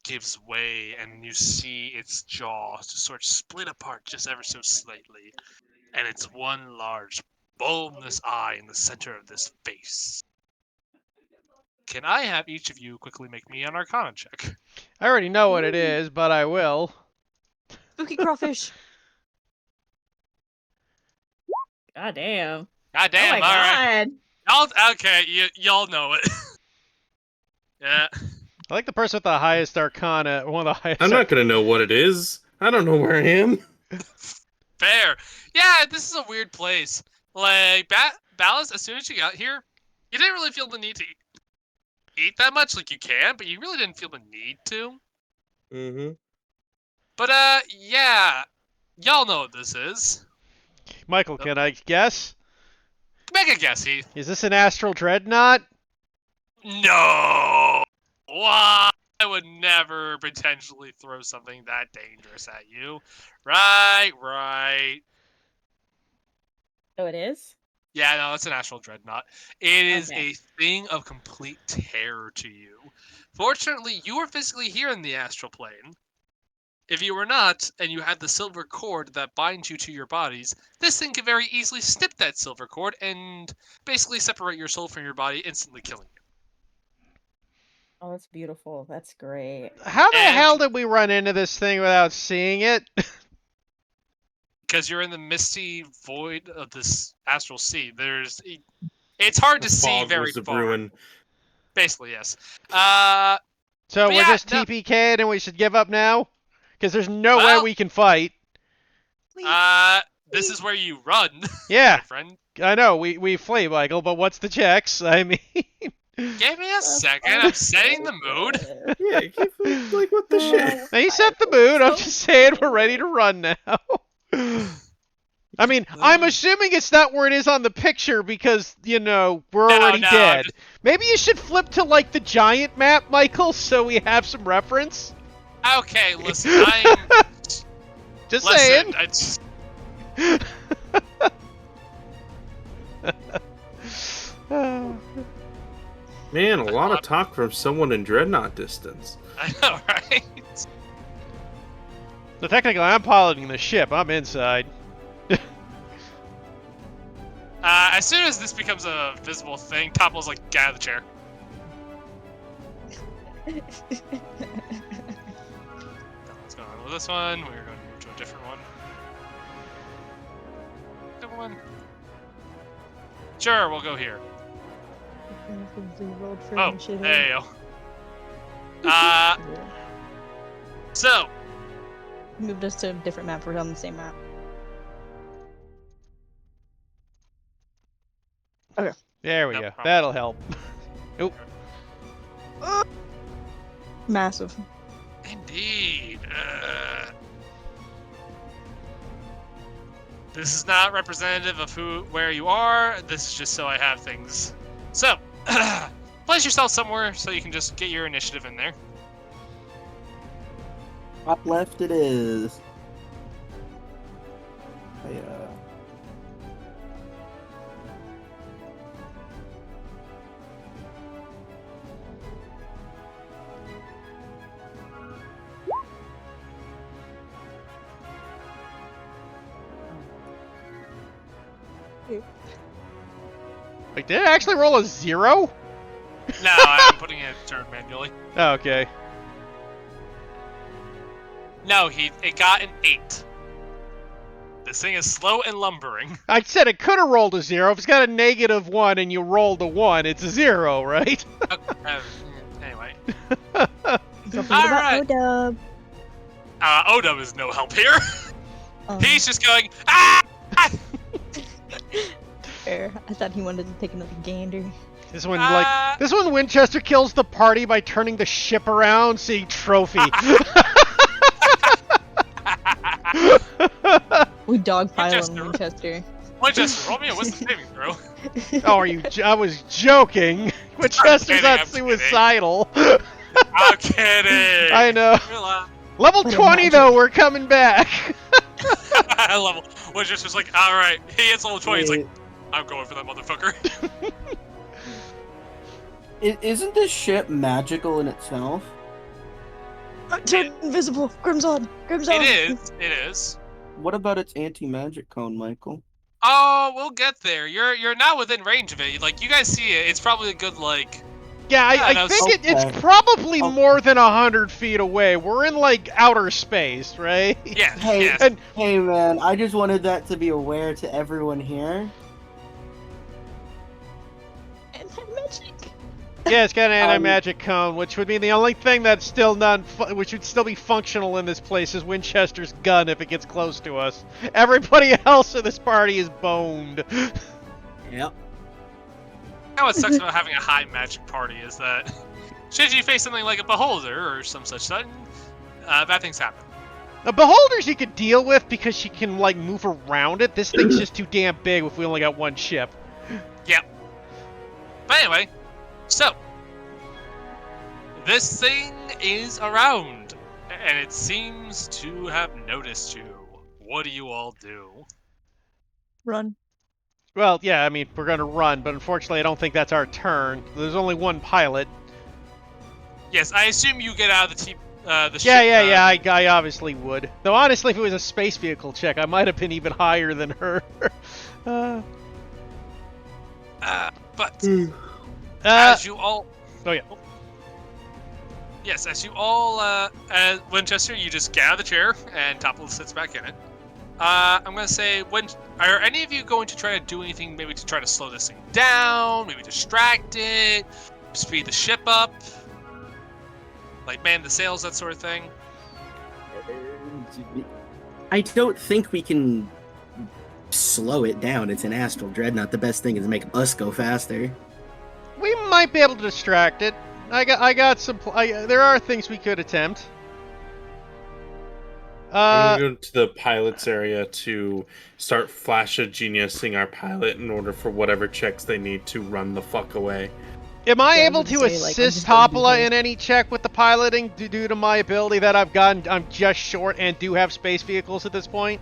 gives way, and you see its jaw sort of split apart just ever so slightly, and it's one large, bulbous eye in the center of this face. Can I have each of you quickly make me an Arcana check? I already know what it is, but I will. Spooky crawfish. God damn. God Oh damn! my All right, god. okay, y'all know it. Yeah. I like the person with the highest Arcana, one of the highest. I'm not gonna know what it is. I don't know where I am. Fair. Yeah, this is a weird place. Like, Ballas, as soon as you got here, you didn't really feel the need to eat that much. Like, you can, but you really didn't feel the need to. Mm-hmm. But, yeah. Y'all know what this is. Michael, can I guess? Make a guess, Heath. Is this an astral dreadnought? No! Why? I would never potentially throw something that dangerous at you. Right. Oh, it is? Yeah, no, it's an astral dreadnought. It is Okay. a thing of complete terror to you. Fortunately, you are physically here in the astral plane. If you were not, and you had the silver cord that binds you to your bodies, this thing could very easily snip that silver cord and basically separate your soul from your body, instantly killing you. Oh, that's beautiful. That's great. How the And- hell did we run into this thing without seeing it? Because you're in the misty void of this astral sea. It's hard to see Fog very was the far. ruin. Basically, yes. So But we're yeah, just no- TPK'd and we should give up now? Because there's no way Well- we can fight. This is where you run, my Yeah, friend. I know, we flee, Michael, but what's the checks? I mean... Give me a second. I'm setting the mood. Yeah, like what the shit? Now you set the mood, I'm just saying we're ready to run now. I mean, I'm assuming it's not where it is on the picture because, we're already No, dead. Maybe you should flip to, like, the giant map, Michael, so we have some reference? Okay, listen. I'm Just listen. saying. I just, Man, a lot of talk from someone in Dreadnought distance. I know, right? So technically, I'm piloting the ship. I'm inside. As soon as this becomes a visible thing, Topple's like, get out of the chair. What's going on with this one? We're going to move to a different one. Different one. Sure, we'll go here. Oh, there you go. So, Moved us to a different map. We're on the same map. There we No go. problem. That'll help. Massive. indeed. This is not representative of where you are. This is just so I have things. So, place yourself somewhere so you can just get your initiative in there. Top left it is. Wait, did it actually roll a 0? No, I'm putting it turn manually. Oh, okay. No, it got an 8. This thing is slow and lumbering. I said it could have rolled a 0. If it's got a -1 and you rolled a 1, it's a 0, right? Anyway. Don't forget All about right. Odub. Odub is no help here. Um, He's just going, ah! fair. I thought he wanted to take another gander. This one Winchester kills the party by turning the ship around, seeing trophy. We dogpile on Winchester. Winchester. Winchester, roll me a wisdom saving throw. Oh, are you? I was joking. Winchester's not suicidal. I'm kidding. I know. Relax. Level What a 20 though, magic. we're coming back. Level. Winchester's like, all right. He hits level 20. He's like, I'm going for that motherfucker. Isn't this ship magical in itself? Turn invisible. Grimzon. Grimzon. It is. What about its anti-magic cone, Michael? Oh, we'll get there. You're now within range of it. Like, you guys see it. It's probably a good, like... Yeah, I no, think it's okay. probably Oh. more than 100 feet away. We're in like outer space, right? Yeah, Hey, yes. And Hey man, I just wanted that to be aware to everyone here. And magic. yeah, it's got an anti-magic cone, which would be the only thing that's still which would still be functional in this place is Winchester's gun if it gets close to us. Everybody else in this party is boned. Yep. Now what sucks about having a high magic party is that should you face something like a beholder or some such thing, bad things happen. The beholders you could deal with because she can like move around it. This thing's just too damn big if we only got one ship. Yep. But anyway, so this thing is around, and it seems to have noticed you. What do you all do? Run. Well, yeah, I mean, we're gonna run, but unfortunately I don't think that's our turn. There's only one pilot. Yes, I assume you get out of the Yeah, ship. yeah, I obviously would. Though honestly, if it was a space vehicle check, I might have been even higher than her. But Uh, as you all, oh yeah. yes, as you all, as Winchester, you just get out of the chair and Topple sits back in it. I'm gonna say, are any of you going to try to do anything, maybe to try to slow this thing down, maybe distract it, speed the ship up, like man the sails, that sort of thing? I don't think we can slow it down. It's an astral dreadnought. The best thing is make us go faster. We might be able to distract it. I got some. There are things we could attempt. I'm gonna go to the pilot's area to start geniusing our pilot in order for whatever checks they need to run the fuck away. Am I Yeah, I able would to say, like, I'm assist just gonna do Hopala this. in any check with the piloting due to my ability that I've gotten? I'm just short and do have space vehicles at this point.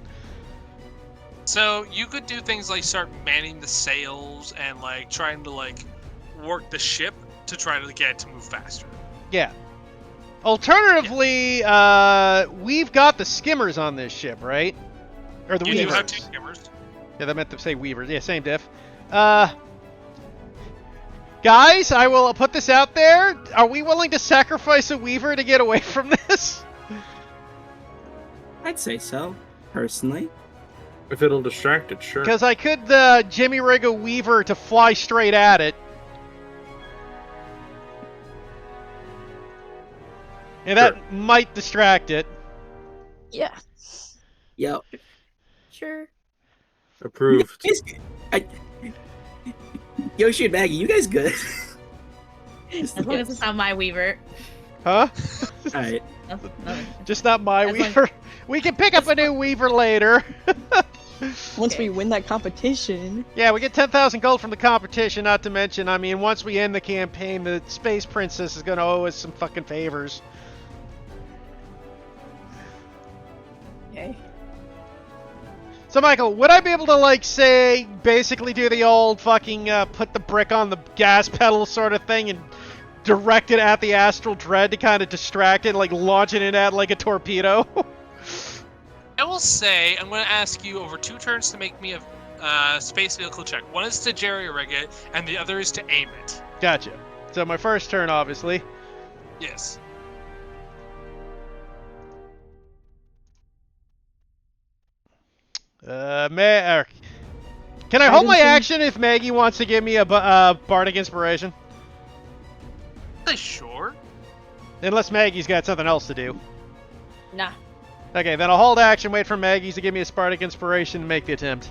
So you could do things like start manning the sails and like trying to like work the ship to try to get it to move faster. Yeah. Alternatively, we've got the skimmers on this ship, right? Or the You weavers. do have two skimmers. Yeah, that meant to say weavers. Yeah, same diff. Guys, I will put this out there. Are we willing to sacrifice a weaver to get away from this? I'd say so, personally. If it'll distract it, sure. Because I could Jimmy rig a weaver to fly straight at it. And that might distract it. Yeah. Yep. Sure. Approved. Yoshi and Maggie, you guys good? As long as it's not my weaver. Huh? Alright. Nothing. Just not my As long- weaver. We can pick up a new weaver later. Once Okay. we win that competition. Yeah, we get 10,000 gold from the competition, not to mention, I mean, once we end the campaign, the Space Princess is going to owe us some fucking favors. Okay. So, Michael, would I be able to, like, say, basically do the old fucking put the brick on the gas pedal sort of thing and direct it at the Astral Dread to kind of distract it, like launching it at like a torpedo? I will say I'm going to ask you over 2 turns to make me a space vehicle check. One is to jerry rig it, and the other is to aim it. Gotcha. So my first turn, obviously. Yes. Can I hold my action if Maggie wants to give me a bardic inspiration? Sure. Unless Maggie's got something else to do. Nah. Okay, then I'll hold action, wait for Maggie to give me a bardic inspiration, and make the attempt.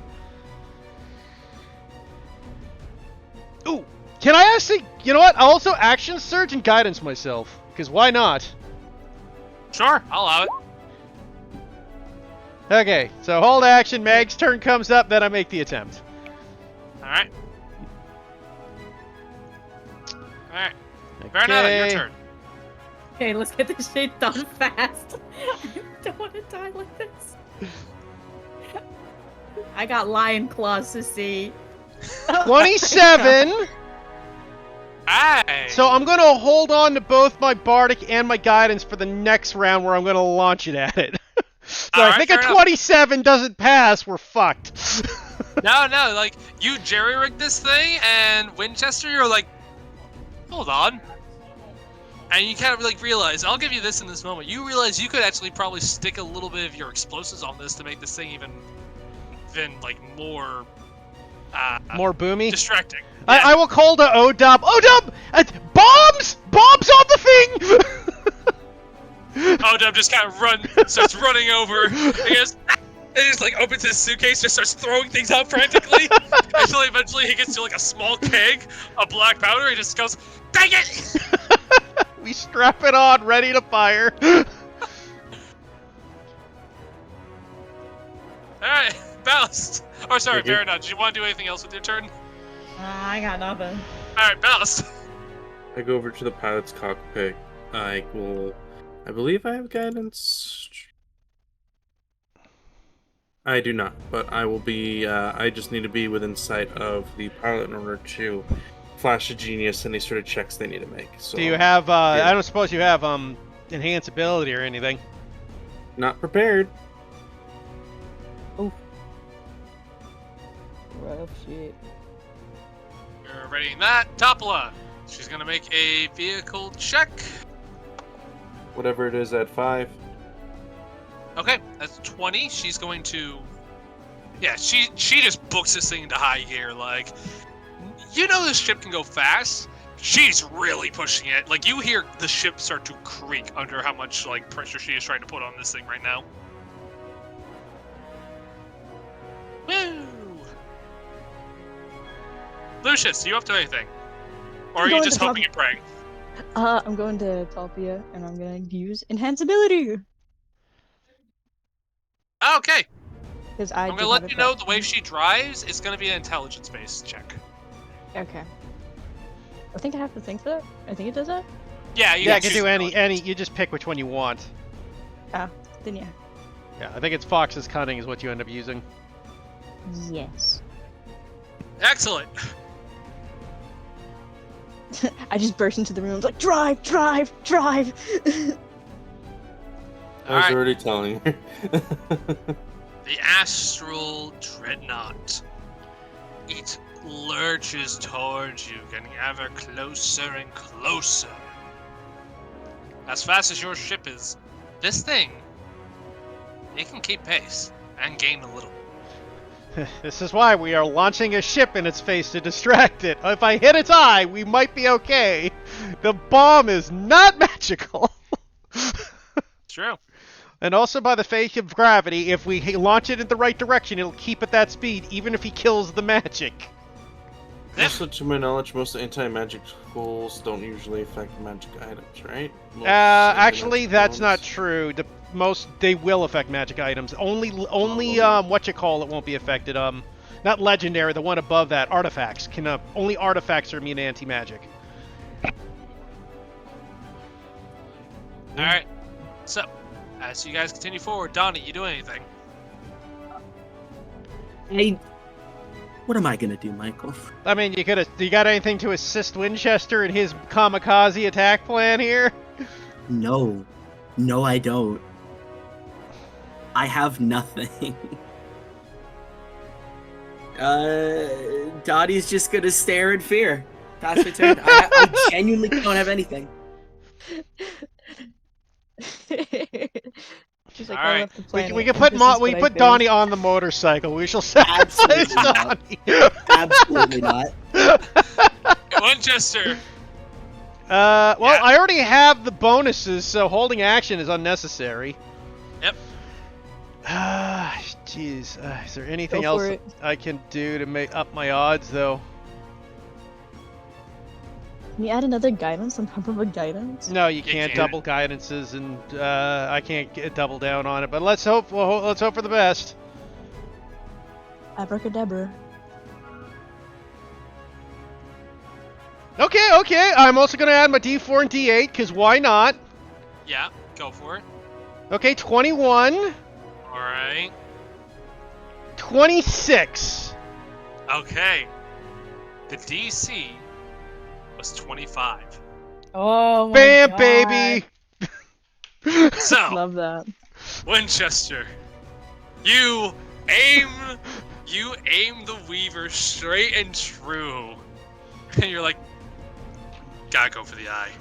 Ooh, Can I actually, you know what? I'll also action surge and guidance myself, because why not? Sure, I'll allow it. Okay, so hold action, Meg's turn comes up, then I make the attempt. Alright. Alright. Veronata, your turn. Okay, let's get this shit done fast. I don't want to die like this. I got lion claws to see. 27! Aye. So I'm gonna hold on to both my bardic and my guidance for the next round where I'm gonna launch it at it. So I Alright, think fair a enough. 27 doesn't pass, we're fucked. No, like, you jerry-rigged this thing, and Winchester, you're like, hold on. And you kind of, like, realize, I'll give you this in this moment, you realize you could actually probably stick a little bit of your explosives on this to make this thing even like, more, More boomy. distracting. I will call to Odub. Odub! Bombs! Bombs on the thing! Odub just kind of starts running over, he goes, and he just, like, opens his suitcase, just starts throwing things out frantically, until eventually he gets to, like, a small keg of black powder, he just goes, dang it! We strap it on, ready to fire. Alright, Ballast. Or sorry, Thank you. Veronata, do you want to do anything else with your turn? I got nothing. Alright, Ballast. I go over to the pilot's cockpit. I believe I have guidance. I do not, but I will be. I just need to be within sight of the pilot in order to flash a genius any sort of checks they need to make. So Do you have, yeah. I don't suppose you have, enhance ability or anything? Not prepared. Rough shit. You're readying that. Topola. She's gonna make a vehicle check. Whatever it is at 5. Okay, that's 20. She's going to... Yeah, she just books this thing into high gear, like... You know this ship can go fast. She's really pushing it. Like, you hear the ship start to creak under how much, like, pressure she is trying to put on this thing right now. Woo! Lucius, are you up to anything? Or are I'm you going just to hoping and praying? I'm going to Talpia and I'm gonna use enhance ability. Okay, Because I I'm gonna let you know the way she drives, it's gonna be an intelligence-based check. Okay. I think I have to think for that. I think it does that. Yeah, you Yeah, I can can choose do any, intelligence. you just pick which one you want. Then yeah. Yeah, I think it's Fox's Cunning is what you end up using. Yes. Excellent. I just burst into the room like drive, drive, drive. I was Alright. already telling her. The Astral Dreadnought. It lurches towards you, getting ever closer and closer. As fast as your ship is, this thing, it can keep pace and gain a little. This is why we are launching a ship in its face to distract it. If I hit its eye, we might be okay. The bomb is not magical. True. And also by the fate of gravity, if we launch it in the right direction, it'll keep at that speed, even if he kills the magic. Also, to my knowledge, most anti-magic schools don't usually affect magic items, right? Most Actually, anti-magic that's not ones. true. They will affect magic items. Only whatchamacallit won't be affected. Not legendary. The one above that, artifacts can. Only artifacts are immune to anti-magic. All right. So, as you guys continue forward, Donnie, you do anything? What am I gonna do, Michael? I mean, you got anything to assist Winchester in his kamikaze attack plan here? No, I don't. I have nothing. Dottie's just gonna stare in fear. Pass my turn. I genuinely don't have anything. She's like, All I right. left the planet, We can and put this is we what I put face. Donnie on the motorcycle. We shall sacrifice Absolutely not. Donnie. Absolutely not. Winchester. Well, Yeah. I already have the bonuses, so holding action is unnecessary. Yep. Jeez. Is there anything Go else for it. I can do to make up my odds, though? Can you add another guidance on top of a guidance? No, you You can't can't. double guidances, and I can't double down on it. But let's hope. Well, let's hope for the best. Abracadabra. Okay. I'm also gonna add my D4 and D8, because why not? Yeah, go for it. Okay, 21, All right. 26. Okay. The DC was 25. Oh my Bam, God. baby. So, Love that. Winchester, you aim the Weaver straight and true, and you're like, gotta go for the eye.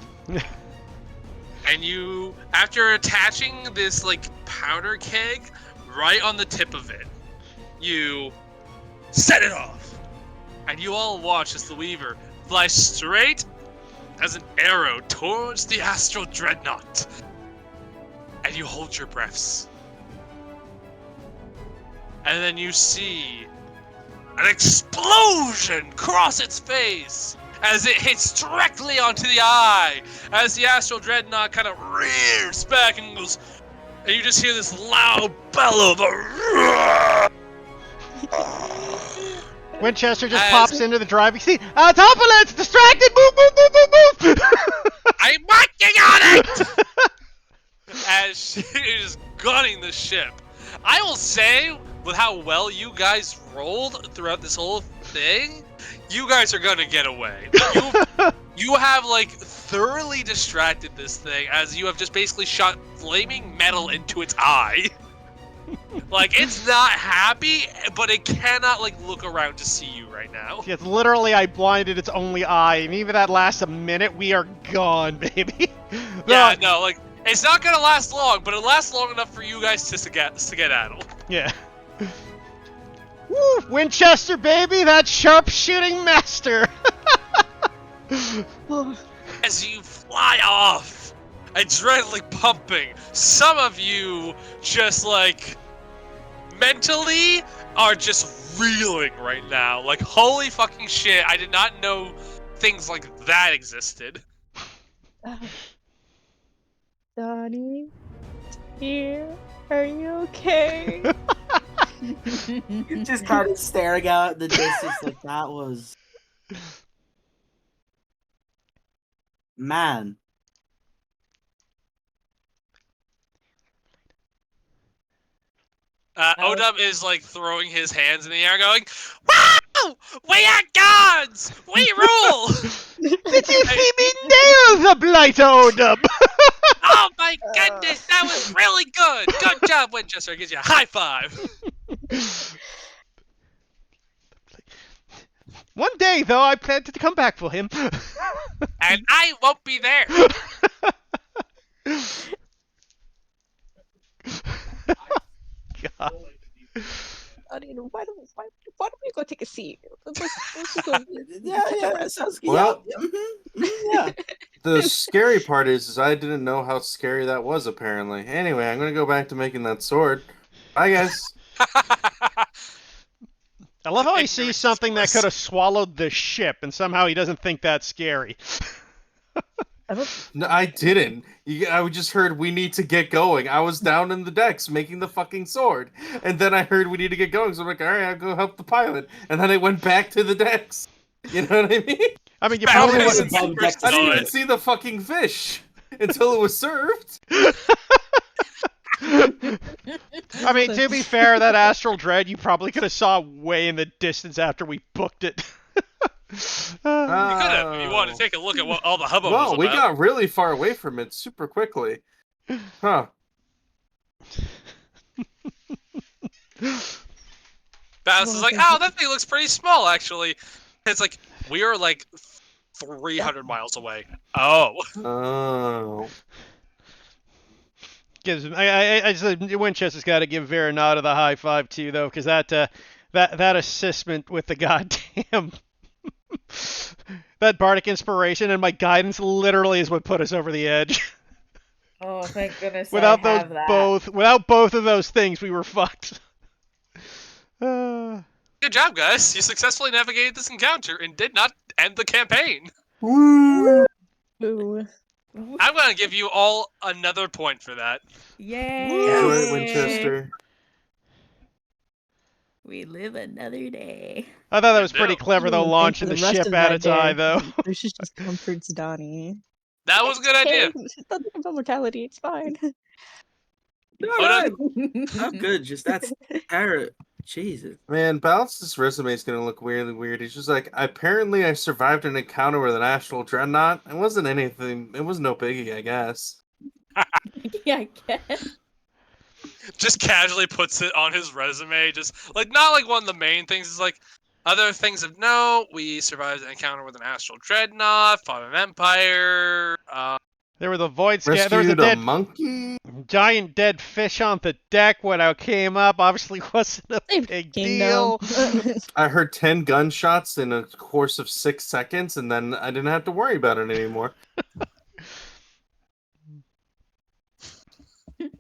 And you, after attaching this like powder keg right on the tip of it, you set it off, and you all watch as the Weaver flies straight as an arrow towards the Astral Dreadnought. And you hold your breaths. And then you see an explosion cross its face as it hits directly onto the eye, as the Astral Dreadnought kind of rears back and goes, and you just hear this loud bellow of a Winchester just As- pops into the driving seat. Topolets, distracted! Move! I'm working on it! As she is gunning the ship. I will say, with how well you guys rolled throughout this whole thing, you guys are gonna get away. You have like thoroughly distracted this thing as you have just basically shot flaming metal into its eye. Like, it's not happy, but it cannot like look around to see you right now. Yes, literally, I blinded its only eye, and even that lasts a minute, we are gone, baby. Yeah, no, like, it's not gonna last long, but it lasts long enough for you guys to skedaddle. Yeah. Woo! Winchester, baby, that sharpshooting master. As you fly off, adrenaline pumping, some of you just like mentally are just reeling right now. Like, holy fucking shit, I did not know things like that existed. Donnie, here, are you okay? Just kind of staring out at the distance like that was. Man. Odub is like throwing his hands in the air going, wow! We are gods! We rule! Did you see me nail the blighter, Odub? Oh my goodness, that was really good! Good job, Winchester. Gives you a high five. One day, though, I plan to come back for him. And I won't be there. God. Donnie, why don't we go take a seat? Let's just go. Yeah, that sounds good. Well- Yeah. The scary part is I didn't know how scary that was, apparently. Anyway, I'm gonna go back to making that sword. Bye, guys. I love how he Ignorance sees is something that bliss. could have swallowed the ship, and somehow he doesn't think that's scary. No, I didn't. I just heard we need to get going. I was down in the decks making the fucking sword. And then I heard we need to get going, so I'm like, alright, I'll go help the pilot. And then I went back to the decks. You know what I mean? I mean, you Battle probably is would wasn't super done I didn't even solid. see the fucking fish until it was served. I mean, to be fair, that Astral Dread you probably could have saw way in the distance after we booked it. You could have, if you wanted to take a look at what all the hubbub was Well, we about. got really far away from it super quickly. Huh. Bass is like, oh, that thing looks pretty small, actually. It's like, we are like 300 miles away. Oh. Oh. I said Winchester's got to give Veronata the high five too, though, because that assistment with the goddamn that bardic inspiration and my guidance literally is what put us over the edge. Oh, thank goodness. Without I those have that. without both of those things, we were fucked. Good job, guys. You successfully navigated this encounter and did not end the campaign. Woo! Ooh. I'm gonna give you all another point for that. Yay! Enjoy it, Winchester. We live another day. I thought that You was pretty do. clever, though, Ooh, launching for the rest ship of at my its eye, day, though. Lucius just comforts Donnie. That was a good idea. Hey, don't think about mortality. It's fine. No, Hold no, I'm good. Just that's Tara. Jesus. Man, Balance's resume is gonna look really weird. He's just like, apparently I survived an encounter with an astral dreadnought. It wasn't anything. It was no biggie, I guess. Yeah, I guess. Just casually puts it on his resume, just like not like one of the main things. Is like other things of note. We survived an encounter with an astral dreadnought, fought an empire. There was a void scan. There was a Rescued a dead, monkey. giant dead fish on the deck when I came up. Obviously, wasn't a Saved big Kingdom. deal. I heard 10 gunshots in a course of 6 seconds, and then I didn't have to worry about it anymore.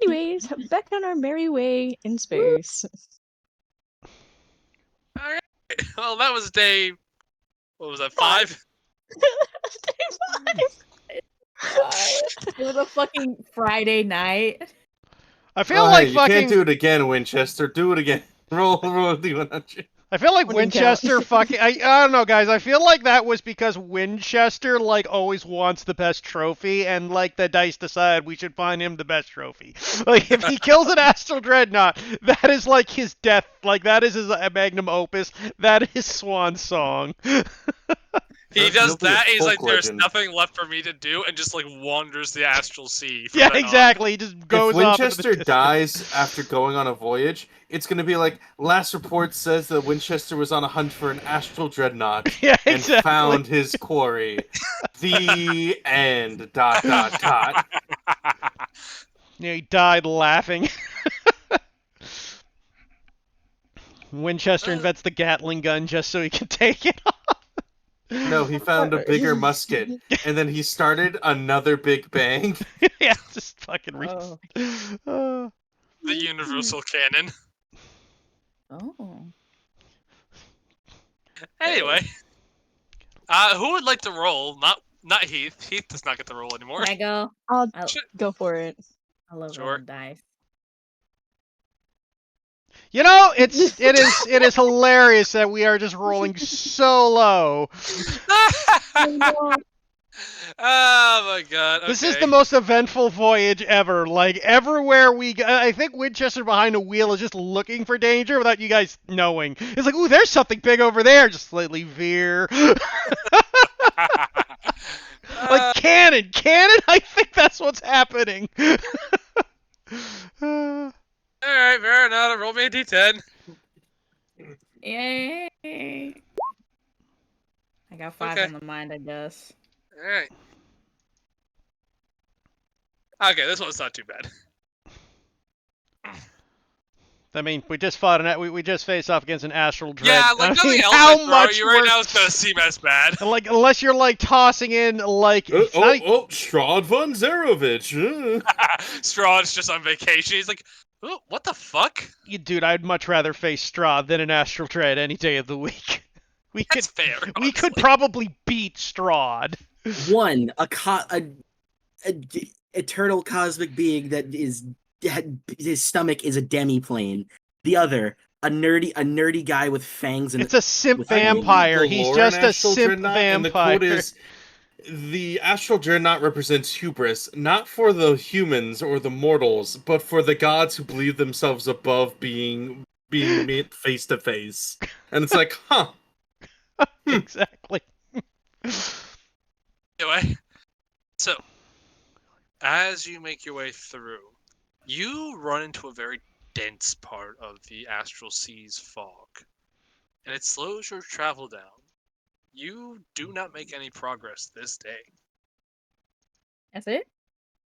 Anyways, back on our merry way in space. All right. Well, that was day. What was that? 5. It was a fucking Friday night. I feel Oh, like hey, you fucking. can't do it again, Winchester. Do it again. Roll the 100. I feel like Wouldn't count. Winchester fucking. I don't know, guys. I feel like that was because Winchester like always wants the best trophy, and like the dice decide we should find him the best trophy. Like if he kills an astral dreadnought, that is like his death. Like that is his magnum opus. That is swan song. He He'll does be a that. He's like, folk "There's legend. nothing left for me to do," and just like wanders the astral sea. from Yeah, then on. exactly. He just goes If off. Winchester dies after going on a voyage, it's going to be like, last report says that Winchester was on a hunt for an astral dreadnought Yeah, and exactly. found his quarry. The end. ... Yeah, he died laughing. Winchester invents the Gatling gun just so he can take it off. No, he found a bigger musket, and then he started another Big Bang. Yeah, just fucking Oh. The universal canon. Oh. Anyway, who would like to roll? Not Heath. Heath does not get to roll anymore. Can I go? I'll I, go for it. I love Sure. rolling dice. You know, it is hilarious that we are just rolling so low. Oh my god. This is okay. the most eventful voyage ever. Like everywhere we go, I think Winchester behind a wheel is just looking for danger without you guys knowing. It's like, ooh, there's something big over there. Just slightly veer. Like cannon. I think that's what's happening. Alright, fair enough. Roll me a d10. Yay! I got 5 Okay. on the mind, I guess. Alright. Okay, this one's not too bad. I mean, we just fought we just faced off against an astral dread. Yeah, like I nothing mean, else how I throw at much you right worse- now is gonna seem as bad. Like, unless you're like tossing in like it's not- Strahd von Zarovich. Strahd's just on vacation. He's like, "Oh, what the fuck?" Dude, I'd much rather face Strahd than an astral dread any day of the week. That's fair. We could honestly. probably beat Strahd. One, a eternal cosmic being that his stomach is a demiplane. The other, a nerdy guy with fangs and It's a simp with vampire. The He's lore just in a Astral simp Dreadnought, and the vampire. quote is, the astral dreadnought represents hubris, not for the humans or the mortals, but for the gods who believe themselves above being met face to face. And it's like, huh. Exactly. Anyway, so as you make your way through, you run into a very dense part of the astral sea's fog, and it slows your travel down. You do not make any progress this day. That's it?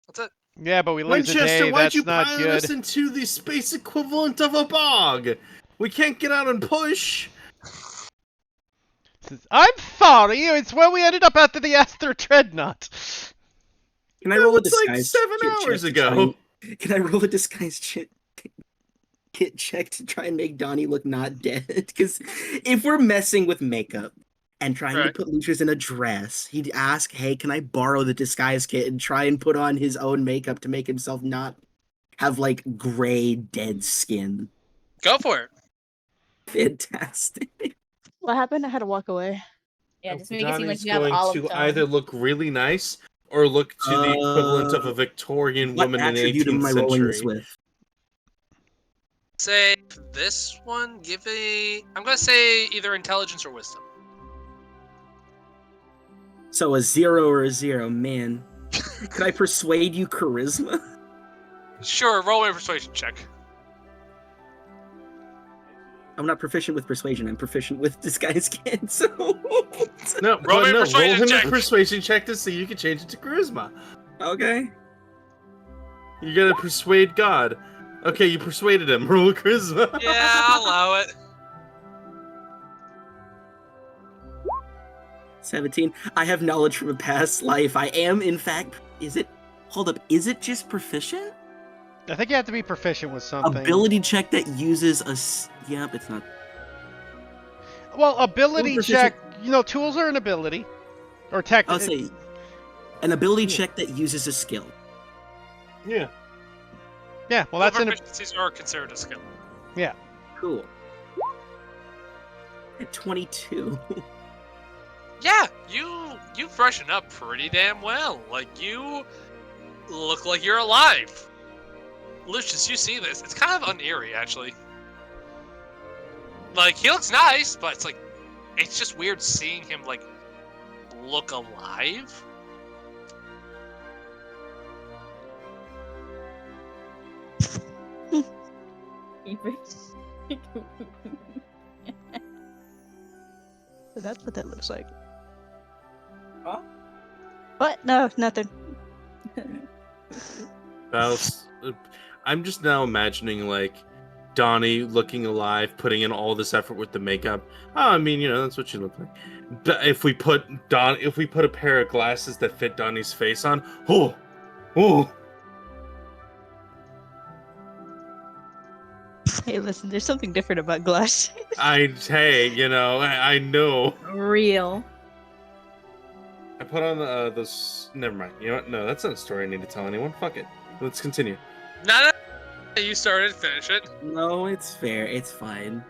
That's it. Yeah, but we lose a Winchester, day. why'd That's you not pilot good. us into the space equivalent of a bog? We can't get out and push. I'm sorry. It's where we ended up after the Astral Dreadnought. Can I roll a It's like disguise 7 check hours to ago. try and- Can I roll a disguise kit check to try and make Donnie look not dead? Because if we're messing with makeup and trying to Right. put Lucius in a dress. He'd ask, "Hey, can I borrow the disguise kit?" and try and put on his own makeup to make himself not have like gray dead skin. Go for it. Fantastic. What happened? I had to walk away. Yeah, just make it seem like Donnie's you have going olive to tone. either look really nice or look to the equivalent of a Victorian What woman in the attribute 18th am I rolling this century. with? Say this one. I'm gonna say either intelligence or wisdom. So a 0 or a 0, man. Could I persuade you charisma? Sure. Roll a persuasion check. I'm not proficient with persuasion. I'm proficient with disguise kit. So No, Roll me a roll persuasion him check. a persuasion check to see you can change it to charisma. okay. You gotta persuade God. Okay, you persuaded him. Roll charisma. Yeah, I'll allow it. 17. I have knowledge from a past life. I am, in fact, hold up, is it just proficient? I think you have to be proficient with something. Ability check that uses yep, it's not. Well, ability Well, check. Tools are an ability, or tech. I'll say an ability check that uses a skill. Yeah. Yeah. Well, that's an. Proficiencies are considered a skill. Yeah. Cool. At 22. Yeah, you freshen up pretty damn well. Like, you look like you're alive. Lucius, you see this. It's kind of uneery, actually. Like, he looks nice, but it's just weird seeing him, like, look alive. So that's what that looks like. Huh? What? No, nothing. I'm just now imagining like Donnie looking alive, putting in all this effort with the makeup. Oh, I mean, that's what you look like. But if we put a pair of glasses that fit Donnie's face on, oh. Hey, listen, there's something different about glass. I know. Real. I put on those. Never mind. You know what? No, that's not a story I need to tell anyone. Fuck it. Let's continue. No, you started, finish it. No, it's fair. It's fine.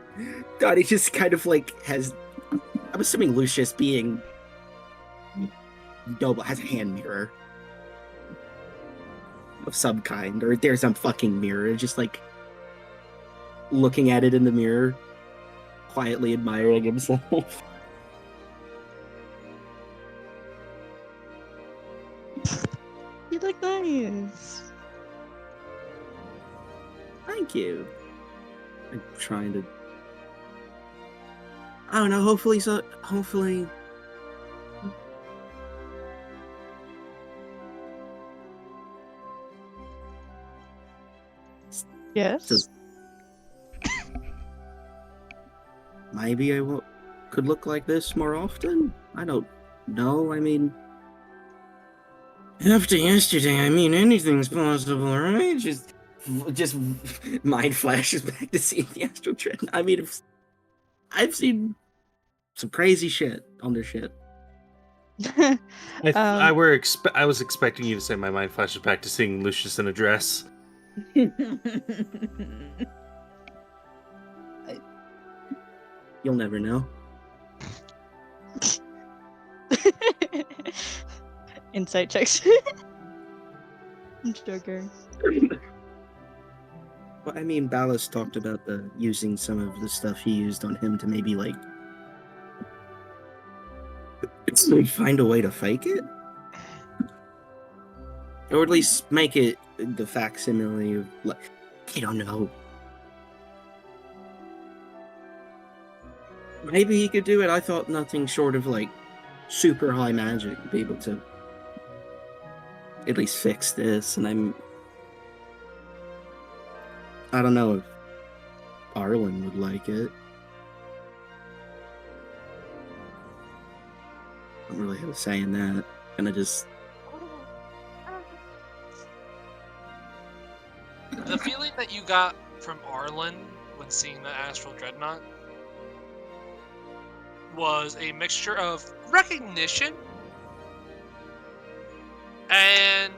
Donnie just kind of like has. I'm assuming Lucius, being noble, has a hand mirror of some kind, or there's some fucking mirror, just like looking at it in the mirror, quietly admiring himself. You look nice. Thank you. I'm trying to. I don't know. Hopefully. Yes. Does- Maybe I could look like this more often. I don't know. I mean, after yesterday, I mean, anything's possible, right? Just mind flashes back to seeing the Astral Dread. I mean, I've seen some crazy shit on their shit. I was expecting you to say my mind flashes back to seeing Lucius in a dress. You'll never know. Insight checks. I'm joking. Well, I mean, Ballas talked about using some of the stuff he used on him to maybe like find a way to fake it, or at least make it the facsimile of, like, I don't know. Maybe he could do it. I thought nothing short of like super high magic would be able to at least fix this, and I don't know if Arlen would like it. I don't really have a say in that. Gonna just The feeling that you got from Arlen when seeing the Astral Dreadnought was a mixture of recognition and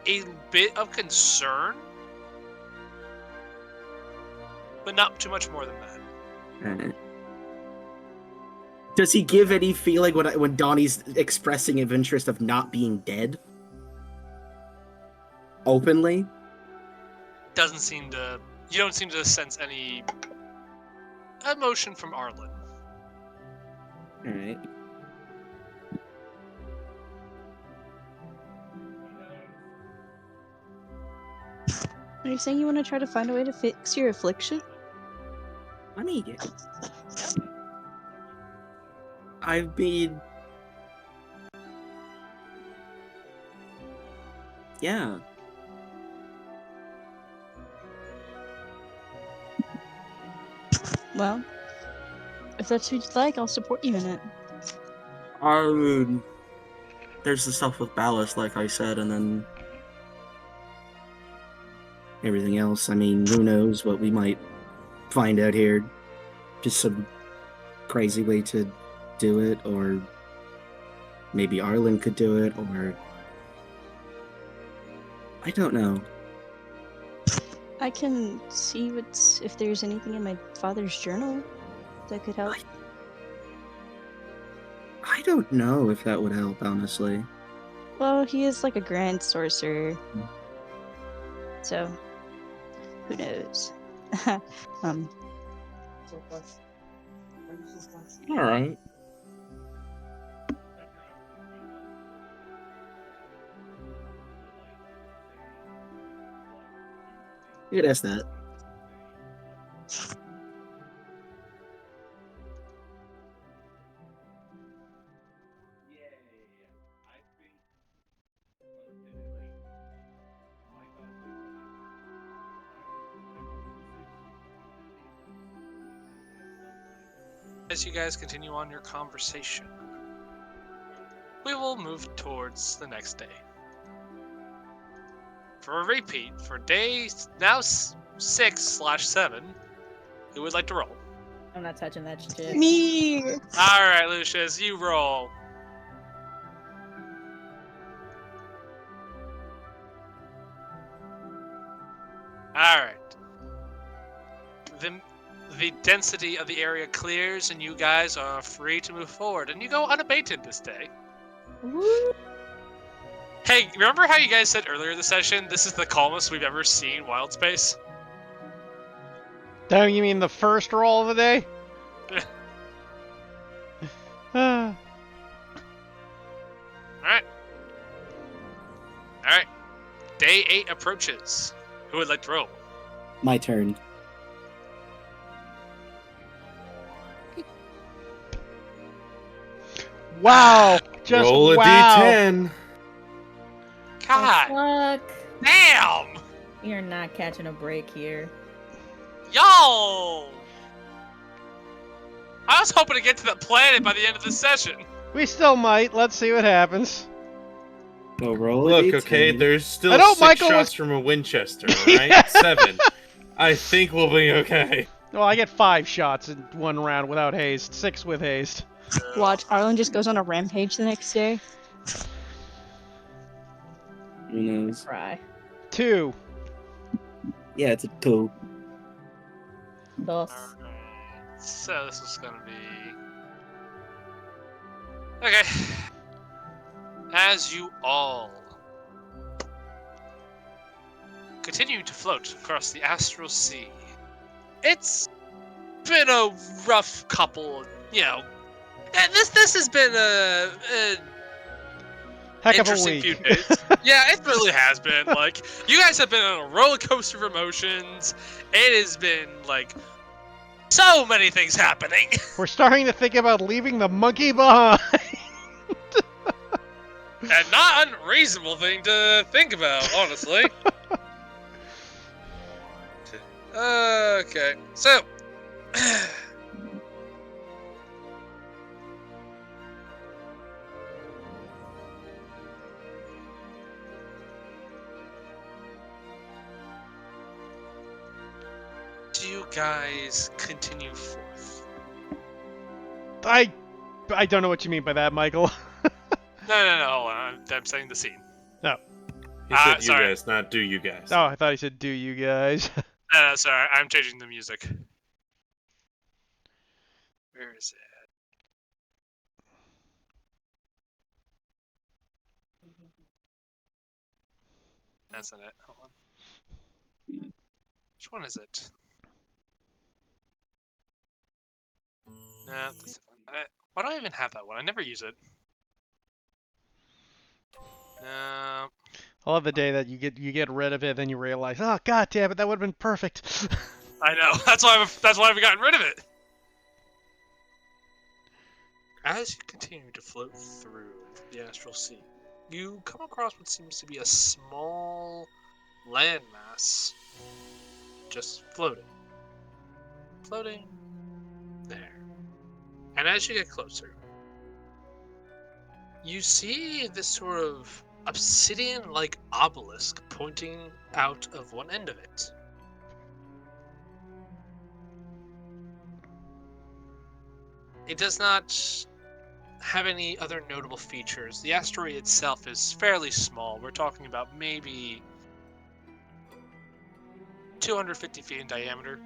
a bit of concern, but not too much more than that. Alright. Does he give any feeling when Donnie's expressing of interest of not being dead? Openly? Doesn't seem to. You don't seem to sense any emotion from Arlen. Alright. Are you saying you want to try to find a way to fix your affliction? I mean, I've been. Yeah. Well, if that's what you'd like, I'll support you in it. I mean, there's the stuff with Ballast, like I said, and then everything else. I mean, who knows what we might find out here. Just some crazy way to do it, or maybe Arlen could do it, or I don't know. I can see if there's anything in my father's journal that could help. I don't know if that would help, honestly. Well, he is like a grand sorcerer. So, who knows? Alright. You could ask that. As you guys continue on your conversation, we will move towards the next day. For a repeat, for day now 6/7, who would like to roll? I'm not touching that shit. Me! Alright, Lucius, you roll. Alright. The density of the area clears and you guys are free to move forward, and you go unabated this day. Woo! Hey, remember how you guys said earlier in the session, this is the calmest we've ever seen Wild Space? Damn, you mean the first roll of the day? Ah. Alright. Day 8 approaches. Who would like to roll? My turn. Wow! Just Roll a wow! d10. God Fuck. damn! You're not catching a break here. Yo! I was hoping to get to the planet by the end of the session. We still might. Let's see what happens. Well, roll a Look, d10. okay, there's still I know 6 Michael shots was- from a Winchester, alright? 7. I think we'll be okay. Well, I get 5 shots in one round without haste, 6 with haste. Watch, Arlen just goes on a rampage the next day. Who knows? Cry. 2. Yeah, it's a 2. Dos. Alright, so this is gonna be... Okay. As you all continue to float across the astral sea, it's been a rough couple, this has been a Heck of a interesting few week. days. Yeah, it really has been. Like, you guys have been on a roller coaster of emotions. It has been, like, so many things happening. We're starting to think about leaving the monkey behind. And not unreasonable thing to think about, honestly. Okay, so... do you guys continue forth? I don't know what you mean by that, Michael. No, hold on. I'm saying the scene. He said you sorry. guys, not do you guys. Oh, I thought he said, "Do you guys?" Sorry, I'm changing the music. Where is it? That's not it. Hold on. Which one is it? No, that's the one. Why do I even have that one? I never use it. No. I love the day that you get rid of it, then you realize, oh god damn it, that would have been perfect. I know. That's why I've gotten rid of it. As you continue to float through the astral sea, you come across what seems to be a small landmass just floating. Floating there. And as you get closer, you see this sort of obsidian-like obelisk pointing out of one end of it. It does not have any other notable features. The asteroid itself is fairly small. We're talking about maybe 250 feet in diameter.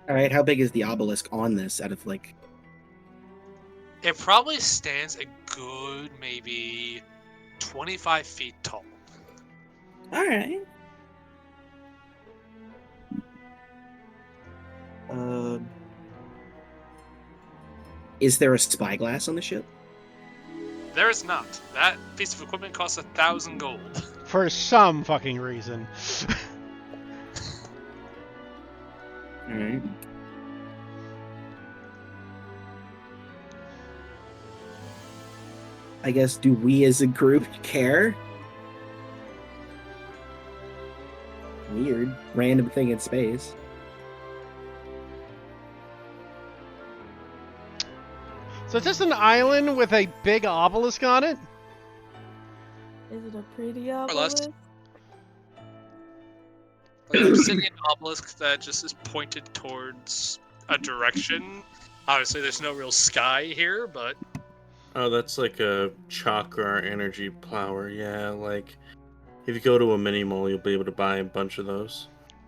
All right, how big is the obelisk on this? Out of like, It probably stands a good maybe 25 feet tall. all right. Is there a spyglass on the ship? There is not. That piece of equipment costs 1,000 gold. For some fucking reason. All right. I guess, do we as a group care? Weird. Random thing in space. So it's just an island with a big obelisk on it? Is it a pretty or less. obelisk? Like an obsidian obelisk that just is pointed towards a direction. Obviously, there's no real sky here, but Oh, that's like a chakra energy flower. Yeah, like if you go to a mini mall, you'll be able to buy a bunch of those.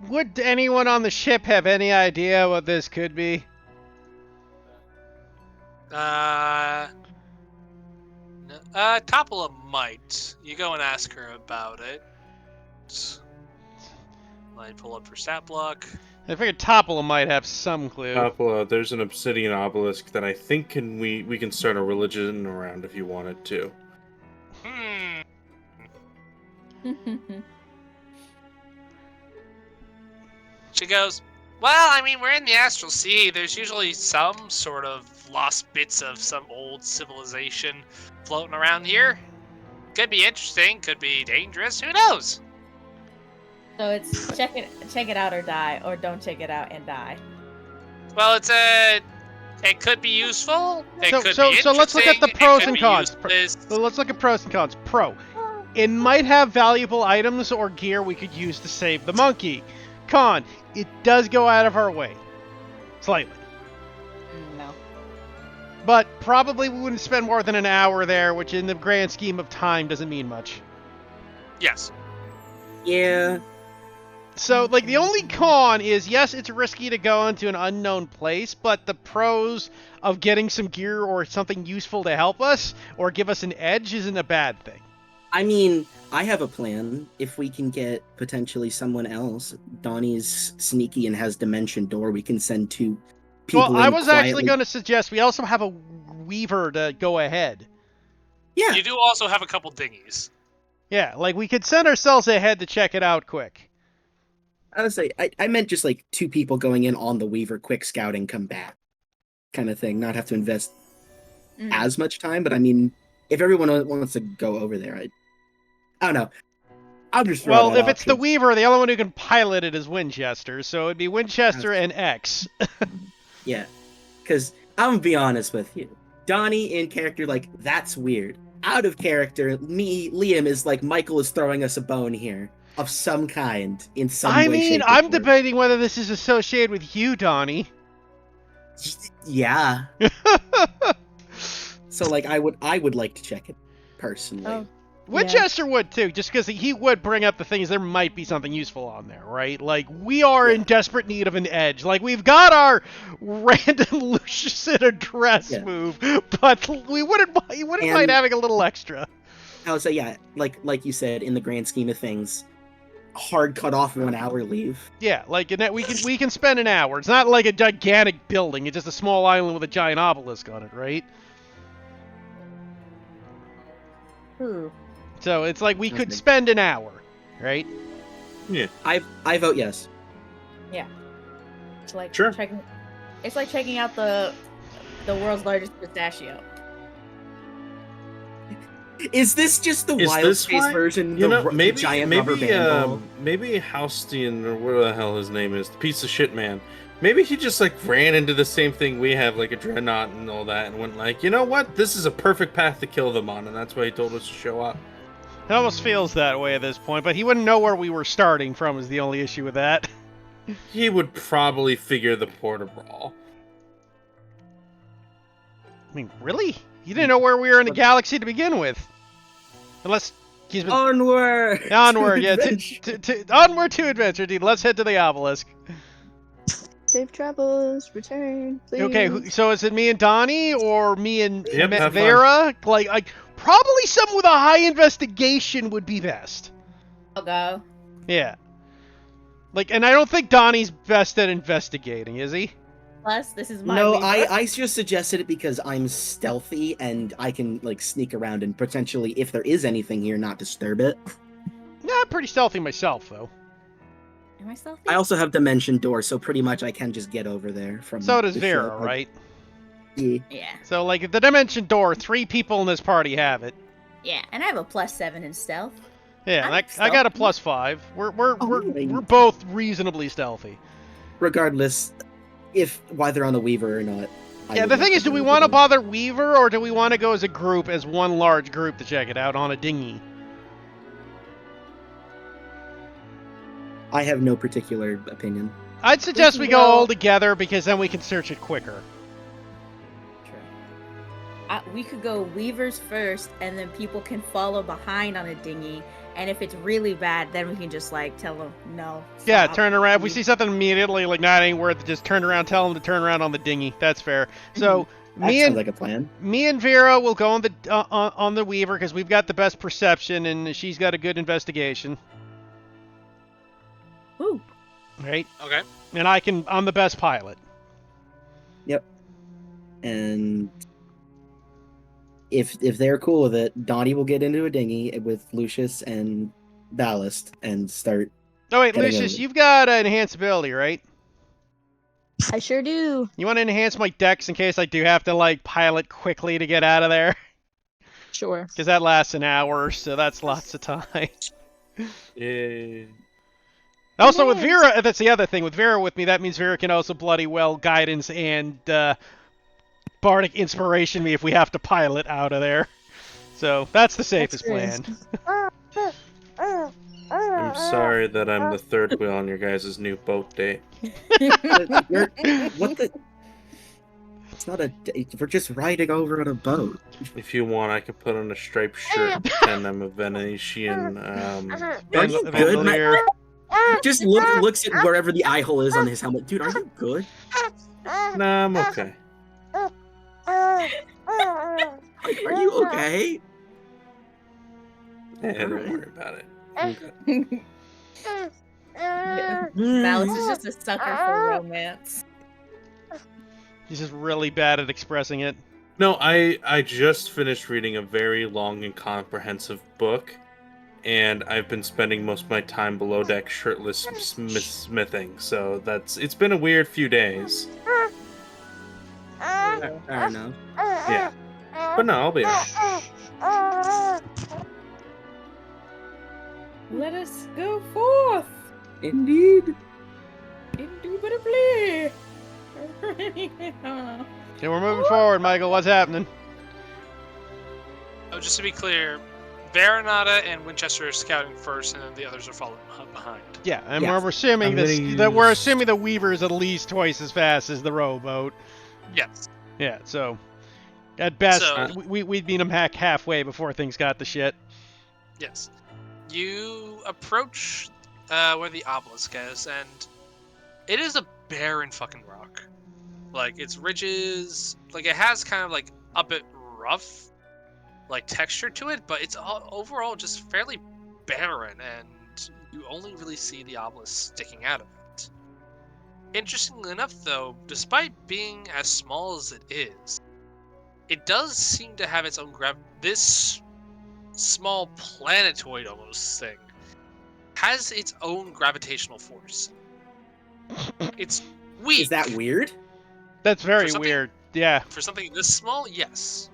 Would anyone on the ship have any idea what this could be? Topola might. You go and ask her about it. Might pull up her stat block. I figured Topola might have some clue. There's an obsidian obelisk that I think we can start a religion around if you wanted to. She goes, well, I mean, we're in the astral sea. There's usually some sort of lost bits of some old civilization floating around here. Could be interesting, could be dangerous, who knows? So it's check it out or die, or don't check it out and die. Well, it could be useful. It could be So let's look at the interesting, it pros could and be cons. useless. So let's look at pros and cons. Pro. It might have valuable items or gear we could use to save the monkey. Con. It does go out of our way. Slightly. No. But probably we wouldn't spend more than an hour there, which in the grand scheme of time doesn't mean much. Yes. Yeah. So, like, the only con is, yes, it's risky to go into an unknown place, but the pros of getting some gear or something useful to help us or give us an edge isn't a bad thing. I mean, I have a plan. If we can get potentially someone else, Donnie's sneaky and has Dimension Door, we can send two people. Well, I in was quietly. actually going to suggest we also have a weaver to go ahead. Yeah. You do also have a couple dinghies. Yeah, like, we could send ourselves ahead to check it out quick. Honestly, I meant just like two people going in on the Weaver, quick scouting, come back, kind of thing. Not have to invest as much time, but I mean, if everyone wants to go over there, I don't know. I'll just throw Well, that if it's the option. weaver, the only one who can pilot it is Winchester, so it'd be Winchester and X. Yeah, because I'm gonna be honest with you, Donnie in character, like, that's weird. Out of character, Liam is like, Michael is throwing us a bone here of some kind in some way. I mean, shape, or I'm form. debating whether this is associated with you, Donnie. Yeah. So like I would like to check it personally. Oh. Winchester would too, just because he would bring up the things there might be something useful on there, right? Like, we are in desperate need of an edge. Like, we've got our random Lucius in a dress move, but we wouldn't mind having a little extra. I would say, yeah, like you said, in the grand scheme of things, hard cut off 1 hour leave. Yeah, like we can spend an hour. It's not like a gigantic building. It's just a small island with a giant obelisk on it, right? So it's like we could spend an hour, right? Yeah. I vote yes. Yeah. It's like Sure. checking out the world's largest pistachio. Is this just the Is wild this space why? version? You know, the maybe giant rubber band ball? maybe Haustian, or whatever the hell his name is, the piece of shit man. Maybe he just like ran into the same thing we have, like a dreadnought and all that, and went like, you know what? This is a perfect path to kill them on, and that's why he told us to show up. It almost feels that way at this point, but he wouldn't know where we were starting from is the only issue with that. He would probably figure the Porta Brawl. I mean, really? You didn't know where we were in the galaxy to begin with. Unless he's been... Onward! Onward, yeah. Onward to adventure, dude. Let's head to the obelisk. Safe travels, return, please. Okay, so is it me and Donnie, or me and Yep, have Vera? Like, probably someone with a high investigation would be best. I'll go. Yeah. Like, and I don't think Donnie's best at investigating, is he? Plus, this is my No, weaver. I just suggested it because I'm stealthy and I can like sneak around and potentially, if there is anything here, not disturb it. Yeah, I'm pretty stealthy myself, though. Am I stealthy? I also have Dimension Door, so pretty much I can just get over there from. So does the Vera, ship. right? Yeah. Yeah. So, like, the Dimension Door, 3 people in this party have it. Yeah, and I have a +7 in stealth. Yeah, I'm I got a stealthy. +5. We're right. both reasonably stealthy. Regardless, if whether on the Weaver or not. I Yeah, would the thing like is, do we go want to over bother Weaver, or do we want to go as a group, as one large group to check it out on a dinghy? there. I have no particular opinion. I'd suggest we go Well- all together, because then we can search it quicker. We could go weavers first, and then people can follow behind on a dinghy. And if it's really bad, then we can just like tell them no. Yeah, stop. turn around. If we see something immediately, like, not ain't worth it, just turn around, tell them to turn around on the dinghy. That's fair. So, That me sounds and like a plan. Vera will go on the Weaver, because we've got the best perception, and she's got a good investigation. Ooh. Right? Okay. And I'm the best pilot. And if they're cool with it, Donnie will get into a dinghy with Lucius and Ballast and start. Oh, wait, Getting Lucius, over. you've got enhanced ability, right? I sure do. You want to enhance my dex in case I do have to, like, pilot quickly to get out of there? Sure. Because that lasts an hour, so that's lots of time. Yeah. Also, with Yes. Vera, that's the other thing. With Vera with me, that means Vera can also bloody well guidance and bardic inspiration me if we have to pilot out of there. So that's the safest plan. I'm sorry that I'm the third wheel on your guys' new boat date. What the? It's not a date. We're just riding over on a boat. If you want, I could put on a striped shirt and pretend I'm a Venetian. Are you good, Vandalier. Just looks at wherever the eye hole is on his helmet. Dude, are you good? Nah, I'm okay. Are you okay? Don't worry about it. I'm good. Ballast is just a sucker for romance. He's just really bad at expressing it. No, I just finished reading a very long and comprehensive book, and I've been spending most of my time below deck shirtless smithing. So it's been a weird few days. Fair enough. Yeah, but no, I'll be alright. Let us go forth. Indeed. Indubitably. Okay, we're moving forward, Michael. What's happening? Oh, just to be clear, Veronata and Winchester are scouting first, and then the others are following behind. Yeah, and Yes. we're assuming I'm this, gonna that we're use- assuming the Weaver is at least twice as fast as the rowboat. Yes. Yeah, so at best, So- we'd meet him halfway before things got to shit. Yes. You approach where the obelisk is, and it is a barren fucking rock. Like, its ridges, like, it has kind of, like, a bit rough, like, texture to it, but it's overall just fairly barren, and you only really see the obelisk sticking out of it. Interestingly enough, though, despite being as small as it is, it does seem to have its own this small planetoid almost thing has its own gravitational force. It's weak. Is that weird? That's very something- weird. Yeah. For something this small? Yes.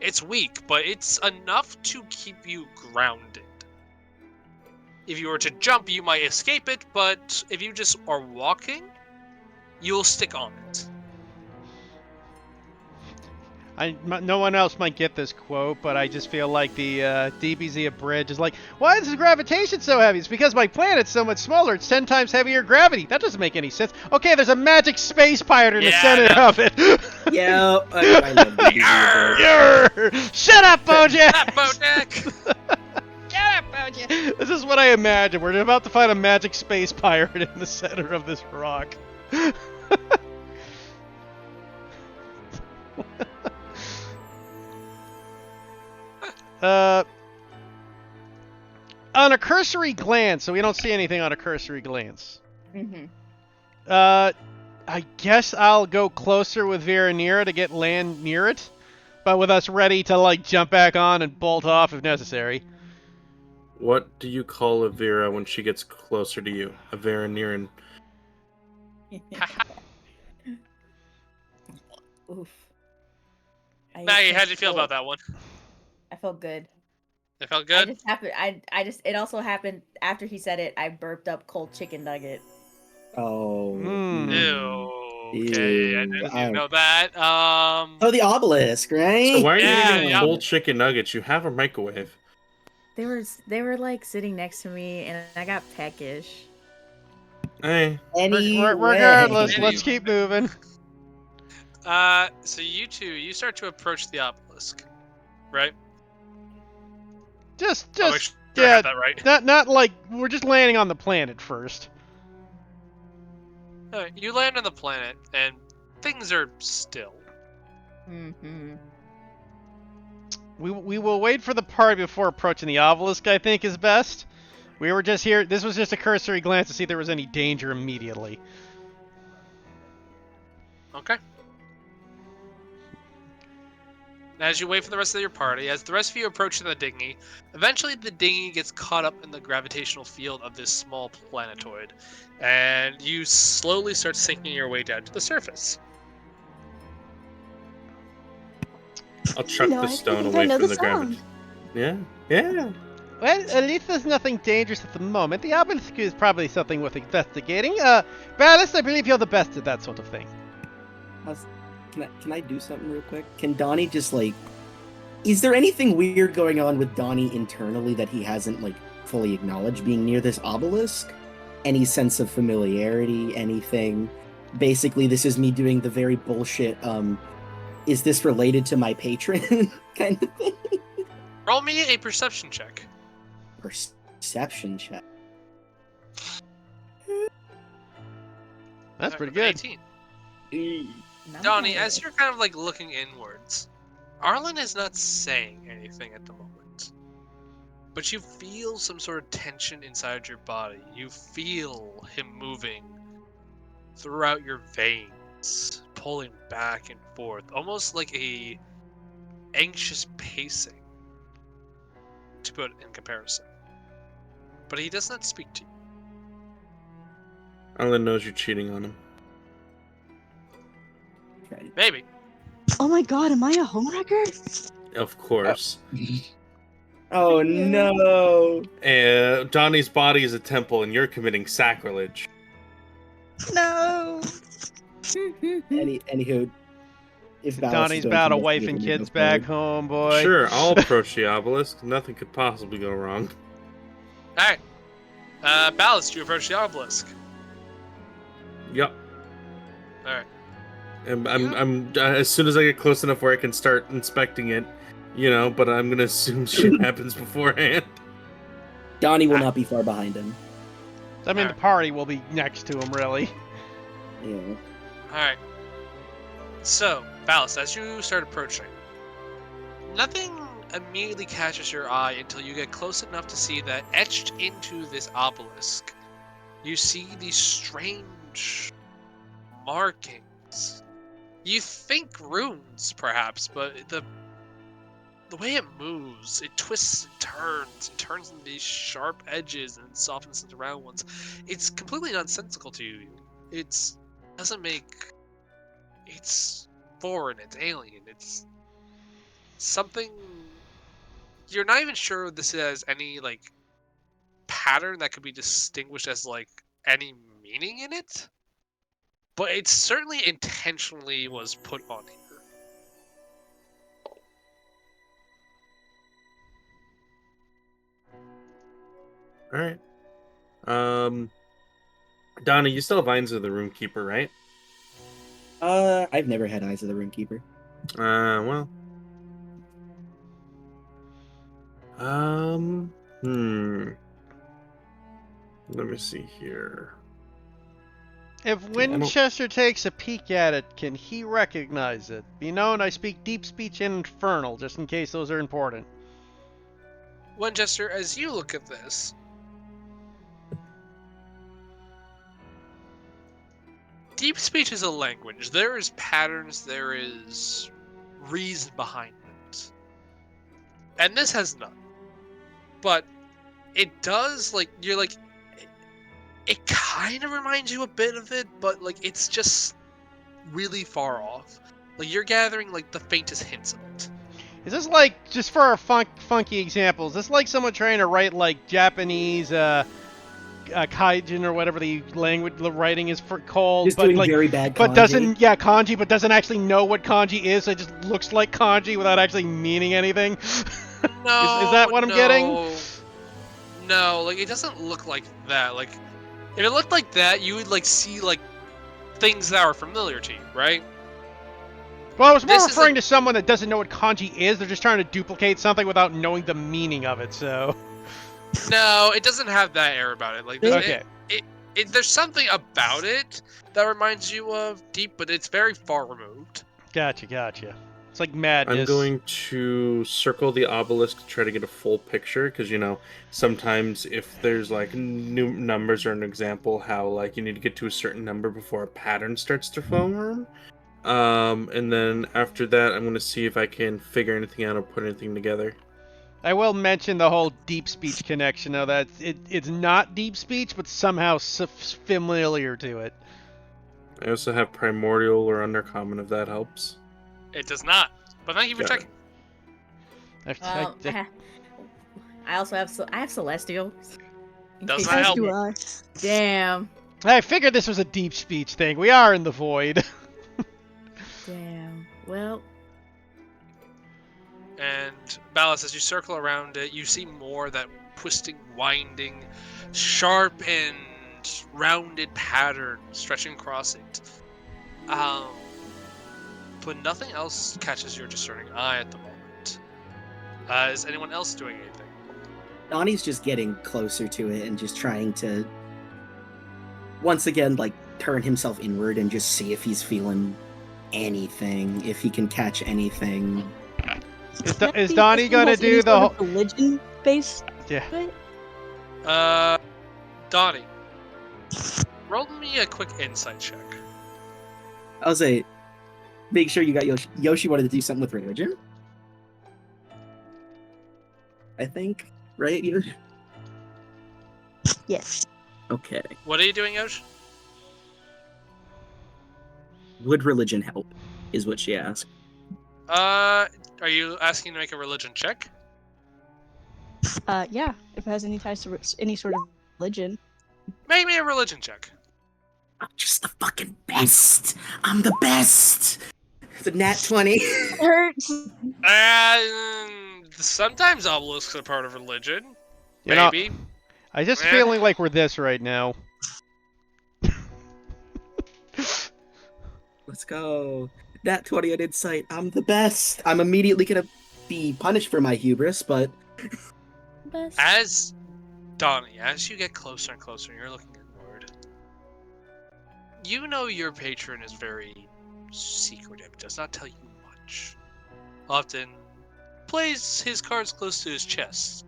It's weak, but it's enough to keep you grounded. If you were to jump, you might escape it, but if you just are walking, you'll stick on it. No one else might get this quote, but I just feel like the DBZ Abridged is like, why is the gravitation so heavy? It's because my planet's so much smaller. It's 10 times heavier gravity. That doesn't make any sense. Okay, there's a magic space pirate in the Yeah, center no. of it. Yeah, I love the Yarr! Shut up, Bojack! That Bojack! Shut up, Bojack. This is what I imagine. We're about to find a magic space pirate in the center of this rock. On a cursory glance, so we don't see anything on a cursory glance. Mm-hmm. I guess I'll go closer with Veranira to get land near it, but with us ready to like jump back on and bolt off if necessary. What do you call a Vera when she gets closer to you? A Veraniran. Oof. Maggie, how'd you feel about that one? I felt good. It felt I good? just happened. It also happened after he said it. I burped up cold chicken nugget. Oh. Hmm. Ew. Okay, I didn't Ew. know that. Oh, the obelisk, right? So why are you Yeah, eating yeah. whole chicken nuggets? You have a microwave. They were like sitting next to me, and I got peckish. Hey, Regardless, Anyway. let's keep moving. So you two, you start to approach the obelisk, right? Just I'll make sure I yeah, have that right. not like we're just landing on the planet first. Alright, you land on the planet, and things are still. Mm-hmm. We will wait for the party before approaching the obelisk, I think is best. We were just here, this was just a cursory glance to see if there was any danger immediately. Okay. As you wait for the rest of your party, as the rest of you approach the dinghy, eventually the dinghy gets caught up in the gravitational field of this small planetoid, and you slowly start sinking your way down to the surface. I'll chuck the stone away from the gravity. Yeah, yeah. Well, at least there's nothing dangerous at the moment. The obelisk is probably something worth investigating. Ballas, I believe you're the best at that sort of thing. Can I do something real quick? Can Donnie just like... Is there anything weird going on with Donnie internally that he hasn't like fully acknowledged being near this obelisk? Any sense of familiarity, anything? Basically, this is me doing the very bullshit, is this related to my patron kind of thing? Roll me a perception check. Perception check. That's pretty good. 18. Donnie, as you're kind of like looking inwards, Arlen is not saying anything at the moment. But you feel some sort of tension inside your body. You feel him moving throughout your veins, pulling back and forth, almost like a anxious pacing, to put it in comparison. But he does not speak to you. Alan knows you're cheating on him. Maybe. Oh my god, am I a homewrecker? Of course. Oh no! Donnie's body is a temple, and you're committing sacrilege. No. Anywho, if Ballas Donnie's is going about to a wife and investigate, kids we'll go back forward. home, boy. Sure, I'll approach the obelisk. Nothing could possibly go wrong. Alright. Ballas, you approach the obelisk. Yup. Alright. I'm as soon as I get close enough where I can start inspecting it, but I'm gonna assume shit happens beforehand. Donnie will not be far behind him. I mean, the party will be next to him, really. Yeah. Alright. So, Ballast, as you start approaching, nothing immediately catches your eye until you get close enough to see that etched into this obelisk, you see these strange markings. You think runes, perhaps, but the way it moves, it twists and turns into these sharp edges and softens into round ones. It's completely nonsensical to you. It's foreign, it's alien, it's something you're not even sure this has any pattern that could be distinguished as any meaning in it, but it certainly intentionally was put on here. All right. Donna, you still have Eyes of the Roomkeeper, right? I've never had Eyes of the Roomkeeper. Well. Let me see here. If Winchester takes a peek at it, can he recognize it? Be known, I speak deep speech and infernal, just in case those are important. Winchester, as you look at this, deep speech is a language. There is patterns, there is reason behind it. And this has none. But it does, it kind of reminds you a bit of it, but, it's just really far off. You're gathering, the faintest hints of it. Is this just for our funky examples, is this someone trying to write, Japanese, kaijin or whatever the writing is called, Just doing very bad kanji. But doesn't kanji, but doesn't actually know what kanji is, so it just looks like kanji without actually meaning anything? No, is that what I'm getting? No, it doesn't look like that. If it looked like that, you would see things that are familiar to you, right? Well, I was more referring to someone that doesn't know what kanji is. They're just trying to duplicate something without knowing the meaning of it. So. No, it doesn't have that air about it. Okay. There's something about it that reminds you of Deep, but it's very far removed. Gotcha. It's like madness. I'm going to circle the obelisk to try to get a full picture, because, sometimes if there's, new numbers or an example how, you need to get to a certain number before a pattern starts to form. And then after that, I'm going to see if I can figure anything out or put anything together. I will mention the whole deep speech connection, though, that it's not deep speech, but somehow familiar to it. I also have primordial or undercommon, if that helps. It does not, but thank you for checking. I also have celestial. Doesn't help. Damn. I figured this was a deep speech thing. We are in the void. Damn. Well. And Ballast, as you circle around it, you see more that twisting, winding, sharp and rounded pattern stretching across it. But nothing else catches your discerning eye at the moment. Is anyone else doing anything? Donnie's just getting closer to it and just trying to, once again, turn himself inward and just see if he's feeling anything, if he can catch anything. Is Donnie gonna do the whole religion based? Yeah. Donnie, roll me a quick insight check. I'll say, make sure you got Yoshi. Yoshi wanted to do something with religion, I think, right? Yes. Okay. What are you doing, Yoshi? Would religion help? Is what she asked. Are you asking to make a religion check? Yeah. If it has any ties to any sort of religion. Make me a religion check. I'm just the fucking best. I'm the best. It's a nat 20. Hurts. Sometimes obelisks are part of religion. You know, Maybe. I just feeling like we're this right now. Let's go. That 20 on insight. I'm the best. I'm immediately gonna be punished for my hubris, but Best. As Donnie, as you get closer and closer, you're looking inward. You know your patron is very secretive, does not tell you much. Often plays his cards close to his chest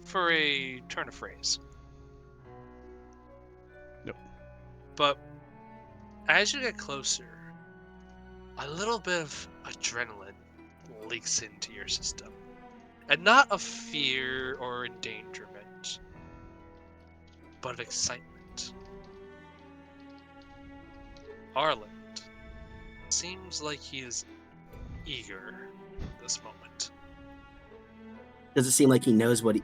for a turn of phrase. Nope. But as you get closer, a little bit of adrenaline leaks into your system. And not of fear or endangerment, but of excitement. Arland seems like he is eager in this moment. does it seem like he knows what he...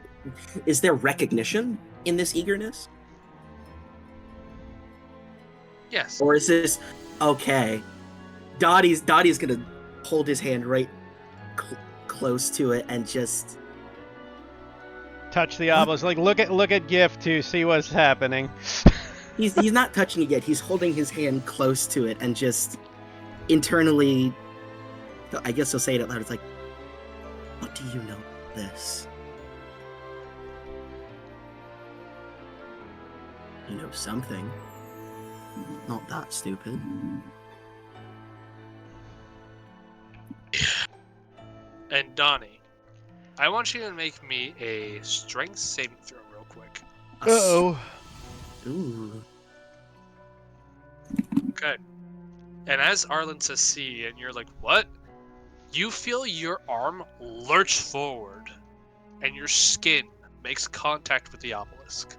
Is there recognition in this eagerness? Yes. Or is this... Okay. Dottie's gonna hold his hand right close to it and just... Touch the obelisk. Like, look at Gift to see what's happening. He's not touching it yet. He's holding his hand close to it and just internally... I guess he'll say it out loud. It's like, what do you know of this? You know something. Not that stupid. And Donnie, I want you to make me a strength saving throw real quick. Uh-oh. Ooh. Okay. And as Arlen says see, and you're like, what? You feel your arm lurch forward, and your skin makes contact with the obelisk.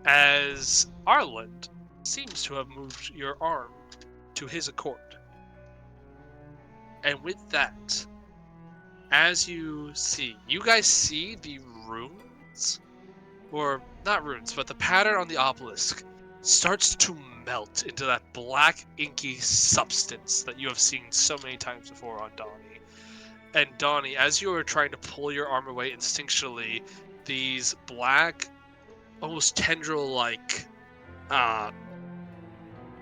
As Arland seems to have moved your arm to his accord. And with that, as you guys see the runes, or not runes, but the pattern on the obelisk starts to melt into that black, inky substance that you have seen so many times before on Donnie. And Donnie, as you are trying to pull your arm away instinctually, these black, almost tendril-like,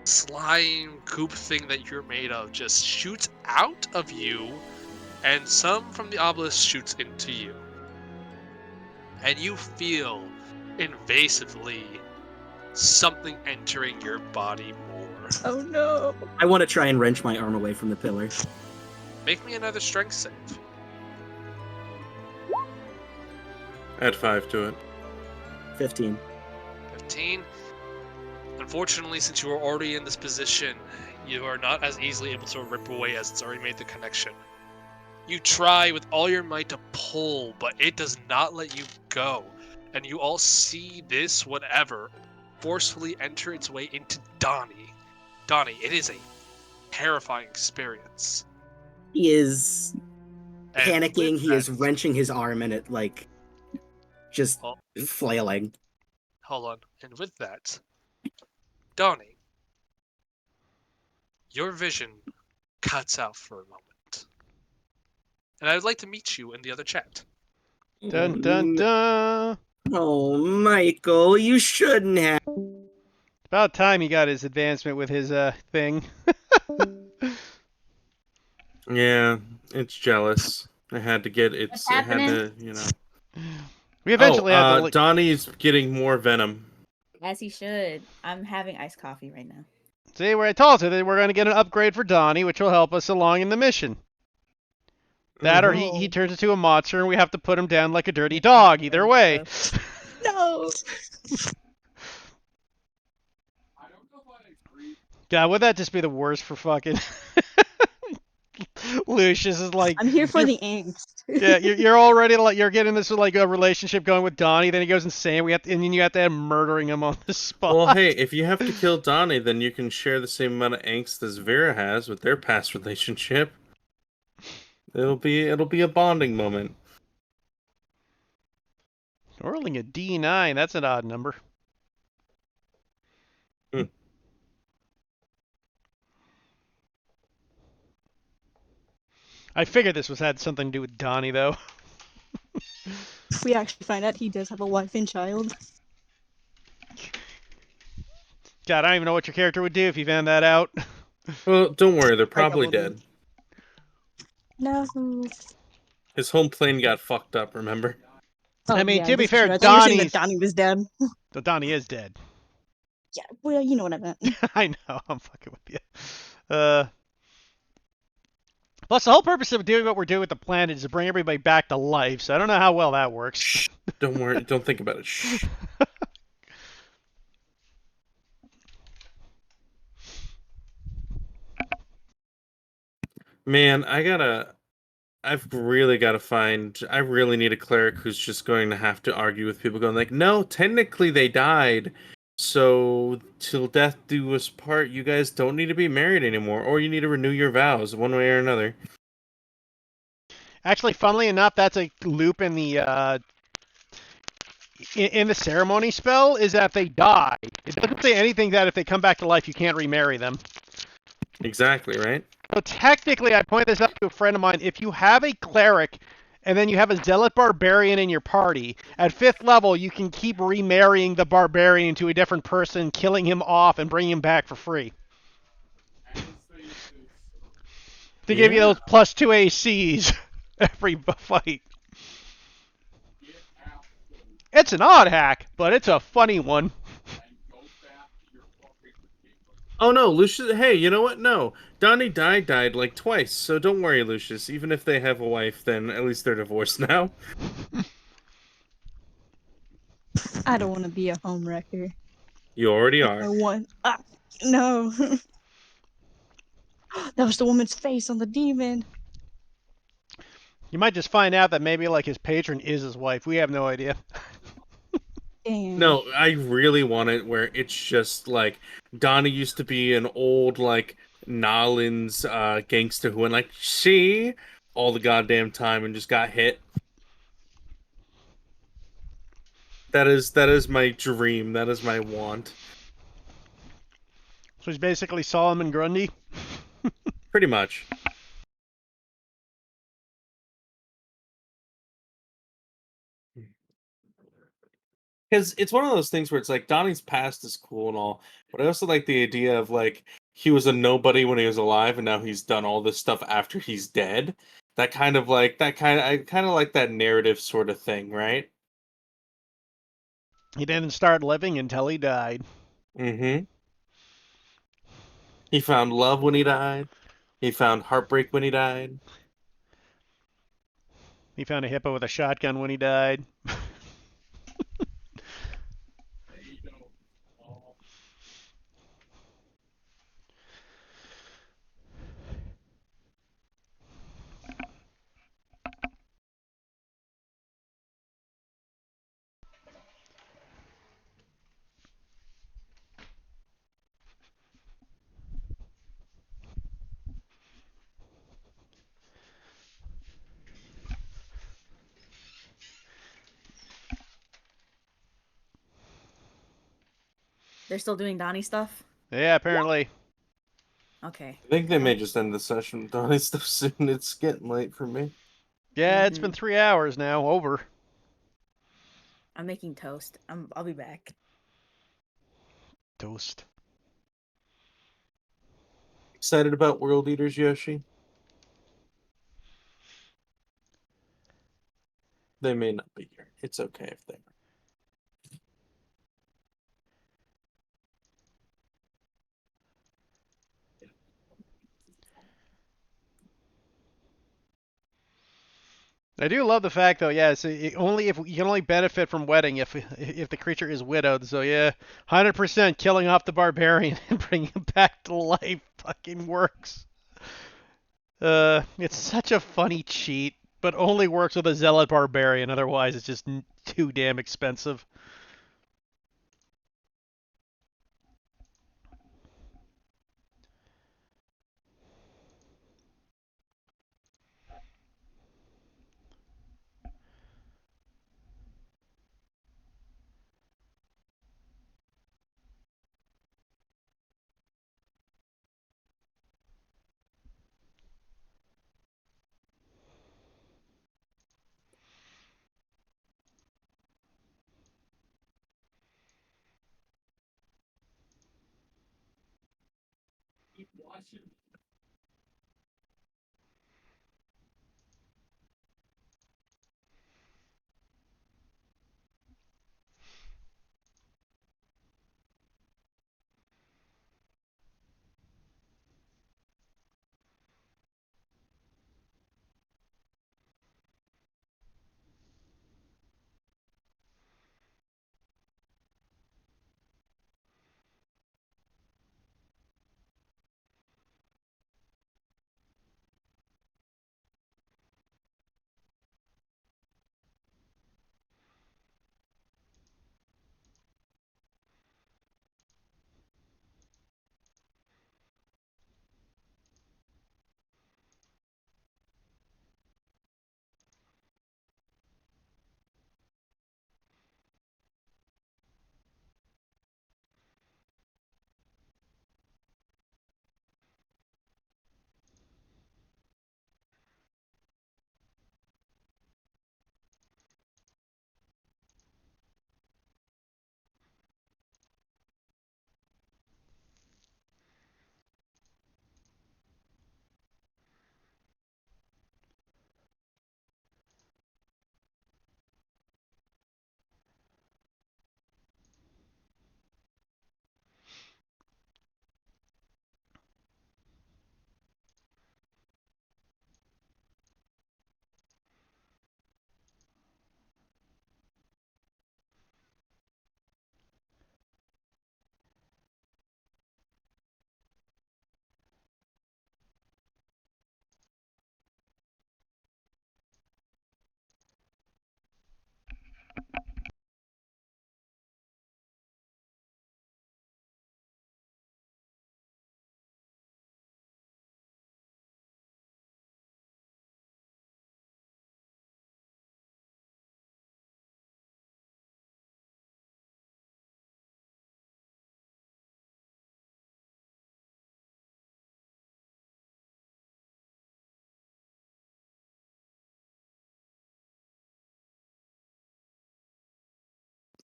slime goop thing that you're made of just shoots out of you, and some from the obelisk shoots into you. And you feel invasively something entering your body more. Oh no. I want to try and wrench my arm away from the pillar. Make me another strength save. Add 5 to it. 15. 15. Unfortunately, since you are already in this position, you are not as easily able to rip away as it's already made the connection. You try with all your might to pull, but it does not let you go. And you all see this, whatever, forcefully enter its way into Donnie. Donnie, it is a terrifying experience. He is And panicking. with He is that- wrenching his arm and it, like, just Oh. flailing. Hold on. And with that, Donnie, your vision cuts out for a moment. And I would like to meet you in the other chat. Dun dun dun. Oh, Michael, you shouldn't have. About time he got his advancement with his thing. Yeah, it's jealous. I had to get What's it had to, happening? you know. We eventually had to. Donnie's getting more venom. As he should. I'm having iced coffee right now. See, where I told you that we're going to get an upgrade for Donnie, which will help us along in the mission. That or he turns into a monster and we have to put him down like a dirty dog. Either way. No. God, would that just be the worst for fucking... Lucius is like... I'm here for the angst. Yeah, you're already like you're getting this like a relationship going with Donnie. Then he goes insane. And then you have to have murdering him on the spot. Well, hey, if you have to kill Donnie, then you can share the same amount of angst as Vera has with their past relationship. It'll be a bonding moment. Rolling a D9. That's an odd number. I figured this had something to do with Donnie, though. We actually find out he does have a wife and child. God, I don't even know what your character would do if you found that out. Well, don't worry, they're I probably doubled dead. No. His home plane got fucked up, remember? Oh, I mean, yeah, to be this is fair, true. I thought you were saying that Donnie's... Donnie was dead. So Donnie is dead. Yeah, well, you know what I meant. I know, I'm fucking with you. Plus, the whole purpose of doing what we're doing with the planet is to bring everybody back to life, so I don't know how well that works. Shh. Don't worry. Don't think about it. Shh. Man, I've really gotta find. I really need a cleric who's just going to have to argue with people, going like, "No, technically they died, so till death do us part. You guys don't need to be married anymore, or you need to renew your vows, one way or another." Actually, funnily enough, that's a loop in the ceremony spell, is that they die. It doesn't say anything that if they come back to life, you can't remarry them. Exactly right. So technically, I pointed this out to a friend of mine. If you have a cleric and then you have a zealot barbarian in your party, at 5th level, you can keep remarrying the barbarian to a different person, killing him off, and bringing him back for free. To give you Yeah. those +2 ACs every fight. It's an odd hack, but it's a funny one. Oh no, Lucius. Hey, you know what? No, Donnie died like twice. So don't worry, Lucius. Even if they have a wife, then at least they're divorced now. I don't want to be a homewrecker. You already Like are. my one. Ah, no. That was the woman's face on the demon. You might just find out that maybe like his patron is his wife. We have no idea. Damn. No, I really want it where it's just like Donnie used to be an old like Nolans gangster who went like she all the goddamn time and just got hit. That is my dream. That is my want. So he's basically Solomon Grundy. Pretty much. Because it's one of those things where it's like Donnie's past is cool and all, but I also like the idea of like he was a nobody when he was alive, and now he's done all this stuff after he's dead. I kind of like that narrative sort of thing, right? He didn't start living until he died. Mm-hmm. He found love when he died. He found heartbreak when he died. He found a hippo with a shotgun when he died. They're still doing Donnie stuff? Yeah, apparently. Okay. I think they may just end the session with Donnie stuff soon. It's getting late for me. Yeah, it's been 3 hours now. Over. I'm making toast. I'll be back. Toast. Excited about World Eaters, Yoshi? They may not be here. It's okay if they are. I do love the fact, though. Yeah, so only if you can only benefit from wedding if the creature is widowed. So yeah, 100% killing off the barbarian and bringing him back to life fucking works. It's such a funny cheat, but only works with a zealot barbarian. Otherwise, it's just too damn expensive.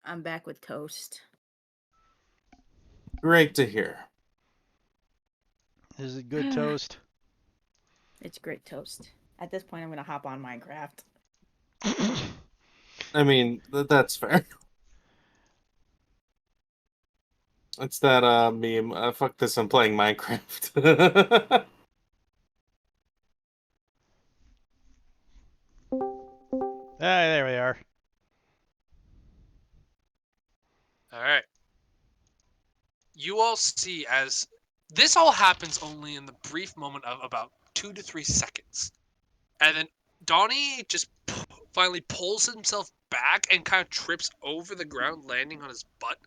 I'm back with toast. Great to hear. Is it good toast? It's great toast. At this point, I'm gonna hop on Minecraft. I mean, that's fair. It's that meme. Fuck this, I'm playing Minecraft. Ah, there we are. All right. You all see as this all happens only in the brief moment of about 2 to 3 seconds, and then Donnie just finally pulls himself back and kind of trips over the ground, landing on his butt,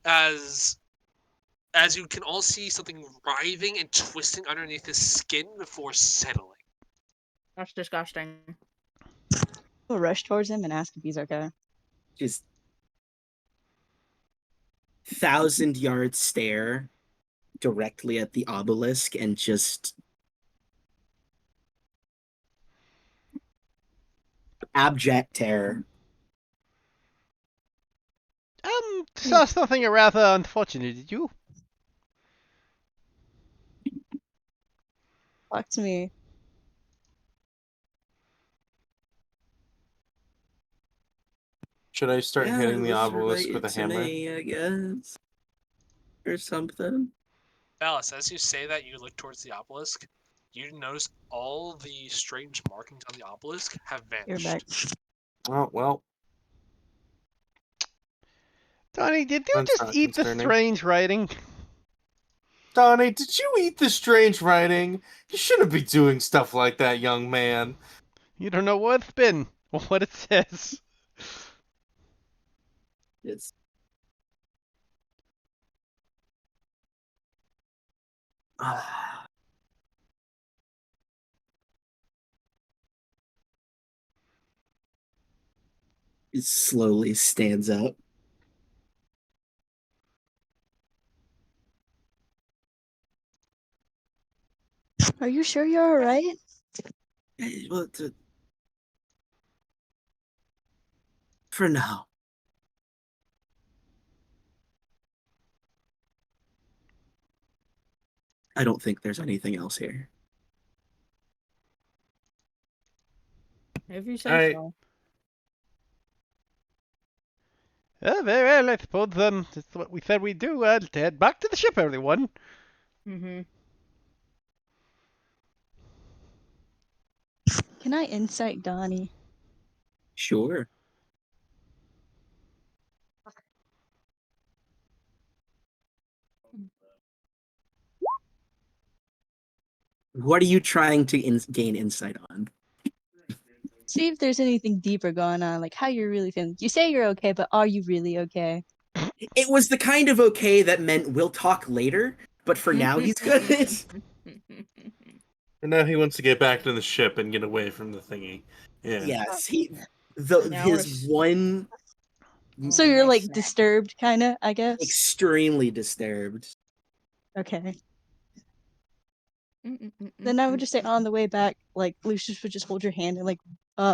as you can all see something writhing and twisting underneath his skin before settling. That's disgusting. We'll rush towards him and ask if he's okay. Just 1,000-yard stare directly at the obelisk and just abject terror. Saw something rather unfortunate, did you? Talk to me. Should I start Yeah, hitting it the was obelisk with related a to hammer? me, I guess. Or something. Alice, as you say that, you look towards the obelisk. You notice all the strange markings on the obelisk have You're vanished. back. Oh, well, Donnie, did you that's just not eat the concerning. strange writing? Donnie, did you eat the strange writing? You shouldn't be doing stuff like that, young man. You don't know what it's been or what it says. It's it slowly stands up. Are you sure you're alright? Well, for now. I don't think there's anything else here. If you say Alright. so. Very well, I suppose that's what we said we'd do. Head back to the ship, everyone. Mm-hmm. Can I insight Donnie? Sure. What are you trying to gain insight on? See if there's anything deeper going on, like how you're really feeling. You say you're okay, but are you really okay? It was the kind of okay that meant we'll talk later, but for now he's good. And now he wants to get back to the ship and get away from the thingy. Yeah. Yes, Now we're his one So you're nice like snack. disturbed, kind of, I guess. extremely disturbed. Okay. Then I would just say on the way back, like Lucius would just hold your hand and like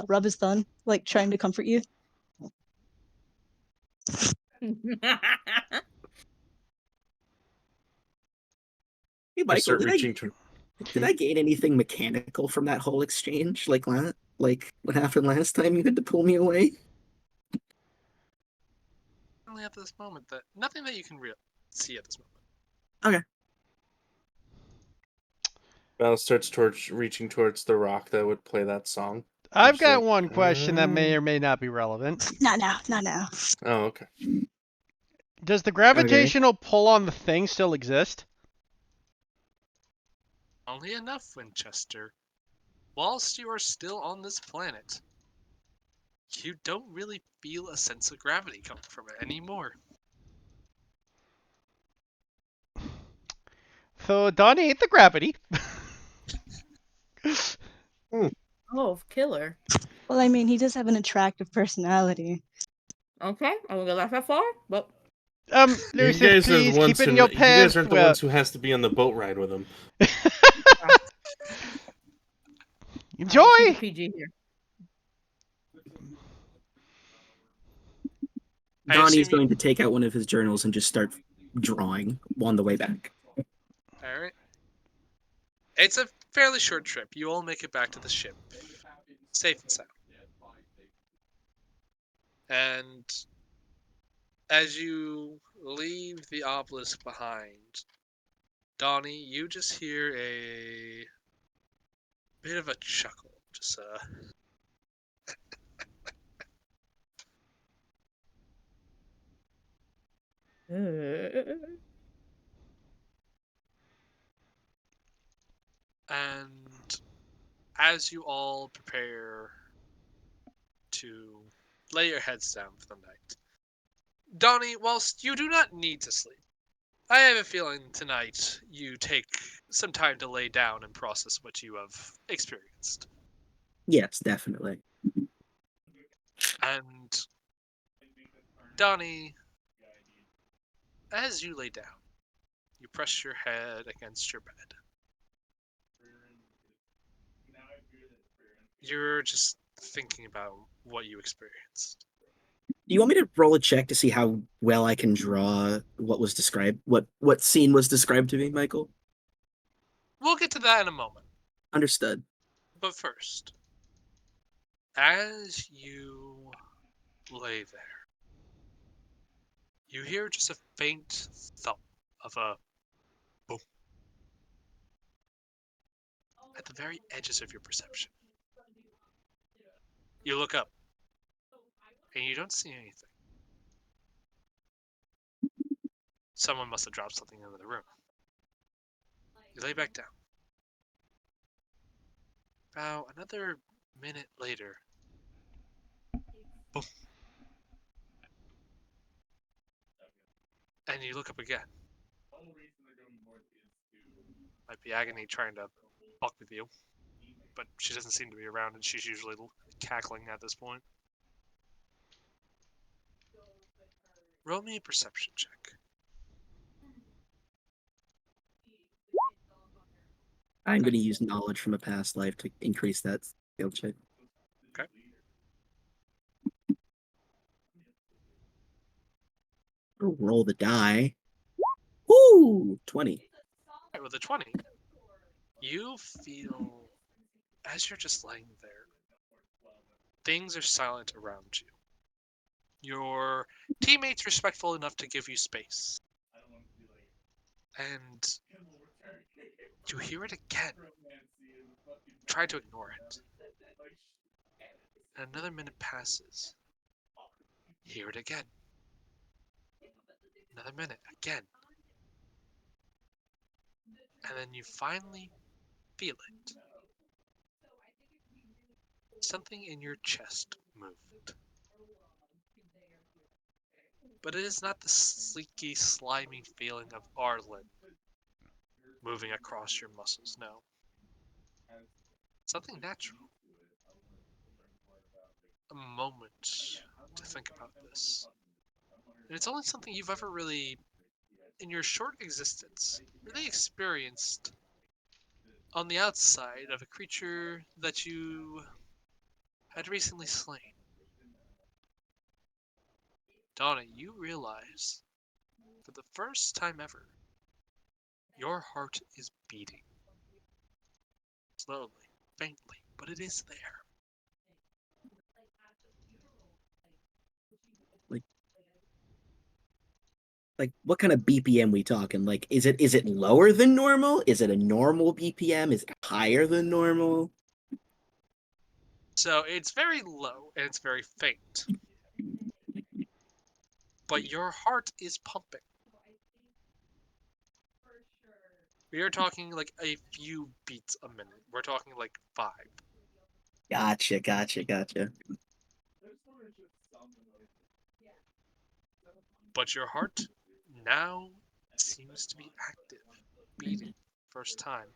rub his thumb, like trying to comfort you. Hey, I Michael, start reaching to. did I gain anything mechanical from that whole exchange? Like what happened last time? You had to pull me away. Only at this moment that nothing that you can see at this moment. Val starts reaching towards the rock that would play that song. I've Just got like, one question that may or may not be relevant. Not now, not now. Oh, okay. Does the gravitational pull on the thing still exist? Only enough, Winchester. Whilst you are still on this planet, you don't really feel a sense of gravity coming from it anymore. So Donnie ate the gravity. Oh, killer. Well, I mean, he does have an attractive personality. Okay, I won't go that far, but You Lucius, guys are the please ones keep it in who, your you pants. guys aren't the ones who has to be on the boat ride with him. Enjoy. I'll keep it PG here. I Donnie's assume you- going to take out one of his journals and just start drawing on the way back. Alright. It's a fairly short trip. You all make it back to the ship. Safe and sound. And as you leave the obelisk behind, Donnie, you just hear a bit of a chuckle. Just and as you all prepare to lay your heads down for the night, Donnie, whilst you do not need to sleep, I have a feeling tonight you take some time to lay down and process what you have experienced. Yes, definitely. And Donnie, as you lay down, you press your head against your bed. You're just thinking about what you experienced. Do you want me to roll a check to see how well I can draw what was described? What scene was described to me, Michael? We'll get to that in a moment. Understood. But first, as you lay there, you hear just a faint thump of a boom at the very edges of your perception. You look up, and you don't see anything. Someone must have dropped something into the room. You lay back down. About another minute later, boom. And you look up again. Might be Agony trying to fuck with you, but she doesn't seem to be around, and she's usually cackling at this point. Roll me a perception check. I'm going to use knowledge from a past life to increase that skill check. Okay. Roll the die. Woo! 20. with a 20. You feel, as you're just laying there, things are silent around you. Your teammates respectful enough to give you space. And you hear it again. Try to ignore it. And another minute passes. Hear it again. Another minute, again. And then you finally feel it. Something in your chest moved. But it is not the sleeky, slimy feeling of Arlen moving across your muscles, no. Something natural. A moment to think about this. And it's only something you've ever really, in your short existence, really experienced on the outside of a creature that you had recently slain. Donna, you realize, for the first time ever, your heart is beating. Slowly, faintly, but it is there. Like what kind of BPM we talking? Like is it lower than normal? Is it a normal BPM? Is it higher than normal? So it's very low and it's very faint. But your heart is pumping. We are talking like a few beats a minute. We're talking like 5. Gotcha. But your heart now seems to be active, beating, first time.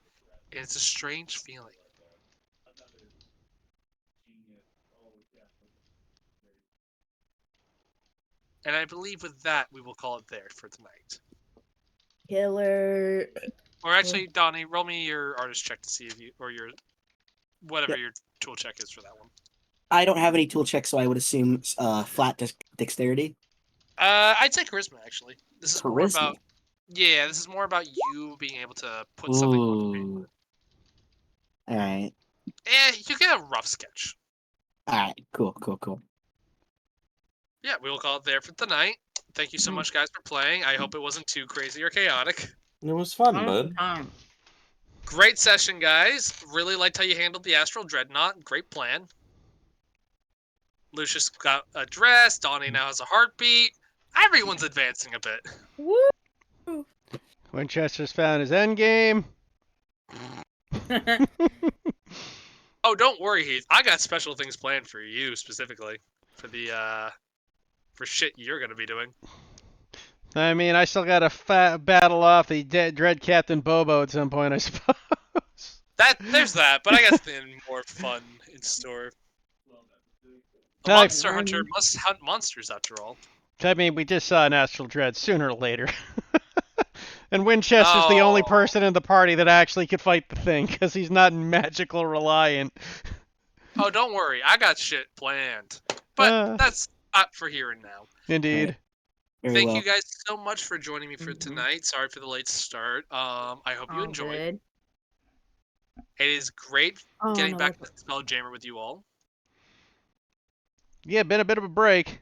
And it's a strange feeling. And I believe with that, we will call it there for tonight. Killer. Or actually, Donnie, roll me your artist check to see if you, or your, whatever Yep. your tool check is for that one. I don't have any tool checks, so I would assume flat dexterity. I'd say charisma, actually. This is more Charisma. about, yeah, this is more about you being able to put something on paper. Ooh. All right. You get a rough sketch. All right. Cool. Yeah, we will call it there for tonight. Thank you so much, guys, for playing. I hope it wasn't too crazy or chaotic. It was fun, bud. Great session, guys. Really liked how you handled the Astral Dreadnought. Great plan. Lucius got a dress. Donnie now has a heartbeat. Everyone's advancing a bit. Woo! Winchester's found his endgame. Oh, don't worry, Heath. I got special things planned for you specifically for the for shit you're gonna be doing. I mean, I still got to battle off the Dread Captain Bobo at some point, I suppose. There's that, but I got something more fun in store. A No, monster hunter must hunt monsters, after all. I mean, we just saw an Astral Dread sooner or later. And Winchester's the only person in the party that actually could fight the thing, because he's not magical reliant. Oh, don't worry. I got shit planned. But that's not for here and now. Indeed. Thank you guys so much for joining me for tonight. Sorry for the late start. I hope you enjoyed. Good. It is great getting back to Spelljammer with you all. Yeah, been a bit of a break.